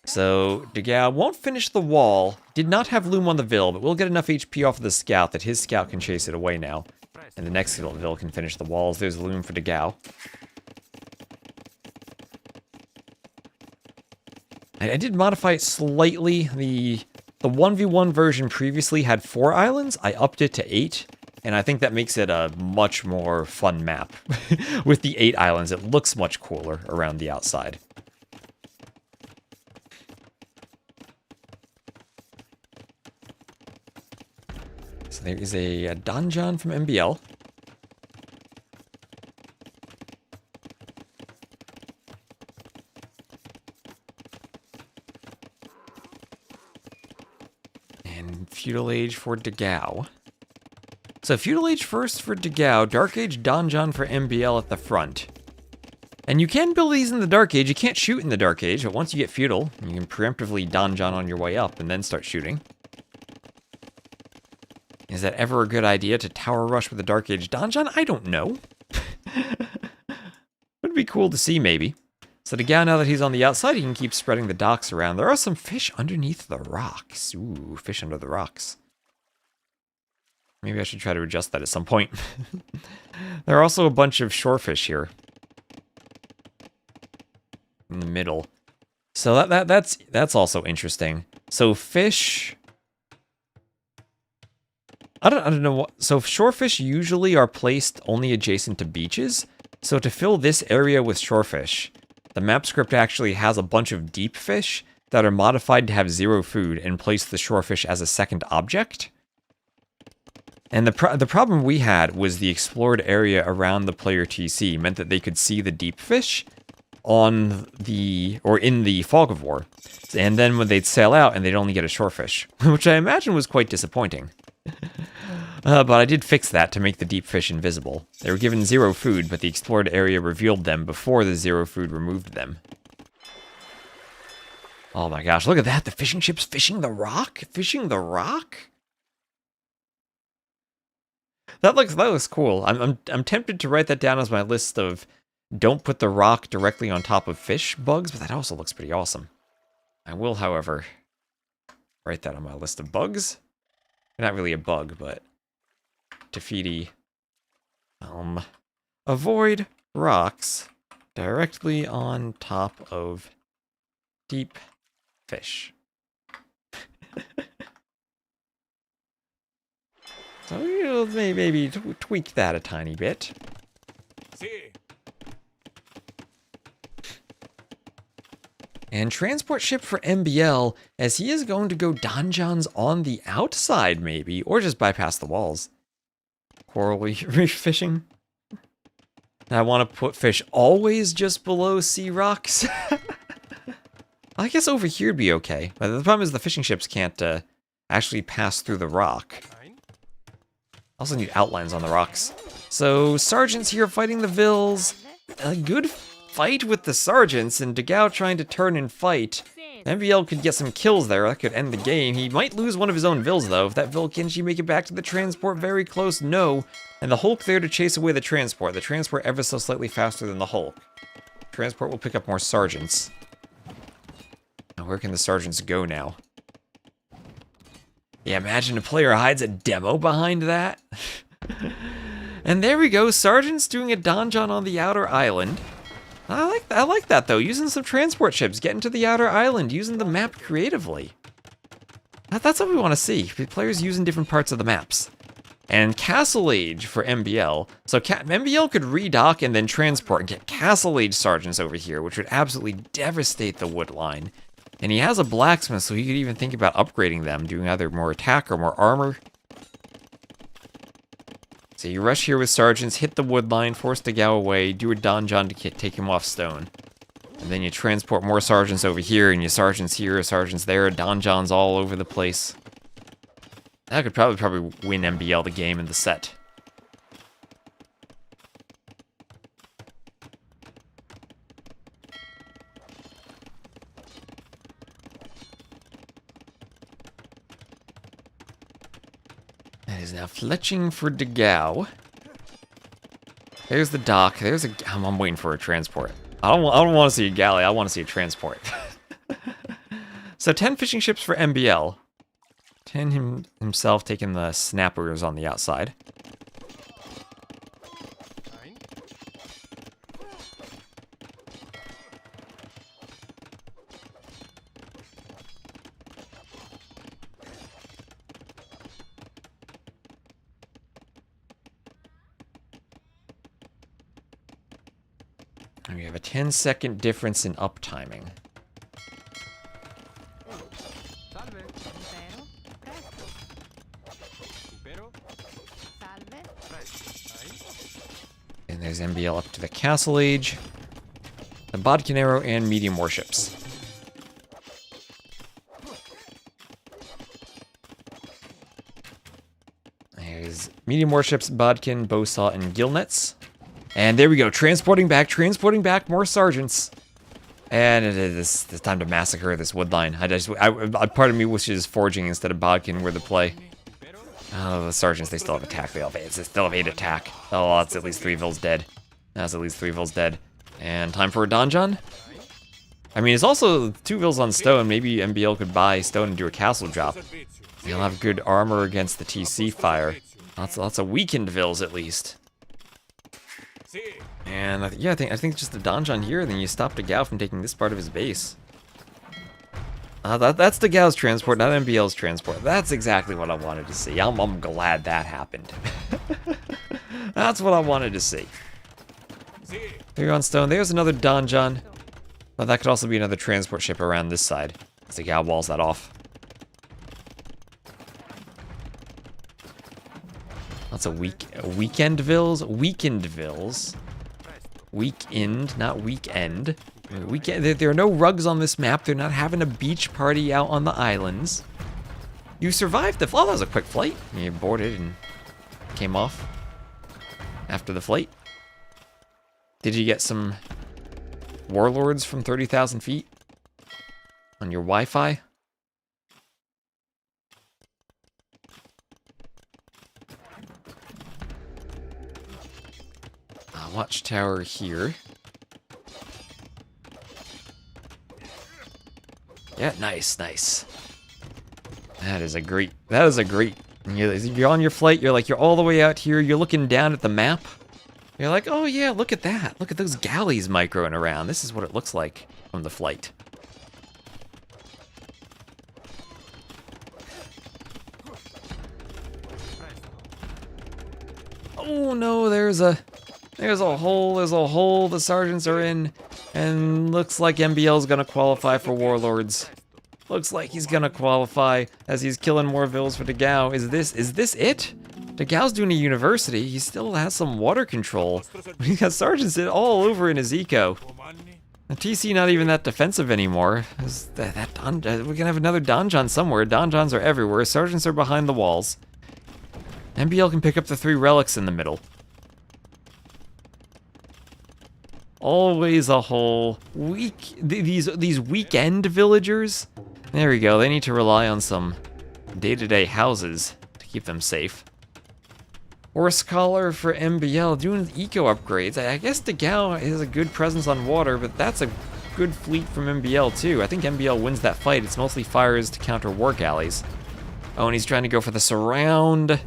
So dogao won't finish the wall. Did not have loom on the Ville, but will get enough HP off of the scout that his scout can chase it away now. And the next Ville can finish the walls. There's loom for dogao. I did modify it slightly. The 1v1 version previously had 4 islands. I upped it to 8. And I think that makes it a much more fun map. With the 8 islands, it looks much cooler around the outside. So there is a donjon from MBL. And Feudal Age for dogao. So Feudal Age first for dogao, Dark Age donjon for MBL at the front. And you can build these in the Dark Age. You can't shoot in the Dark Age, but once you get Feudal, you can preemptively donjon on your way up and then start shooting. Is that ever a good idea to tower rush with a Dark Age donjon? I don't know. Would be cool to see, maybe. So dogao, now that he's on the outside, he can keep spreading the docks around. There are some fish underneath the rocks. Ooh, fish under the rocks. Maybe I should try to adjust that at some point. There are also a bunch of shorefish here. In the middle. So that's also interesting. So fish... I don't know what... So shorefish usually are placed only adjacent to beaches. So to fill this area with shorefish, the map script actually has a bunch of deep fish that are modified to have 0 food and place the shorefish as a second object. And the problem we had was the explored area around the player TC meant that they could see the deep fish on the, or in the fog of war. And then when they'd sail out and they'd only get a shorefish, which I imagine was quite disappointing. But I did fix that to make the deep fish invisible. They were given 0 food, but the explored area revealed them before the 0 food removed them. Oh my gosh, look at that, the fishing ship's fishing the rock? Fishing the rock? That looks cool. I'm tempted to write that down as my list of don't put the rock directly on top of fish bugs, but that also looks pretty awesome. I will, however, write that on my list of bugs. Not really a bug, but Tafiti. Avoid rocks directly on top of deep fish. So you'll maybe tweak that a tiny bit. And transport ship for MBL, as he is going to go donjons on the outside, maybe, or just bypass the walls. Coral reef fishing. I want to put fish always just below sea rocks. I guess over here would be okay, but the problem is the fishing ships can't actually pass through the rock. Also need outlines on the rocks. So sergeants here fighting the Vills. A good fight with the sergeants, and dogao trying to turn and fight. MBL could get some kills there. That could end the game. He might lose one of his own Vills, though. If that Vill can she make it back to the transport very close? No. And the Hulk there to chase away the transport. The transport ever so slightly faster than the Hulk. Transport will pick up more sergeants. Now, where can the sergeants go now? Yeah, imagine a player hides a demo behind that. And there we go. Sergeants doing a donjon on the outer island. I like that, though. Using some transport ships, getting to the outer island, using the map creatively. That's what we want to see. Players using different parts of the maps. And Castle Age for MBL. So MBL could redock and then transport and get Castle Age sergeants over here, which would absolutely devastate the wood line. And he has a blacksmith, so he could even think about upgrading them, doing either more attack or more armor. So you rush here with sergeants, hit the wood line, force dogao away, do a donjon to take him off stone. And then you transport more sergeants over here, and you sergeants here, sergeants there, donjons all over the place. That could probably win MBL the game in the set. That is now fletching for dogao. There's the dock. I'm waiting for a transport. I don't want to see a galley. I want to see a transport. So 10 fishing ships for MBL. 10 himself taking the snappers on the outside. And we have a 10-second difference in uptiming. And there's MBL up to the Castle Age, the Bodkin and medium warships. There's medium warships, Bodkin, Bowsaw, and Gillnets. And there we go, transporting back more sergeants. And it is time to massacre this wood line. Part of me wishes forging instead of Bodkin were the play. Oh, the sergeants, they still have attack. They still have 8 attack. Oh, that's at least 3 Vills dead. That's at least 3 Vills dead. And time for a donjon? I mean, it's also 2 Vills on stone. Maybe MBL could buy stone and do a castle drop. He'll have good armor against the TC fire. Lots of weakened Vills, at least. And yeah, I think just the donjon here, then you stop dogao from taking this part of his base. That's dogao's transport, not MBL's transport. That's exactly what I wanted to see. I'm glad that happened. That's what I wanted to see. Here on stone, there's another donjon. But that could also be another transport ship around this side. As dogao walls that off. Lots of weekend Vills. Weakened Vills. Weekend, not weekend. There are no rugs on this map. They're not having a beach party out on the islands. You survived the flight. Oh, that was a quick flight. You boarded and came off after the flight. Did you get some Warlords from 30,000 feet on your Wi-Fi? watchtower here. Yeah, nice. That is a great. You're on your flight. You're all the way out here. You're looking down at the map. You're like, oh yeah, look at that. Look at those galleys microing around. This is what it looks like from the flight. Oh no, there's a hole the sergeants are in, and looks like MBL's gonna qualify for Warlords. Looks like he's gonna qualify as he's killing more vills for dogao. Is this it? Dogao's doing a university. He still has some water control. He's got sergeants all over in his eco. The TC not even that defensive anymore. We're gonna have another donjon somewhere. Donjons are everywhere. Sergeants are behind the walls. MBL can pick up the 3 relics in the middle. Always a whole week. These weekend villagers. There we go. They need to rely on some day-to-day houses to keep them safe. Horse collar for MBL doing eco upgrades. I guess dogao has a good presence on water, but that's a good fleet from MBL too. I think MBL wins that fight. It's mostly fires to counter war galleys. Oh, and he's trying to go for the surround.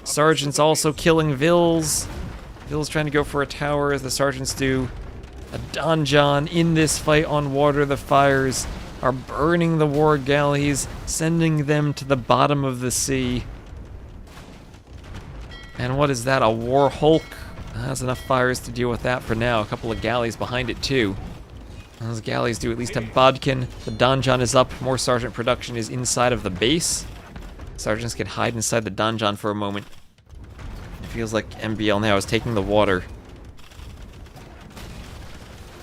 Sergeant's also killing vills. Vills trying to go for a tower as the sergeants do. A donjon in this fight on water. The fires are burning the war galleys, sending them to the bottom of the sea. And what is that, a war hulk? That's enough fires to deal with that for now. A couple of galleys behind it too. Those galleys do at least have bodkin. The donjon is up. More sergeant production is inside of the base. Sergeants can hide inside the donjon for a moment. It feels like MBL now is taking the water.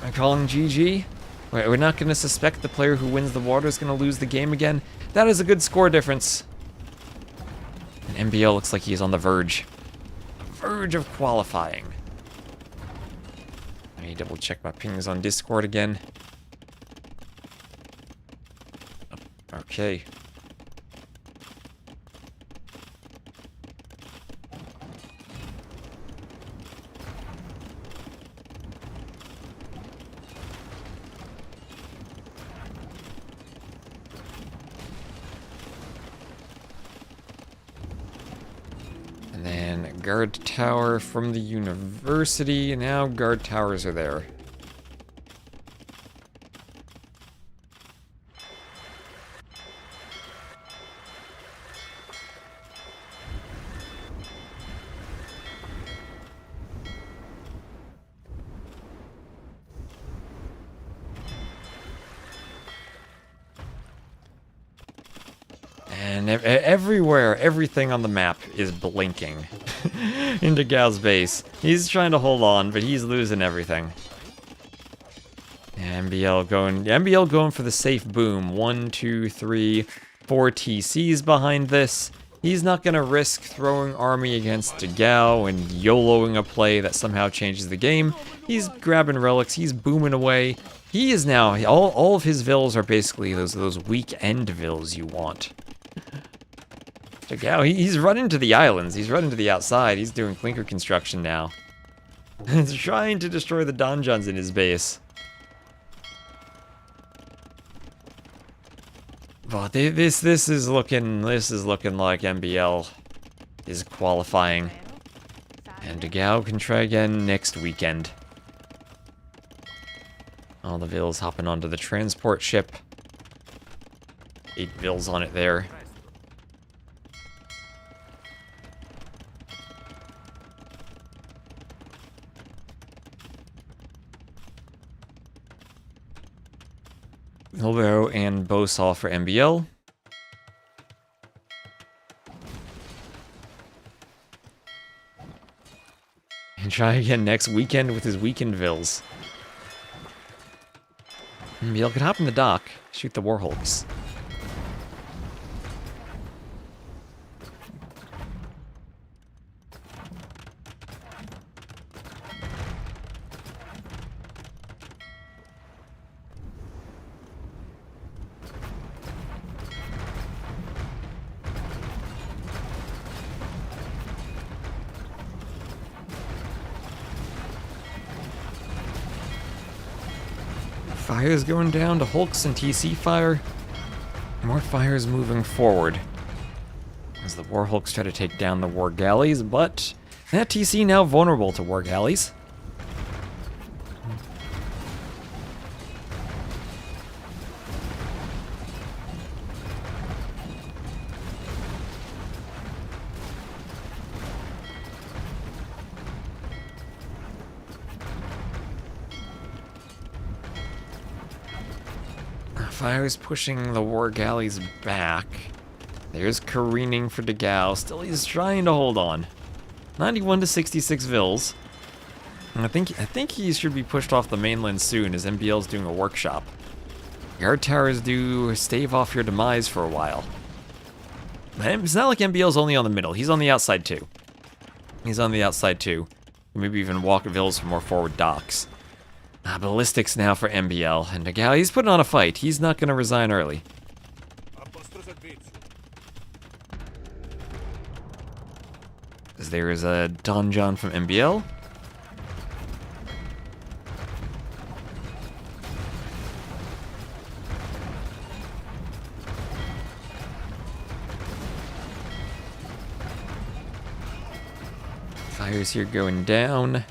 Am I calling GG? We're not going to suspect the player who wins the water is going to lose the game again. That is a good score difference. And MBL looks like he is on the verge of qualifying. Let me double check my pings on Discord again. Okay. Guard tower from the university. Now guard towers are there. And everywhere, everything on the map is blinking in dogao's base. He's trying to hold on, but he's losing everything. MBL going for the safe boom. 1, 2, 3, 4 TCs behind this. He's not going to risk throwing army against dogao and YOLOing a play that somehow changes the game. He's grabbing relics. He's booming away. He is now, all of his vills are basically those weekend vills you want. dogao, he's running to the islands. He's running to the outside. He's doing clinker construction now. He's trying to destroy the donjons in his base. But this is looking like MBL is qualifying, and dogao can try again next weekend. All the vills hopping onto the transport ship. 8 vills on it there. Wheelbarrow and bowsaw for MBL. And try again next weekend with his weekend vills. MBL could hop in the dock, shoot the warhulks. Fires going down to Hulks and TC fire. More fires moving forward. As the War Hulks try to take down the War Galleys, but that TC now vulnerable to War Galleys. Fire's pushing the War Galleys back. There's careening for dogao. Still, he's trying to hold on. 91 to 66 Vils. And I think he should be pushed off the mainland soon, as MBL's doing a workshop. Guard towers do stave off your demise for a while. It's not like MBL's only on the middle. He's on the outside too. He's on the outside too. Maybe even walk Vils for more forward docks. Ballistics now for MBL, and dogao, he's putting on a fight. He's not going to resign early. As there is a donjon from MBL. Fires here going down.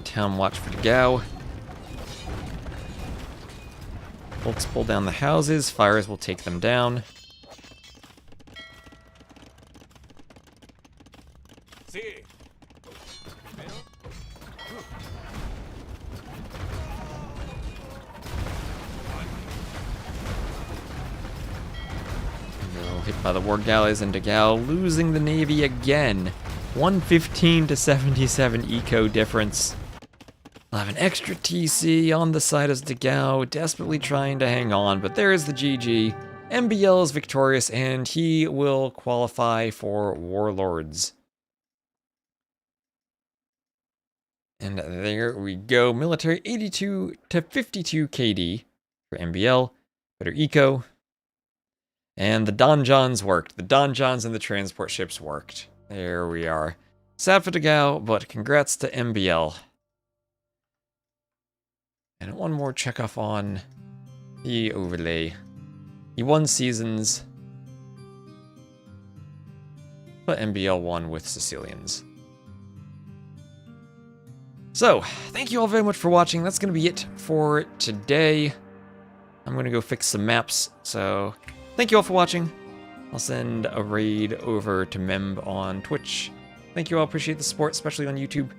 Town watch for dogao. Folks pull down the houses. Fires will take them down. Hit by the War Galleys, and dogao losing the navy again. 115 to 77 eco difference. I'll have an extra TC on the side as dogao, desperately trying to hang on, but there is the GG. MBL is victorious, and he will qualify for Warlords. And there we go. Military 82 to 52 KD for MBL. Better eco. And the donjons worked. The donjons and the transport ships worked. There we are. Sad for dogao, but congrats to MBL. And one more check off on the overlay. He won seasons, but MBL won with Sicilians. So, thank you all very much for watching. That's going to be it for today. I'm going to go fix some maps, so thank you all for watching. I'll send a raid over to Memb on Twitch. Thank you all, appreciate the support, especially on YouTube.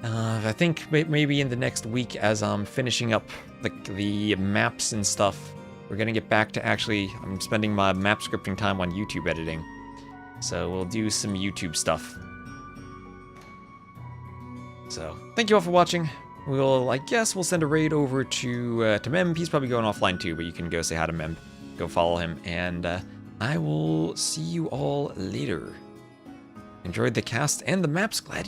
I think maybe in the next week, as I'm finishing up the maps and stuff, we're going to get back to I'm spending my map scripting time on YouTube editing. So we'll do some YouTube stuff. So, thank you all for watching. I guess we'll send a raid over to Memb. He's probably going offline too, but you can go say hi to Memb. Go follow him, and I will see you all later. Enjoyed the cast and the maps. Glad you